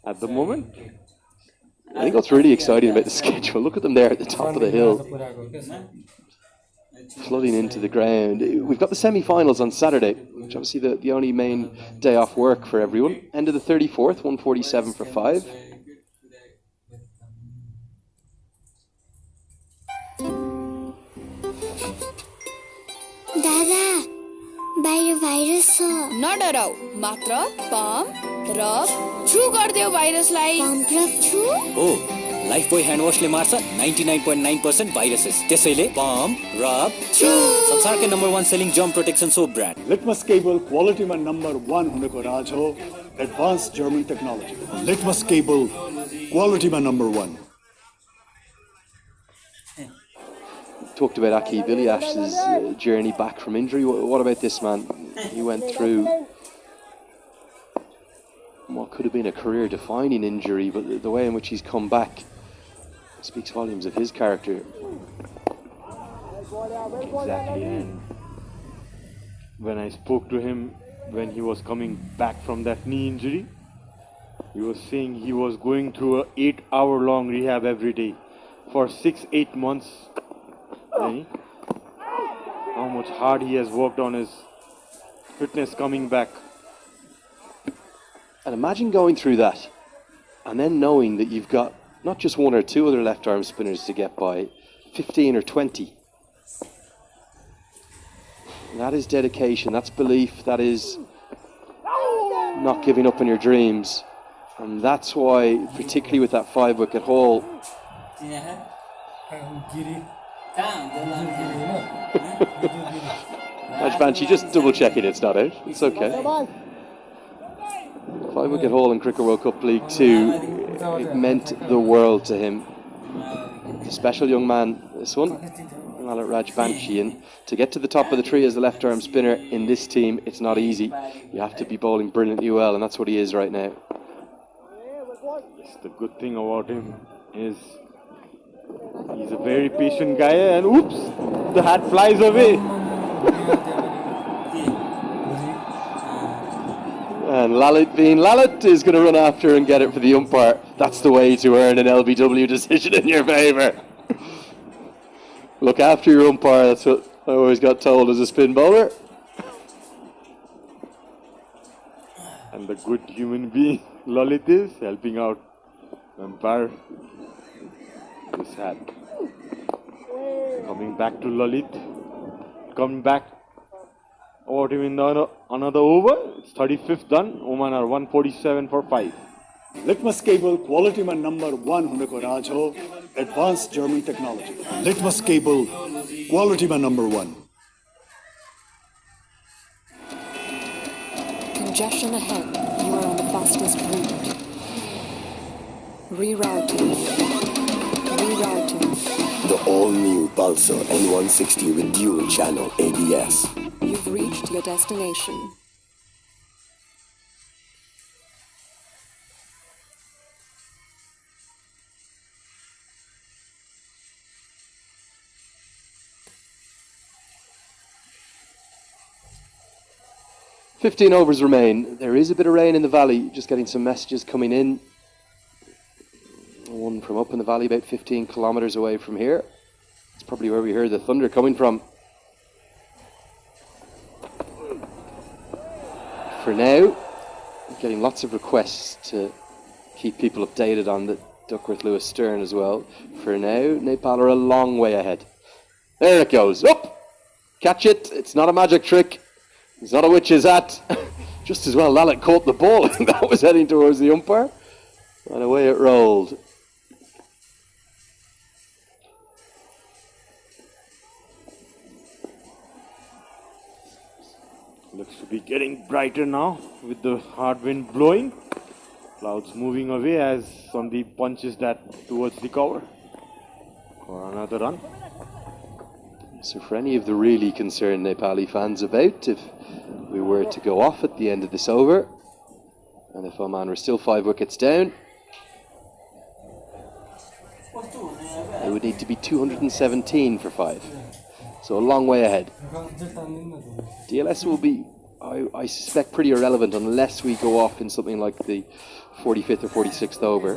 Speaker 1: At the moment.
Speaker 12: I think what's really exciting about the schedule, look at them there at the top of the hill. Flooding into the ground. We've got the semi-finals on Saturday, which obviously the only main day off work for everyone. End of the 34th, 1:47 for 5.
Speaker 11: दादा बाहिर virus छ
Speaker 15: नडराउ मात्र pump rub छु गर्दियो भाइरसलाई
Speaker 11: pump rub छु
Speaker 5: हो Lifebuoy hand वाशले मार्छ 99.9% viruses त्यसैले पम्प रब छु संसारकै number 1 selling germ protection soap brand
Speaker 6: Litmus cable क्वालिटीमा नम्बर 1 हुनुको राज हो advance German technology Litmus cable क्वालिटीमा number 1
Speaker 12: Talked about Aki Viliash's journey back from injury. What about this man? He went through what could have been a career-defining injury, but the way in which he's come back speaks volumes of his character.
Speaker 1: Exactly, and when I spoke to him when he was coming back from that knee injury, he was saying he was going through a 8-hour-long rehab every day for 6-8 months. How much hard he has worked on his fitness coming back.
Speaker 12: And imagine going through that and then knowing that you've got not just one or two other left arm spinners to get by, 15 or 20. And that is dedication, that's belief, that is not giving up on your dreams. And that's why, particularly with that 5-wicket haul, Raj Banshee, just double checking it's not out. It's okay. 5-wicket haul in Cricket World Cup League 2. It meant the world to him. A special young man, this one. Raj Banshee. And to get to the top of the tree as the left arm spinner in this team, it's not easy. You have to be bowling brilliantly well, and that's what he is right now.
Speaker 1: The good thing about him is he's a very patient guy, and oops, the hat flies away.
Speaker 12: And Lalit being Lalit is going to run after and get it for the umpire. That's the way to earn an LBW decision in your favour. Look after your umpire, that's what I always got told as a spin bowler.
Speaker 1: And the good human being Lalit is helping out umpire. This hat. Coming back to Lalit. Coming back over him in another over. It's 35th done. Oman are 147 for 5.
Speaker 6: Litmus cable quality ma number 1 huneko raj ho advanced German technology. Litmus cable quality ma number 1.
Speaker 3: Congestion ahead. You are on the fastest route. Rerouting.
Speaker 14: The all-new Pulsar N160 with dual channel ABS.
Speaker 3: You've reached your destination.
Speaker 12: "15 overs remain. There is a bit of rain in the valley, just getting some messages coming in. One coming from up in the valley, about 15 kilometers away from here. It's probably where we heard the thunder coming from. For now, I'm getting lots of requests to keep people updated on the Duckworth Lewis Stern as well. For now, Nepal are a long way ahead. There it goes. Up! Catch it. It's not a magic trick. It's not a witch's hat. Just as well Lallet caught the ball. That was heading towards the umpire. And away it rolled.
Speaker 1: Looks to be getting brighter now with the hard wind blowing. Clouds moving away as Sandeep punches that towards the cover for another run.
Speaker 12: So for any of the really concerned Nepali fans about, if we were to go off at the end of this over, and if Oman were still 5 wickets down, they would need to be 217 for 5. So a long way ahead. DLS will be, I suspect, pretty irrelevant unless we go off in something like the 45th or 46th over.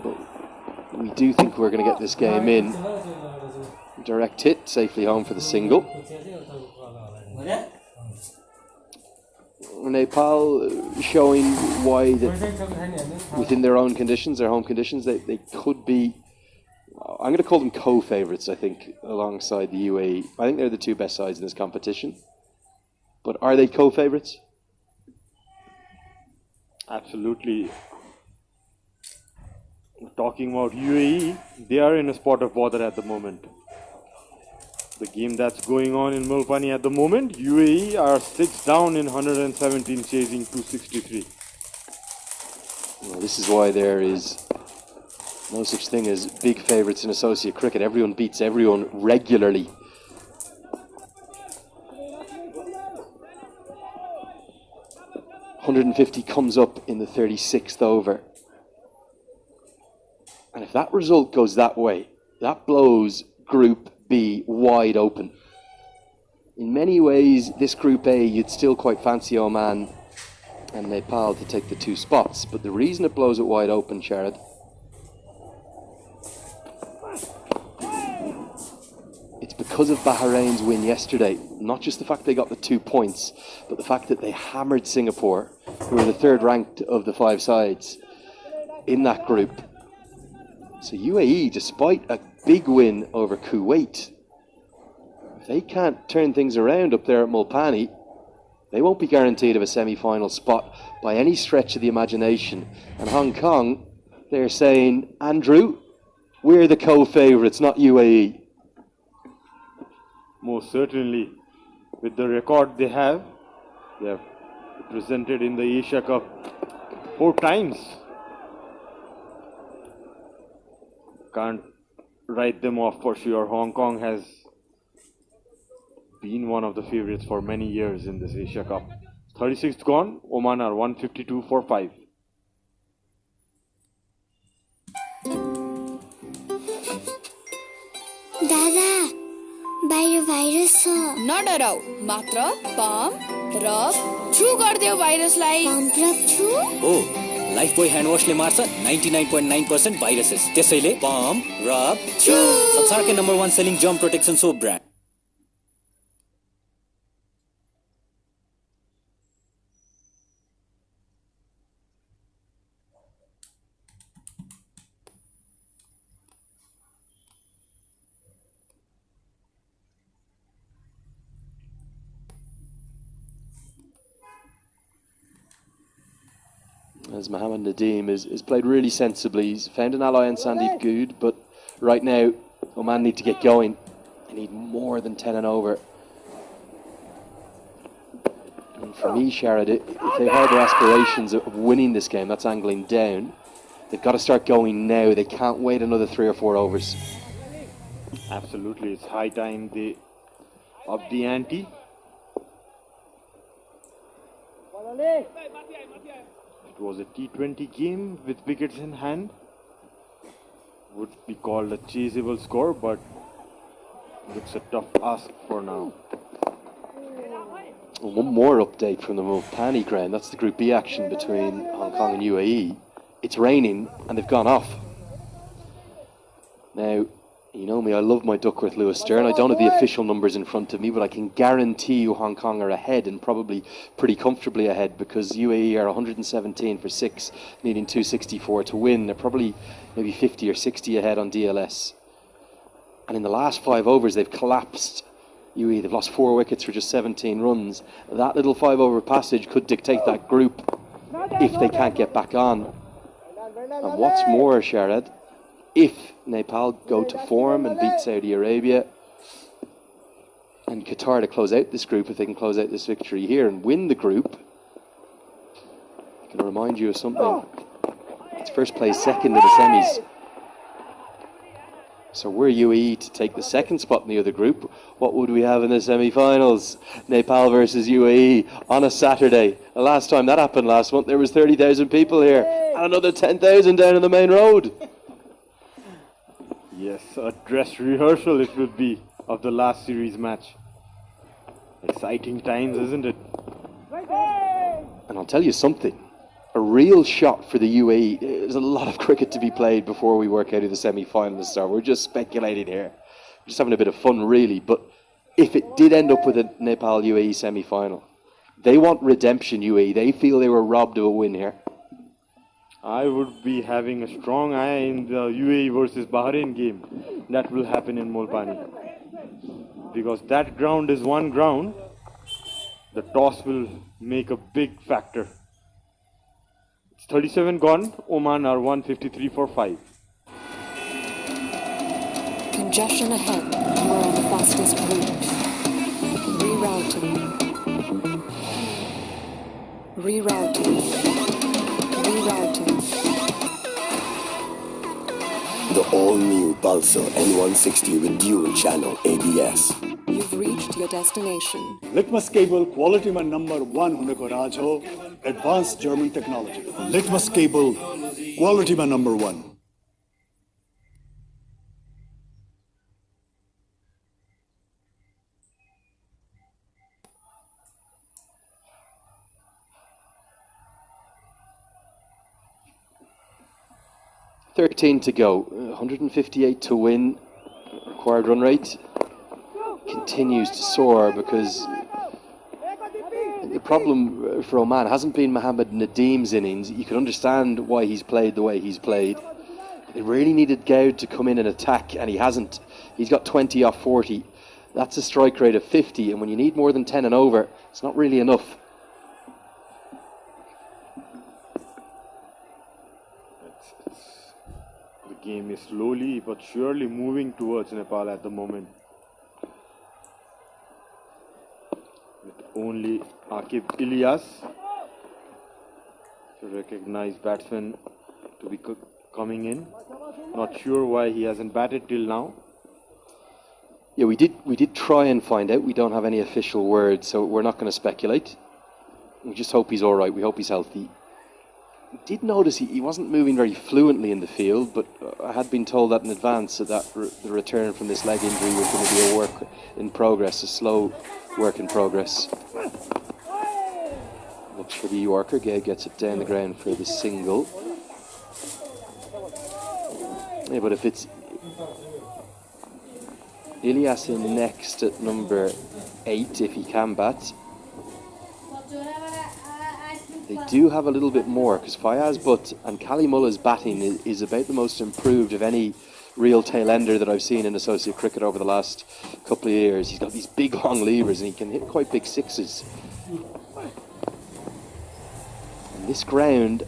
Speaker 12: But we do think we're going to get this game in. Direct hit, safely home for the single. Nepal showing why that within their own conditions, their home conditions, they could be, I'm going to call them co-favourites, I think, alongside the UAE. I think they're the two best sides in this competition. But are they co-favourites?
Speaker 1: Absolutely. Talking about UAE, they are in a spot of bother at the moment. The game that's going on in Mulpani at the moment, UAE are 6 down in 117 chasing 263.
Speaker 12: Well, this is why there is no such thing as big favourites in associate cricket. Everyone beats everyone regularly. .150 comes up in the 36th over. And if that result goes that way, that blows Group B wide open. In many ways, this Group A, you'd still quite fancy Oman and Nepal to take the 2 spots. But the reason it blows it wide open, Sharad, it's because of Bahrain's win yesterday. Not just the fact they got the 2 points, but the fact that they hammered Singapore, who were the 3rd ranked of the 5 sides in that group. So UAE, despite a big win over Kuwait, if they can't turn things around up there at Mulpani, they won't be guaranteed of a semi-final spot by any stretch of the imagination. And Hong Kong, they're saying, Andrew, we're the co-favourites, not UAE.
Speaker 1: Most certainly, with the record they have presented in the Asia Cup 4 times. Can't write them off for sure. Hong Kong has been one of the favourites for many years in this Asia Cup. 36th gone, Oman are 152 for 5.
Speaker 11: Dada, बाहिर virus छ
Speaker 15: नडराउ मात्र pump rub छु गर्दियो भाइरसलाई
Speaker 11: pump rub छु
Speaker 5: हो Lifebuoy hand वाशले मार्छ 99.9% viruses त्यसैले pump rub छु संसारकै number 1 selling germ protection soap brand
Speaker 12: As Mohammed Nadeem is played really sensibly. He's found an ally in Sandeep Good, but right now Oman need to get going. They need more than 10 and over. And for me, Sharad, if they've had their aspirations of winning this game, that's angling down. They've got to start going now. They can't wait another 3 or 4 overs.
Speaker 1: Absolutely, it's high time they up the ante. It was a T20 game with wickets in hand. Would be called a chaseable score, but looks a tough ask for now.
Speaker 12: One more update from the Mulpani ground. That's the Group B action between Hong Kong and UAE. it's raining and they've gone off. Now, you know me, I love my Duckworth Lewis Stern. I don't have the official numbers in front of me, but I can guarantee you Hong Kong are ahead, and probably pretty comfortably ahead, because UAE are 117 for 6, needing 264 to win. They're probably maybe 50 or 60 ahead on DLS. And in the last 5 overs, they've collapsed UAE. They've lost 4 wickets for just 17 runs. That little 5-over passage could dictate that group if they can't get back on. And what's more, Sharad, if Nepal go to form and beat Saudi Arabia, and Qatar to close out this group, if they can close out this victory here and win the group, I can remind you of something. It's first place second in the semis. So were UAE to take the second spot in the other group, what would we have in the semi-finals? Nepal versus UAE on a Saturday. The last time that happened last month, there was 30,000 people here, and another 10,000 down in the main road.
Speaker 1: Yes, a dress rehearsal it will be of the last series match. Exciting times, isn't it?
Speaker 12: And I'll tell you something. A real shot for the UAE. There's a lot of cricket to be played before we work out who the semi-finalists are. We're just speculating here. We're just having a bit of fun, really. But if it did end up with a Nepal-UAE semi-final, they want redemption, UAE. They feel they were robbed of a win here.
Speaker 1: I would be having a strong eye in the UAE versus Bahrain game that will happen in Mulpani. Because that ground is one ground, the toss will make a big factor. It's 37 gone, Oman are 153 for 5.
Speaker 3: Congestion ahead, you are on the fastest route. Rerouting.
Speaker 14: The all-new Pulsar N160 with dual channel ABS.
Speaker 3: You've reached your destination.
Speaker 6: Litmus cable quality mein number 1 hone ko raaj ho, advanced German technology. Litmus cable quality mein number 1.
Speaker 12: $13 to go, 158 to win. Required run rate continues to soar, because the problem for Oman hasn't been Mohammed Nadim's innings. You can understand why he's played the way he's played. They really needed Goud to come in and attack, and he hasn't. He's got 20 off 40. That's a strike rate of 50, and when you need more than 10 and over, it's not really enough.
Speaker 1: The game is slowly but surely moving towards Nepal at the moment. With only Akib Ilyas, the recognized batsman, to be coming in. Not sure why he hasn't batted till now.
Speaker 12: Yeah, we did try and find out. We don't have any official word, so we're not going to speculate. We just hope he's all right. We hope he's healthy. We did notice he wasn't moving very fluently in the field, but I had been told that in advance that the return from this leg injury was going to be a work in progress, a slow work in progress. Looks for the Yorker. Gay gets it down the ground for the single. Yeah, but if it's Ilyas in next at number 8, if he can bat, they do have a little bit more, because Fayaz Butt and Kali Mullah's batting is about the most improved of any real tail-ender that I've seen in associate cricket over the last couple of years. He's got these big long levers and he can hit quite big sixes. And this ground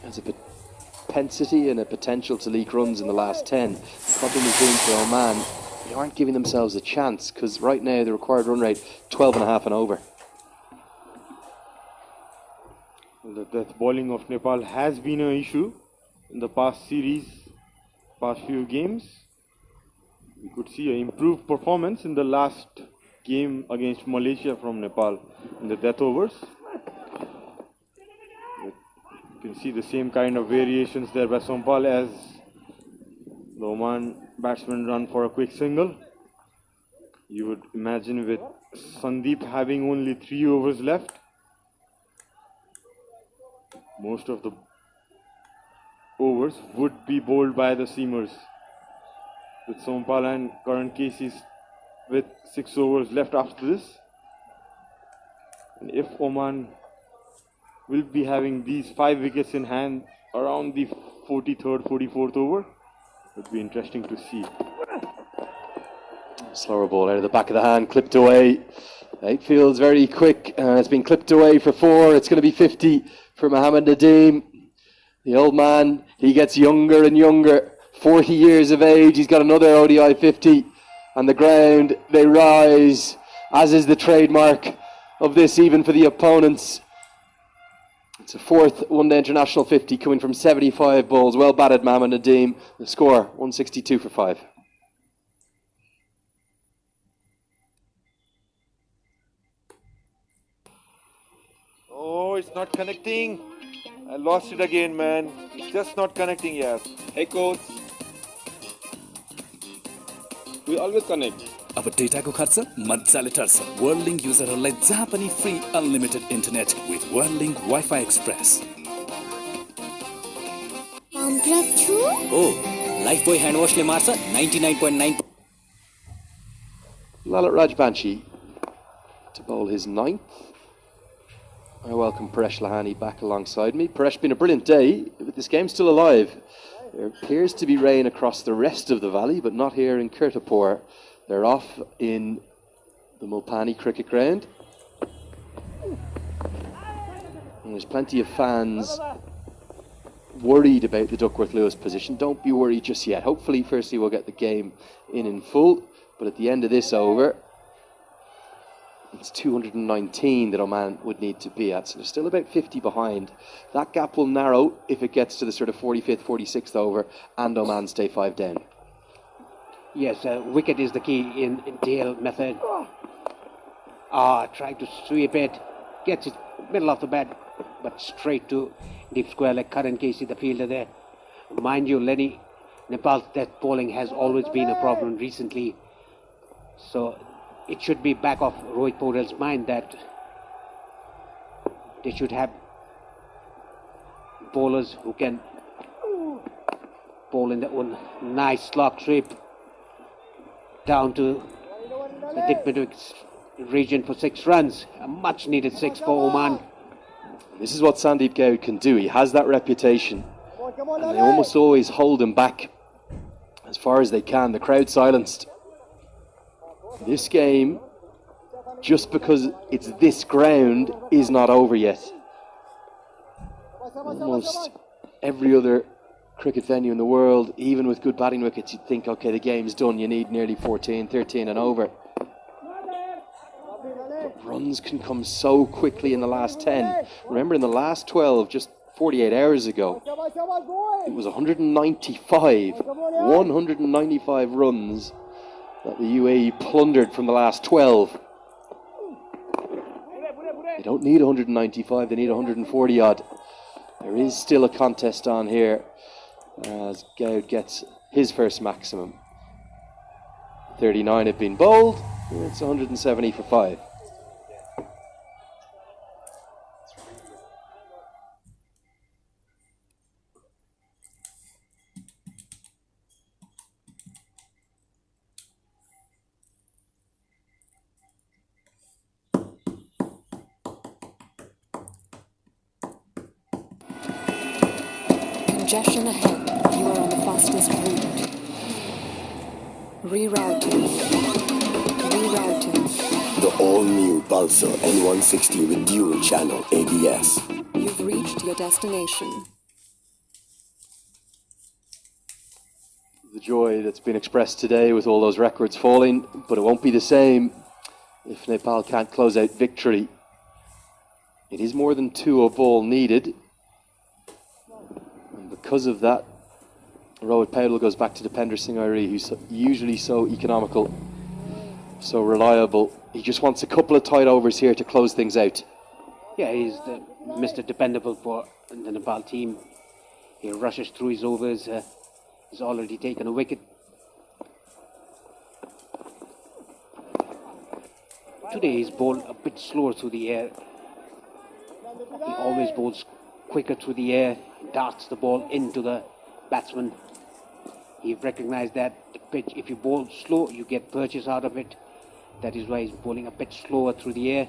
Speaker 12: has a propensity and a potential to leak runs in the last 10. The problem has been for Oman, they aren't giving themselves a chance, because right now the required run rate 12.5 and over.
Speaker 1: The death bowling of Nepal has been an issue in the past series, past few games. We could see an improved performance in the last game against Malaysia from Nepal in the death overs. You can see the same kind of variations there by Sompal as the Oman batsman run for a quick single. You would imagine with Sandeep having only 3 overs left, most of the overs would be bowled by the seamers, with Sompal and Karan Cases with 6 overs left after this. And if Oman will be having these 5 wickets in hand around the 43rd, 44th over, it would be interesting to see.
Speaker 12: Slower ball out of the back of the hand, clipped away. Eightfield's very quick, and it's been clipped away for 4. It's going to be 50 for Mohammed Nadeem. The old man, he gets younger and younger. 40 years of age, he's got another ODI 50. On the ground, they rise, as is the trademark of this, even for the opponents. It's a 4th one-day international 50 coming from 75 balls. Well batted, Mohammed Nadeem. The score, 162 for 5.
Speaker 7: Oh, it's not connecting. I lost it again, man. It's just not connecting, yes.
Speaker 8: Hey, coach. We always connect.
Speaker 9: अब डेटाको खर्च मजाले टर्छ वर्ल्डलिंक युजरहरूलाई जहाँ पनि free unlimited internet with Worldlink wifi express
Speaker 5: ओ Lifebuoy hand वाशले मार्छ 99.9.
Speaker 12: Lalit Rajbanshi to bowl his 9th. I welcome Paresh Lahani back alongside me. Paresh, been a brilliant day, but this game's still alive. There appears to be rain across the rest of the valley, but not here in Kirtipur. They're off in the Mulpani cricket ground. And there's plenty of fans worried about the Duckworth-Lewis position. Don't be worried just yet. Hopefully, firstly, we'll get the game in full. But at the end of this over, it's 219 that Oman would need to be at. So they're still about 50 behind. That gap will narrow if it gets to the sort of 45th, 46th over and Oman stay 5 down.
Speaker 2: Yes, wicket is the key in Dale method. Trying to sweep it. Gets it middle of the bat, but straight to deep square like Karan Casey, the fielder there. Mind you, Lenny, Nepal's death bowling has always been a problem recently. So it should be back of Rohit Paul's mind that they should have bowlers who can bowl in the one nice slog sweep down to the Dipmidwick region for 6 runs. A much needed 6 for Oman.
Speaker 12: This is what Sandeep Goud can do. He has that reputation. And they almost always hold him back as far as they can. The crowd silenced. This game, just because it's this ground, is not over yet. Almost every other cricket venue in the world, even with good batting wickets, you'd think, okay, the game's done. You need nearly 14, 13 and over. But runs can come so quickly in the last 10. Remember, in the last 12, just 48 hours ago, it was 195 runs that the UAE plundered from the last 12. They don't need 195, they need 140 odd. There is still a contest on here as Goud gets his first maximum. 39 have been bowled, it's 170 for 5.
Speaker 3: Congestion ahead. You are on the fastest route. Rerouting. Rerouting.
Speaker 14: The all-new Pulsar N160 with dual channel ABS.
Speaker 3: You've reached your destination.
Speaker 12: The joy that's been expressed today with all those records falling, but it won't be the same if Nepal can't close out victory. It is more than 2 a ball needed. And because of that, Rohit Paudel goes back to Dipender Singh Airi, who's usually so economical, so reliable. He just wants a couple of tight overs here to close things out.
Speaker 2: Yeah, he's Mr. Dependable for the Nepal team. He rushes through his overs. He's already taken a wicket. Today he's bowled a bit slower through the air. He always bowls quicker through the air, darts the ball into the batsman. He recognized that the pitch, if you bowl slow, you get purchase out of it. That is why he's bowling a bit slower through the air.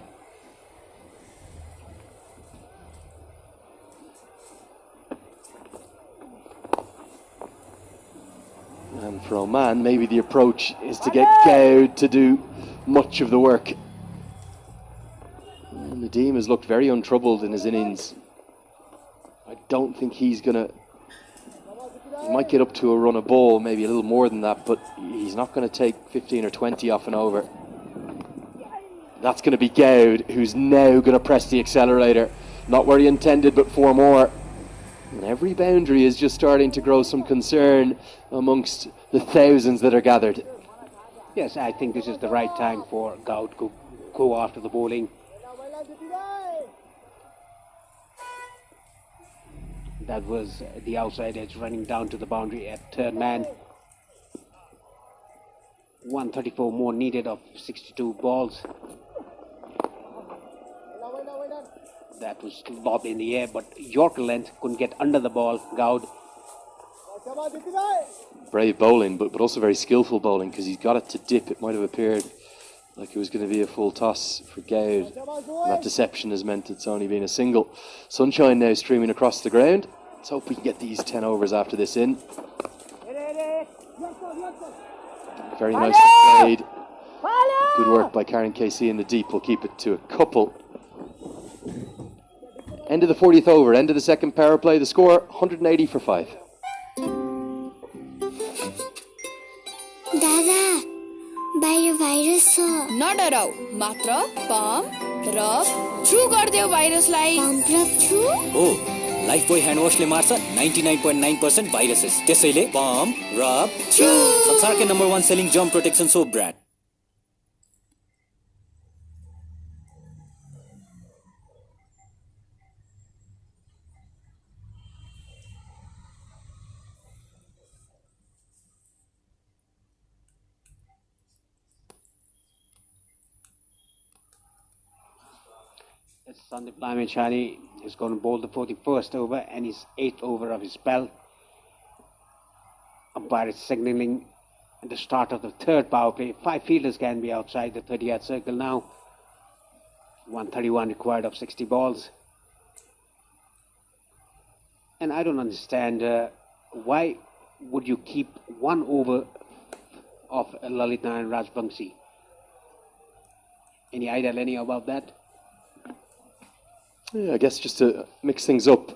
Speaker 12: And for Oman, maybe the approach is to get Goud to do much of the work. And Nadeem has looked very untroubled in his innings. I don't think he's going to... He might get up to a run of ball, maybe a little more than that, but he's not going to take 15 or 20 off and over. That's going to be Goud, who's now going to press the accelerator. Not where he intended, but 4 more. And every boundary is just starting to grow some concern amongst the thousands that are gathered.
Speaker 2: Yes, I think this is the right time for Goud to go after the bowling. That was the outside edge running down to the boundary at third man. 134 more needed of 62 balls. That was lobbed in the air, but Yorker length couldn't get under the ball. Goud.
Speaker 12: Brave bowling, but also very skillful bowling, because he's got it to dip. It might have appeared like it was going to be a full toss for Goud. And that deception has meant it's only been a single. Sunshine now streaming across the ground. Let's hope we can get these 10 overs after this in. Very nicely played. Good work by Karen KC in the deep. We'll keep it to a couple. End of the 40th over, end of the second power play. The score 180 for 5.
Speaker 11: दादा बाहिर virus छ
Speaker 15: नडराउ मात्र pump rub छु गर्दियो भाइरसलाई
Speaker 11: pump rub छु
Speaker 5: हो Lifebuoy hand वाशले मार्छ 99.9% viruses त्यसैले पम्प रब छु संसारकै number 1 selling germ protection soap brand
Speaker 2: Sandeep Lamechani is going to bowl the 41st over and his 8th over of his spell. Umpire is signalling the start of the third power play. 5 fielders can be outside the 30-yard circle now. 131 required of 60 balls. And I don't understand why would you keep 1 over of Lalit Narayan Rajbangshi? Any idea, Lenny, about that?
Speaker 12: Yeah, I guess just to mix things up.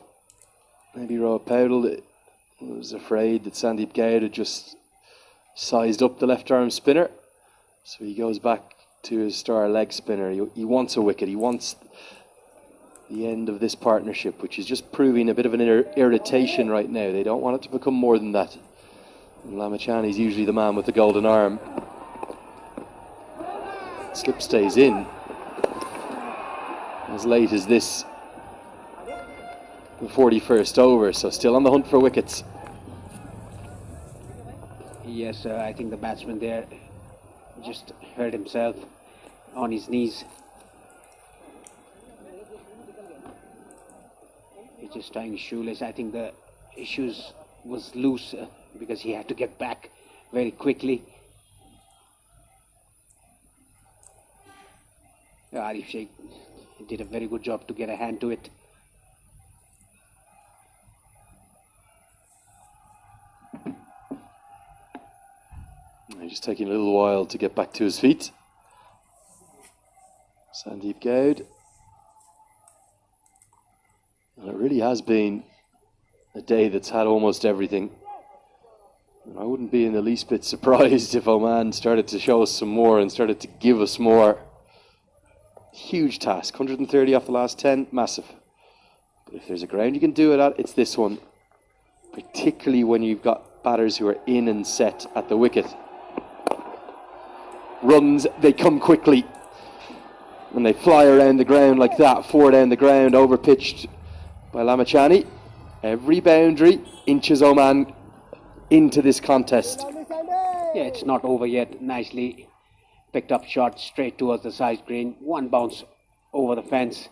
Speaker 12: Maybe Roa Powell was afraid that Sandeep Goud had just sized up the left arm spinner. So he goes back to his star leg spinner. He wants a wicket. He wants the end of this partnership, which is just proving a bit of an irritation right now. They don't want it to become more than that. And Lamechani is usually the man with the golden arm. Slip stays in. As late as this, the 41st over, so still on the hunt for wickets.
Speaker 2: Yes, I think the batsman there just hurt himself on his knees. He's just tying his shoelace. I think the shoes was loose because he had to get back very quickly. Arif Sheikh did a very good job to get a hand to it.
Speaker 12: He's just taking a little while to get back to his feet. Sandeep Goud. And it really has been a day that's had almost everything. And I wouldn't be in the least bit surprised if Oman started to show us some more and started to give us more. Huge task, 130 off the last 10, massive. But if there's a ground you can do it at, it's this one. Particularly when you've got batters who are in and set at the wicket. Runs, they come quickly. When they fly around the ground like that, 4 down the ground, over-pitched by Lamechani. Every boundary inches Oman into this contest.
Speaker 2: Yeah, it's not over yet. Nicely picked up shot straight towards the side green. 1 bounce over the fence.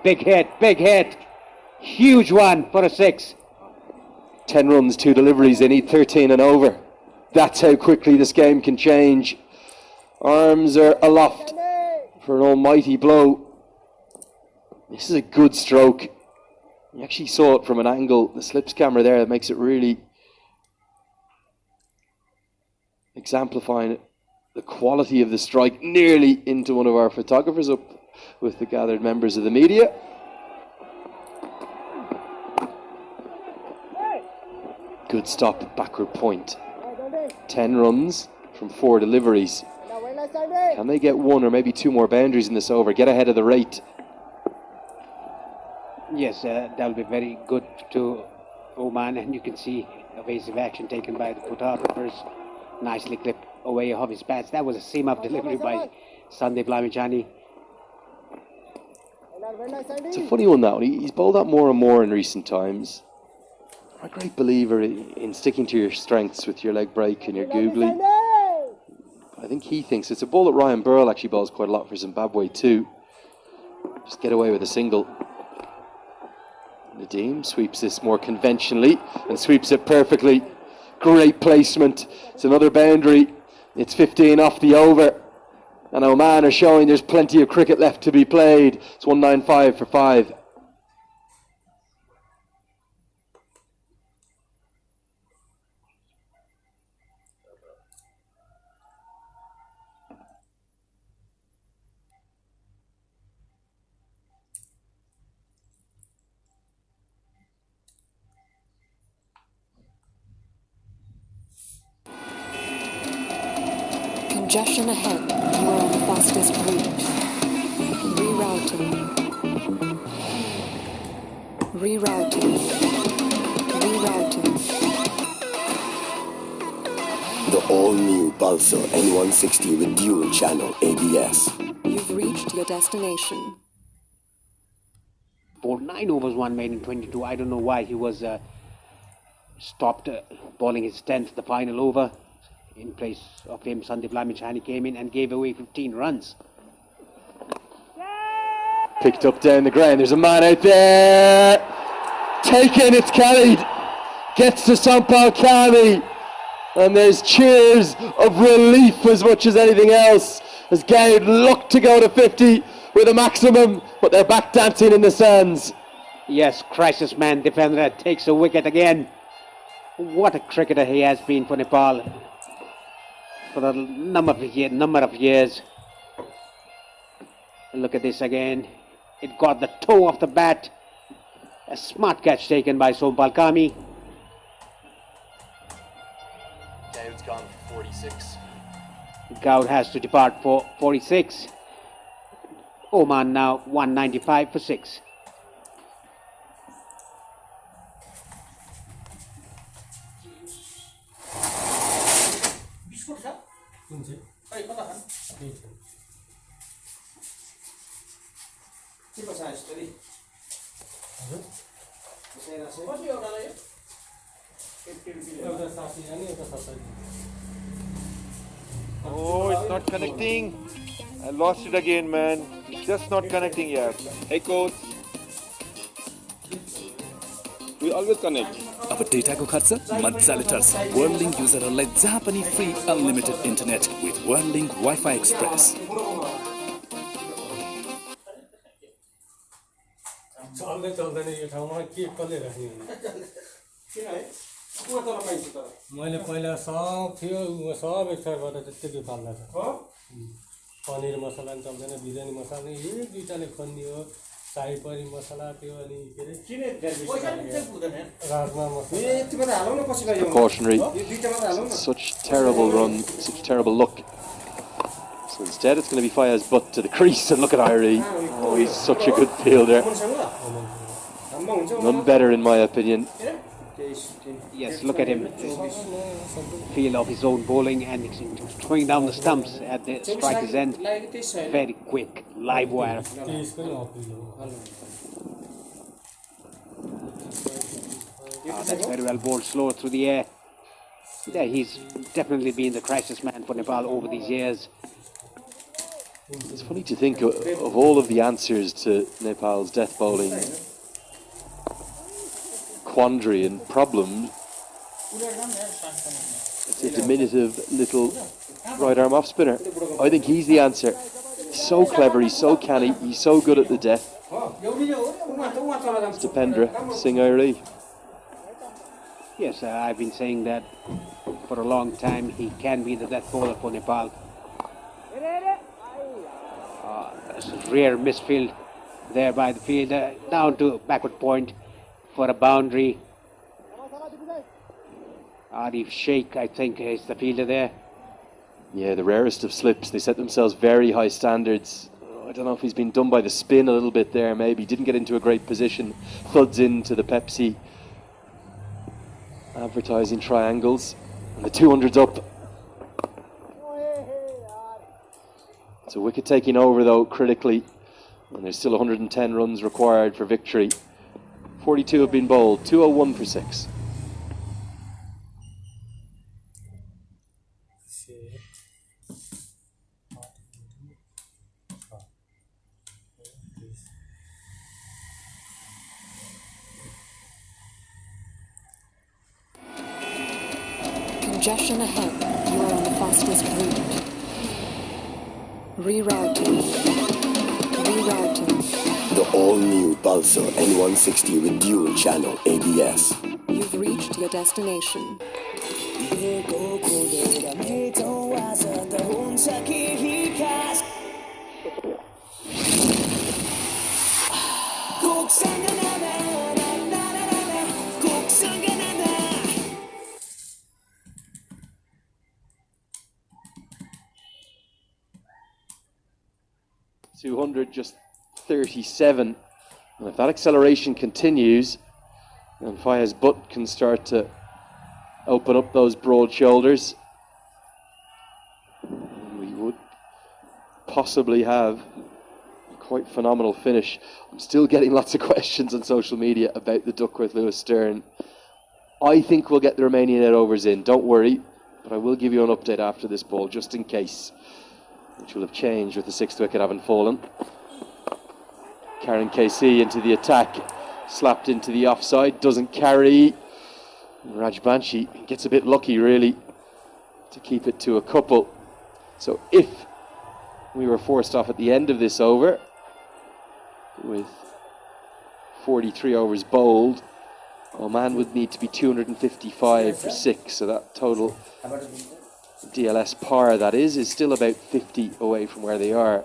Speaker 2: Big hit, big hit. Huge one for a 6.
Speaker 12: 10 runs, 2 deliveries. They need 13 and over. That's how quickly this game can change. Arms are aloft for an almighty blow. This is a good stroke. You actually saw it from an angle, the slips camera there, that makes it really exemplifying the quality of the strike, nearly into one of our photographers up with the gathered members of the media. Good stop, backward point. 10 runs from 4 deliveries. Can they get 1 or maybe 2 more boundaries in this over? Get ahead of the rate.
Speaker 2: Yes, that will be very good to Oman, and you can see evasive action taken by the photographers. Nicely clipped away off his bats. That was a seam-up delivery by Sandeep Lamichhane.
Speaker 12: It's a funny one, that one. He's bowled that more and more in recent times. I'm a great believer in sticking to your strengths with your leg break and your googly. I think he thinks it's a ball that Ryan Burrell actually bowls quite a lot for Zimbabwe too. Just get away with a single. Nadeem sweeps this more conventionally and sweeps it perfectly. Great placement. It's another boundary. It's 15 off the over. And Oman are showing there's plenty of cricket left to be played. It's 195 for 5.
Speaker 3: Congestion ahead. You are on the fastest route. Rerouting. Rerouting. Rerouting.
Speaker 14: The all-new Pulsar N160 with dual channel ABS.
Speaker 3: You've reached your destination.
Speaker 2: Bowled 9 overs, 1 made in 22. I don't know why he was stopped bowling his 10th, the final over. In place of him, Sandeep Lamichhane came in and gave away 15 runs.
Speaker 12: Picked up down the ground. There's a man out there. Taken, it's carried. Gets to Sampal Kami. And there's cheers of relief as much as anything else. As Gowd looked to go to 50 with a maximum, but they're back dancing in the sands.
Speaker 2: Yes, crisis man defender takes a wicket again. What a cricketer he has been for Nepal for a number of years. Look at this again. It got the toe off the bat. A smart catch taken by Sompal Kami.
Speaker 12: Gowd's gone for 46.
Speaker 2: Gowd has to depart for 46. Oman now 195 for 6.
Speaker 7: Oh, it's not connecting. I lost it again, man. It's just not connecting yet.
Speaker 8: Hey coach. We always connect.
Speaker 9: अब डेटाको खर्च मजाले टर्छ वर्ल्डलिंक युजरहरूलाई जहाँ पनि free unlimited internet with Worldlink wifi express
Speaker 13: चल्दैन यो ठाउँमा के कसले राख्ने मैले पहिला सब थियो सब एक्सपायर गरेर त्यति पाल्दा छ पनिर मसला पनि चल्दैन बिरयानी मसला नि एक दुईटाले खनियो शाही परी मसला त्यो अनि के रे राजमा मसला
Speaker 12: Precautionary. Such terrible run, such terrible look. So instead it's going to be Faya's butt to the crease, and look at Irie. Oh, he's such a good fielder. None better in my opinion.
Speaker 2: Yes, look at him. Feel of his own bowling and throwing down the stumps at the striker's end. Very quick, live wire. Oh, that's very well bowled, slow through the air. Yeah, he's definitely been the crisis man for Nepal over these years.
Speaker 12: It's funny to think of all of the answers to Nepal's death bowling. quandary and problem. It's a diminutive little right arm off spinner. I think he's the answer. He's so clever, he's so canny, he's so good at the death. Stupendra Singh Airi.
Speaker 2: Yes, I've been saying that for a long time. He can be the death bowler for Nepal. That's a rare misfield there by the fielder, down to backward point for a boundary. Arif Sheikh, I think, is the fielder there.
Speaker 12: Yeah, the rarest of slips. They set themselves very high standards. I don't know if he's been done by the spin a little bit there, maybe. Didn't get into a great position. Thuds into the Pepsi advertising triangles. And the 200's up. It's a wicket taking over, though, critically. And there's still 110 runs required for victory. 42 have been bowled. 201 for 6.
Speaker 3: Congestion ahead. You are on the fastest route. Rerouting. Rerouting.
Speaker 14: The all-new Pulsar N160 with dual channel ABS.
Speaker 3: You've reached your destination.
Speaker 12: Just 37, and if that acceleration continues, then Faya's butt can start to open up those broad shoulders. We would possibly have a quite phenomenal finish. I'm still getting lots of questions on social media about the Duckworth Lewis Stern. I think we'll get the remaining 8 overs in, don't worry, but I will give you an update after this ball, just in case, which will have changed with the 6th wicket having fallen. Karen KC into the attack, slapped into the offside, doesn't carry. Rajbanshi gets a bit lucky, really, to keep it to a couple. So if we were forced off at the end of this over, with 43 overs bowled, Oman would need to be 255 for 6, so that total DLS par, that is still about 50 away from where they are.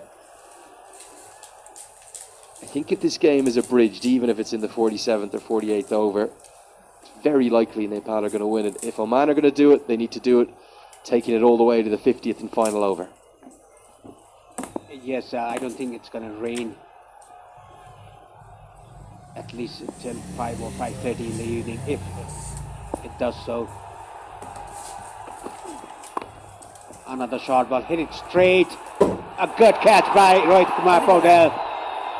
Speaker 12: I think if this game is abridged, even if it's in the 47th or 48th over, it's very likely Nepal are going to win it. If Oman are going to do it, they need to do it taking it all the way to the 50th and final over.
Speaker 2: Yes, I don't think it's going to rain at least until 5 or 5:30 in the evening, if it does so. Another short ball, hit it straight. A good catch by Rohit Kumar Paudel.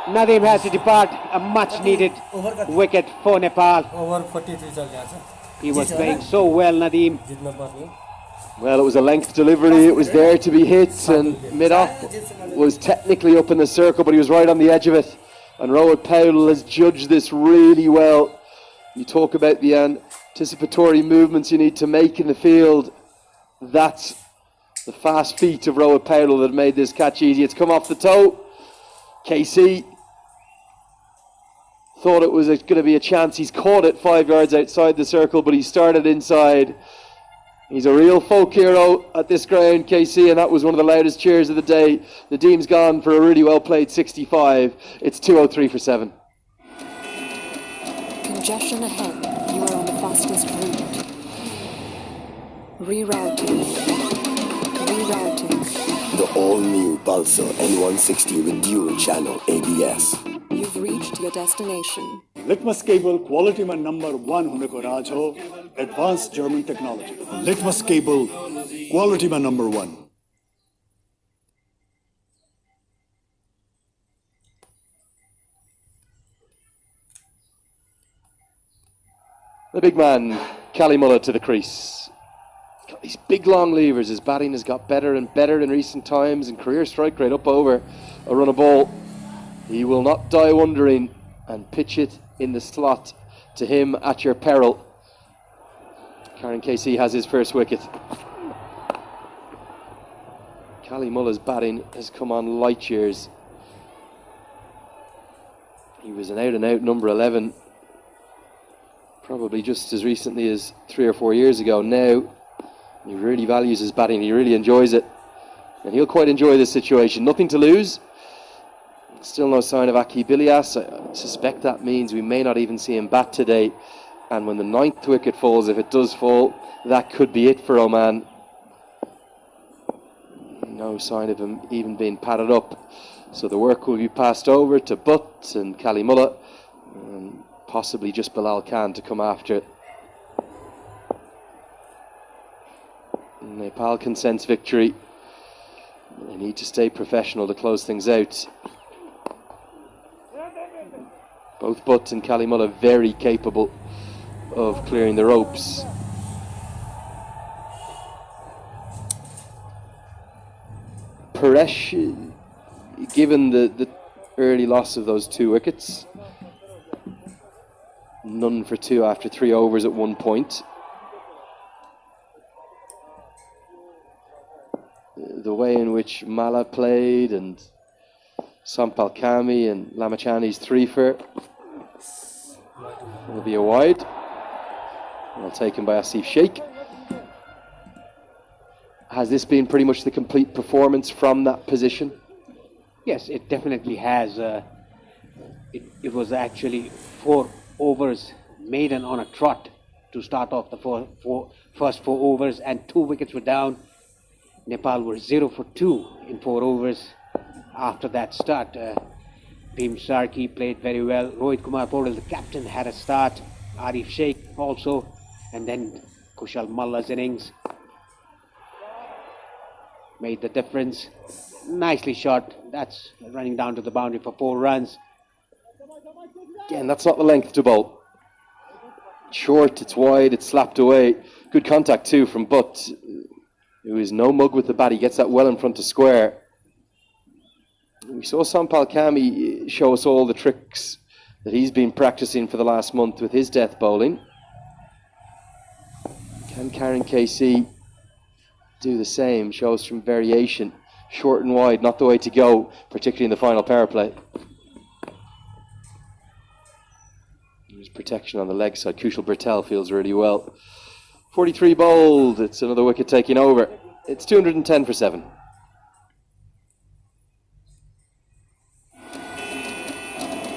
Speaker 2: Nadeem has to depart. A much needed wicket for Nepal.
Speaker 13: Over 43 chal gaya cha.
Speaker 2: He was playing so well, Nadeem.
Speaker 12: Well, it was a length delivery. It was there to be hit, and mid-off was technically up in the circle, but he was right on the edge of it. And Rohit Powell has judged this really well. You talk about the anticipatory movements you need to make in the field. That's the fast feet of Rohit Powell that made this catch easy. It's come off the toe. KC thought it was going to be a chance. He's caught it 5 yards outside the circle, but he started inside. He's a real folk hero at this ground, KC, and that was one of the loudest cheers of the day. The team's gone for a really well played 65. It's 203 for 7.
Speaker 3: Congestion ahead. You are on the fastest route. Rerouting. Rerouting.
Speaker 14: The all-new Pulsar N160 with dual channel ABS.
Speaker 3: You've reached your destination.
Speaker 6: Litmus cable quality man number 1 huneko raj ho, advanced German technology. Litmus cable quality man number 1.
Speaker 12: The big man, Kalimullah, to the crease. Got these big long levers. His batting has got better and better in recent times, and career strike rate up over a run of ball. He will not die wondering and pitch it in the slot to him at your peril. Karen KC has his first wicket. Cally Mullagh's batting has come on light years. He was an out-and-out number 11 probably just as recently as 3 or 4 years ago. Now he really values his batting, he really enjoys it, and he'll quite enjoy this situation. Nothing to lose. Still no sign of Aki Bilias. I suspect that means we may not even see him bat today, and when the 9th wicket falls, if it does fall, that could be it for Oman. No sign of him even being padded up, so the work will be passed over to Butt and Cally Mullah, and possibly just Bilal Khan to come after it. Nepal can sense victory. They need to stay professional to close things out. Both Butt and Cally Mullah very capable of clearing the ropes. Paresh, given the early loss of those 2 wickets, none for 2 after 3 overs at one point. The way in which Mala played and Sampal Kami and Lamachani's 3 for will be a wide. Well taken by Asif Sheikh. Has this been pretty much the complete performance from that position?
Speaker 2: Yes, it definitely has. It was actually 4 overs maiden on a trot to start off the first 4 overs, and 2 wickets were down. Nepal were 0 for 2 in 4 overs. After that start, Bhim Sharkey played very well. Rohit Kumar Paudel, the captain, had a start. Arif Sheikh also, and then Kushal Mallah's innings made the difference. Nicely shot. That's running down to the boundary for 4 runs.
Speaker 12: Again, that's not the length to bowl. Short, it's wide, it's slapped away. Good contact too from Butt, who is no mug with the bat. He gets that well in front of square. We saw Sampal Kami show us all the tricks that he's been practicing for the last month with his death bowling. Can Karen KC do the same? Show us some variation. Short and wide, not the way to go, particularly in the final power play. There's protection on the leg side. Kushal Bertel feels really well. 43 bowled. It's another wicket taking over. It's 210 for 7.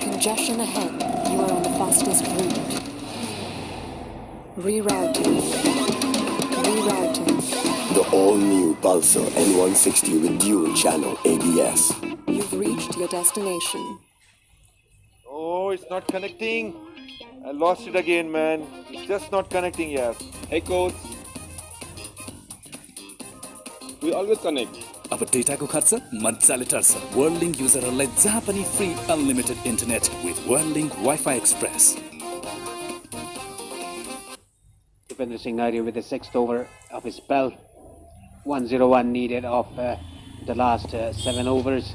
Speaker 3: Congestion ahead. You are on the fastest route. Rerouting.
Speaker 14: The all-new Pulsar N160 with dual channel ABS.
Speaker 3: You've reached your destination.
Speaker 7: Oh, it's not connecting. I lost it again, man. It's just not connecting, yes.
Speaker 8: Hey coach. We always connect.
Speaker 9: अब डेटाको खर्च मजाले टर्छ वर्ल्डलिंक युजरहरूलाई जहाँ पनि free unlimited internet with Worldlink wifi express.
Speaker 2: Dipendra Singh Arya with the 6th over of his spell. 101 needed of the last 7 overs.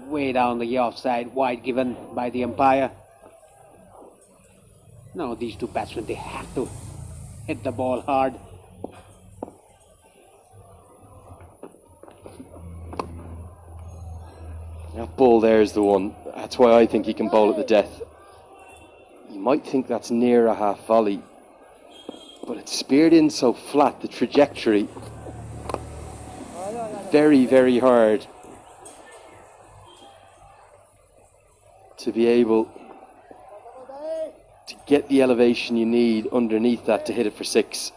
Speaker 2: Way down the offside, wide given by the umpire. No, these 2 batsmen, they have to hit the ball hard.
Speaker 12: That ball there is the one. That's why I think he can bowl at the death. You might think that's near a half volley, but it's speared in so flat, the trajectory. Very, very hard to be able to get the elevation you need underneath that to hit it for 6.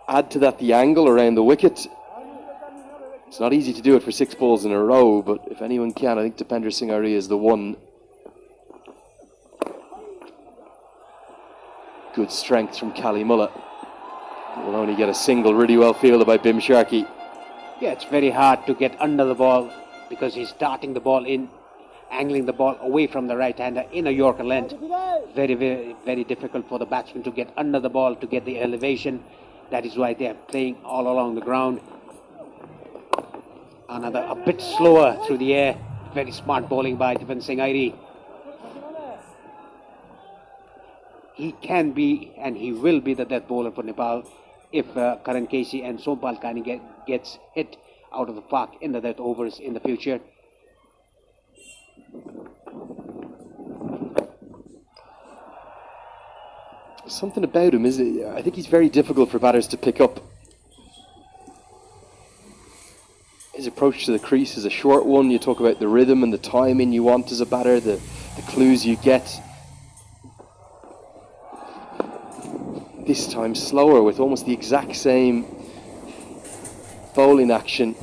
Speaker 12: Add to that the angle around the wicket. It's not easy to do it for 6 balls in a row, but if anyone can, I think Dipendra Singh Arya is the one. Good strength from Cally Mullah. Will only get a single, really well fielded by Bhim Sharkey.
Speaker 2: Yeah, it's very hard to get under the ball because he's darting the ball in, angling the ball away from the right-hander in a Yorker length. Very, very, very difficult for the batsman to get under the ball, to get the elevation. That is why they are playing all along the ground. Another a bit slower through the air. Very smart bowling by Dipen Singh Airi. He can be and he will be the death bowler for Nepal if Karan Casey and Sompal Kani gets hit out of the park in the death overs in the future.
Speaker 12: Something about him, isn't it? I think he's very difficult for batters to pick up. His approach to the crease is a short one. You talk about the rhythm and the timing you want as a batter, the clues you get. This time slower with almost the exact same bowling action.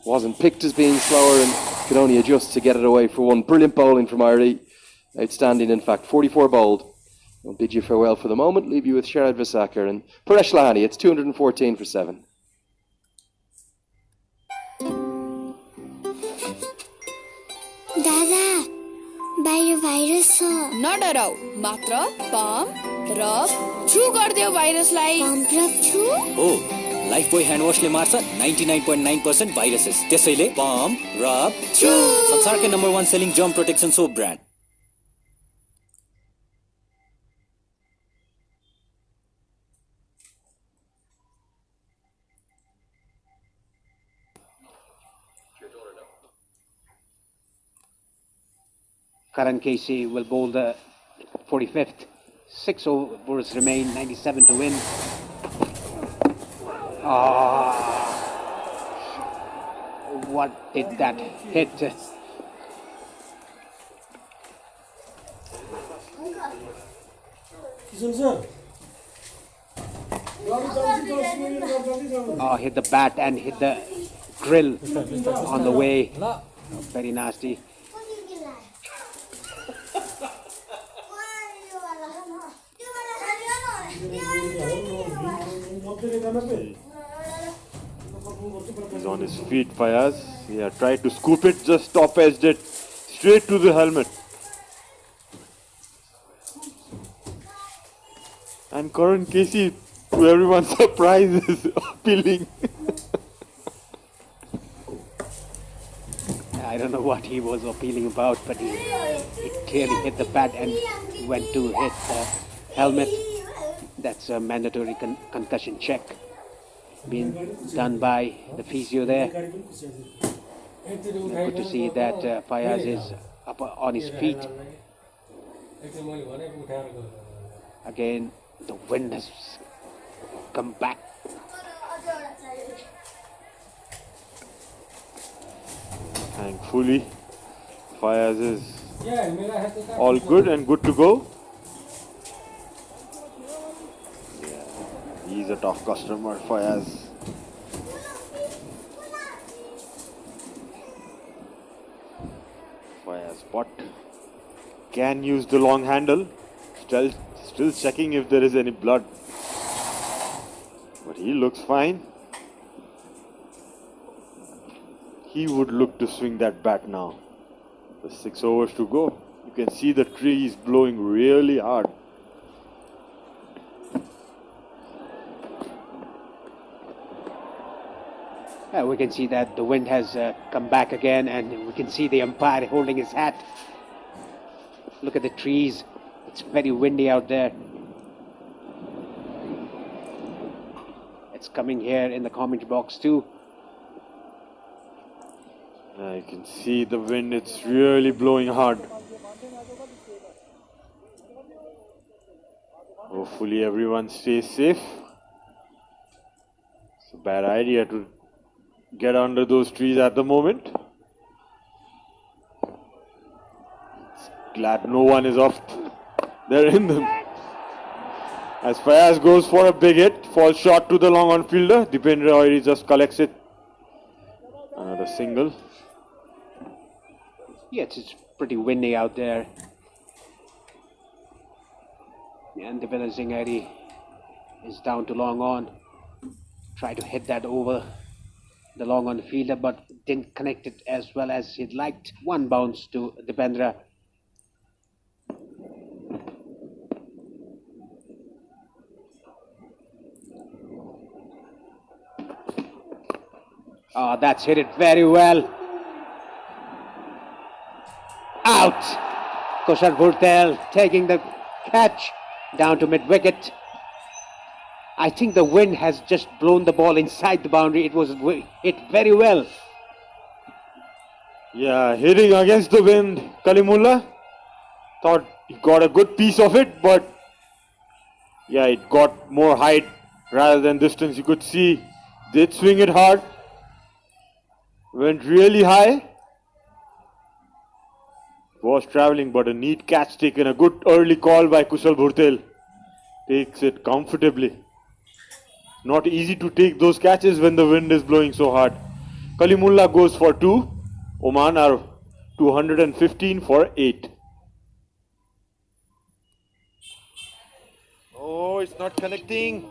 Speaker 12: Wasn't picked as being slower and could only adjust to get it away for one. Brilliant bowling from Irie. Outstanding, in fact. 44 bowled. I'll bid you farewell for the moment. Leave you with Sharad Visakar and Paresh Lahani. It's 214 for 7.
Speaker 11: दादा बाहिर virus छ
Speaker 15: नडराउ मात्र pump rub छु गर्दियो भाइरसलाई
Speaker 11: pump rub छु
Speaker 5: हो Lifebuoy hand वाशले मार्छ 99.9% viruses त्यसैले पम्प रब छु संसारकै number 1 selling germ protection soap brand
Speaker 2: Karan Casey will bowl the 45th. 6 overs remain, 97 to win. What did that hit? Hit the bat and hit the grill on the way. Very nasty.
Speaker 1: He's on his feet, Fayaz. Yeah, tried to scoop it, just top edged it straight to the helmet. And Karan Casey, to everyone's surprise, is appealing.
Speaker 2: I don't know what he was appealing about, but he clearly hit the bat and went to hit the helmet. That's a mandatory concussion check being done by the physio there. Good to see that Fayaz is up on his feet. Again, the wind has come back.
Speaker 1: Thankfully, Fayaz is all good and good to go. He's a tough customer, Fayaz. Fayaz, but can use the long handle. Still checking if there is any blood. But he looks fine. He would look to swing that bat now. The 6 overs to go. You can see the trees blowing really hard.
Speaker 2: We can see that the wind has come back again, and we can see the umpire holding his hat. Look at the trees. It's very windy out there. It's coming here in the commentary box too.
Speaker 1: I can see the wind. It's really blowing hard. Hopefully everyone stays safe. It's a bad idea to get under those trees at the moment. Glad no one is off there in them. As Fayaz goes for a big hit, falls short to the long on fielder. Dipendra Oiri just collects it. Another single.
Speaker 2: Yes, it's pretty windy out there. And Dipendra Singh Airi is down to long on. Try to hit that over the long on fielder, but didn't connect it as well as he'd liked. One bounce to Dipendra. That's hit it very well. out. Kushal Bhurtel taking the catch down to mid-wicket. I think the wind has just blown the ball inside the boundary. It was hit very well.
Speaker 1: Yeah, hitting against the wind. Kalimullah thought he got a good piece of it, but yeah, it got more height rather than distance. You could see did swing it hard. Went really high. Was travelling, but a neat catch taken. A good early call by Kushal Bhurtel. Takes it comfortably. Not easy to take those catches when the wind is blowing so hard. Kalimullah goes for 2. Oman are 215 for 8.
Speaker 7: Oh, it's not connecting.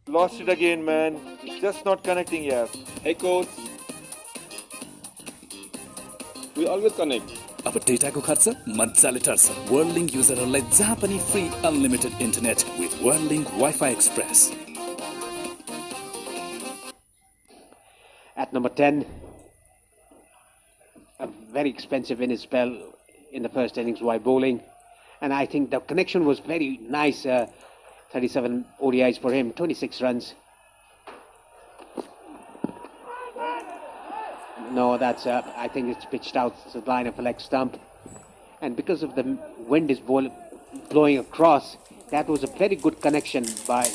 Speaker 7: Lost it again, man. It's just not connecting, yeah.
Speaker 8: Hey coach. We always connect.
Speaker 9: अब डेटाको खर्च मजाले टर्छ वर्ल्डलिंक युजरहरूलाई जहाँ पनि free unlimited internet with Worldlink wifi express.
Speaker 2: At number 10, a very expensive in his spell in the first innings while bowling, and I think the connection was very nice. 37 ODIs for him, 26 runs. No, that's I think it's pitched out to the line of a leg stump, and because of the wind is blowing across, that was a very good connection by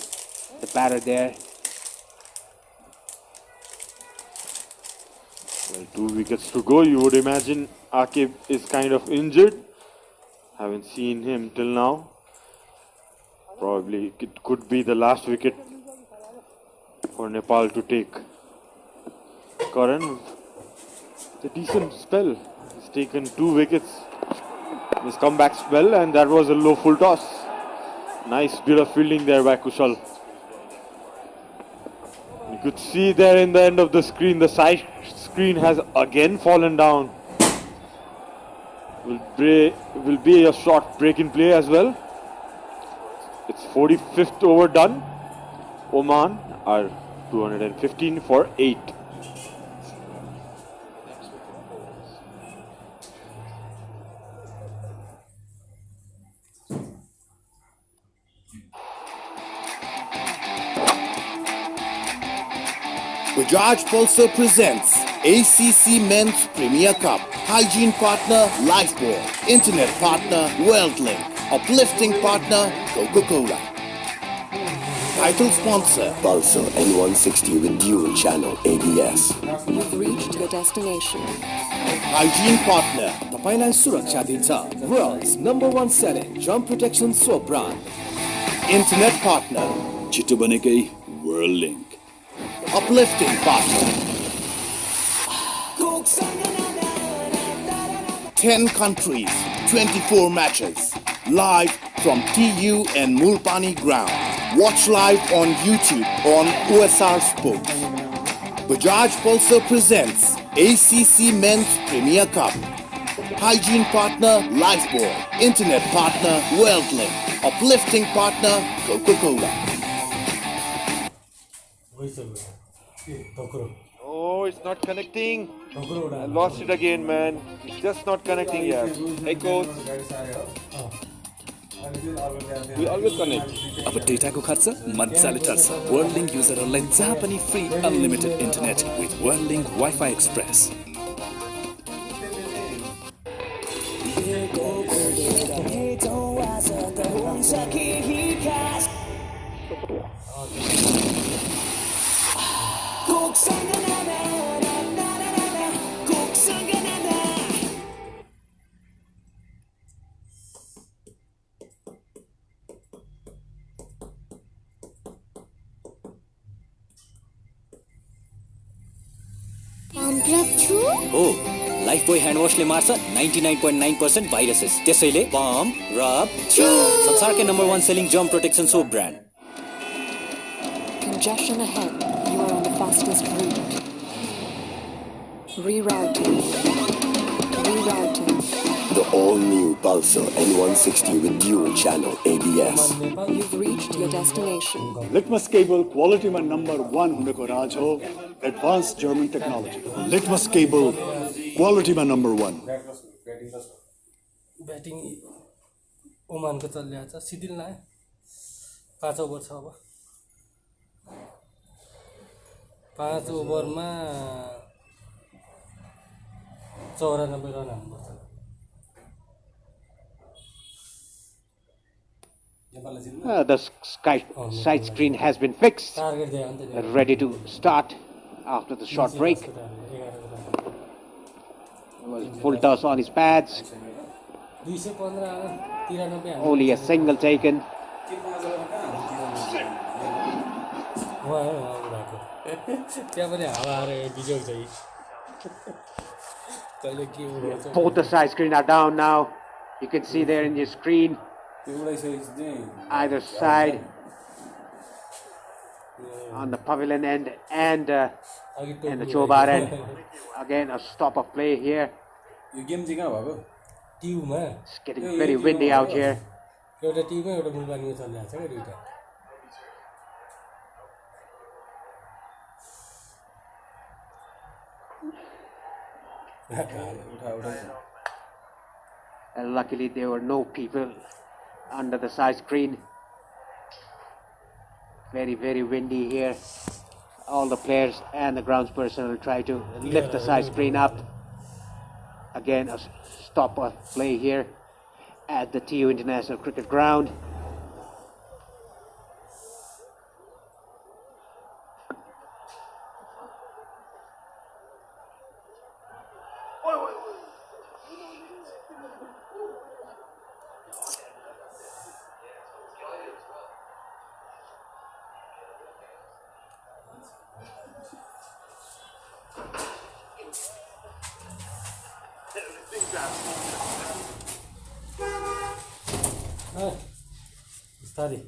Speaker 2: the batter there.
Speaker 1: Well, 2 wickets to go. You would imagine Akib is kind of injured. Haven't seen him till now. Probably it could be the last wicket for Nepal to take. Karan, it's a decent spell. He's taken 2 wickets. His comeback spell, and that was a low full toss. Nice bit of fielding there by Kushal. You could see there in the end of the screen, the side screen has again fallen down. Will be a short break in play as well. It's 45th over done. Oman are 215 for 8.
Speaker 4: Bajaj Pulsar presents ACC Men's Premier Cup. Hygiene partner Lifebuoy. Internet partner WorldLink. Uplifting partner Coca-Cola. Title sponsor
Speaker 14: Pulsar N160 with dual channel ABS.
Speaker 3: You've reached your destination.
Speaker 4: Hygiene partner
Speaker 16: तपाईलाई सुरक्षा दिन्छ World's #1 selling jump protection soap brand.
Speaker 4: Internet partner
Speaker 6: छिटो बनेकै WorldLink.
Speaker 4: Uplifting partner 10 countries, 24 matches. Live from TU and Mulpani ground. Watch live on YouTube on OSR Sports. Bajaj Pulsar presents ACC Men's Premier Cup. Hygiene partner Lifebuoy. Internet partner WorldLink. Uplifting partner Coca-Cola.
Speaker 7: Oh, it's not connecting. I lost it again, man. It's just not connecting, yeah.
Speaker 8: Hey coach. We always connect.
Speaker 9: अब डेटाको खर्च मजाले टर्छ वर्ल्डलिंक युजरहरूलाई जहाँ पनि free unlimited internet with Worldlink wifi express.
Speaker 5: हो Lifebuoy hand वाशले मार्छ 99.9% viruses. त्यसैले पम्प रब छु संसारकै #1 selling germ protection soap brand.
Speaker 3: Congestion ahead. You are on the fastest route. Rerouting.
Speaker 14: The all-new Pulsar N160 with dual channel ABS.
Speaker 3: You've reached your destination.
Speaker 6: Litmus cable quality man #1 हुनेको राज हो. advanced German technology. Litmus cable, quality man number 1.
Speaker 13: Batting ओमानको चलिरहेको छ सिदिल लाग्यो 5 over छ अब 5 ओभरमा 94 run हान्नुपर्छ
Speaker 2: The side screen has been fixed, ready to start after the short break. Full toss on his pads. Only a single taken. Both the side screen are down now. You can see there in your screen. Either side on the pavilion end and the Chobar end. Again, a stop of play here. It's getting very windy out here. And luckily there were no people under the side screen. Very, very windy here. All the players and the grounds personnel try to lift the side screen up. Again, a stop of play here at the TU International Cricket Ground.
Speaker 13: Study.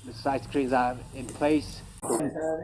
Speaker 13: The side screens are in place.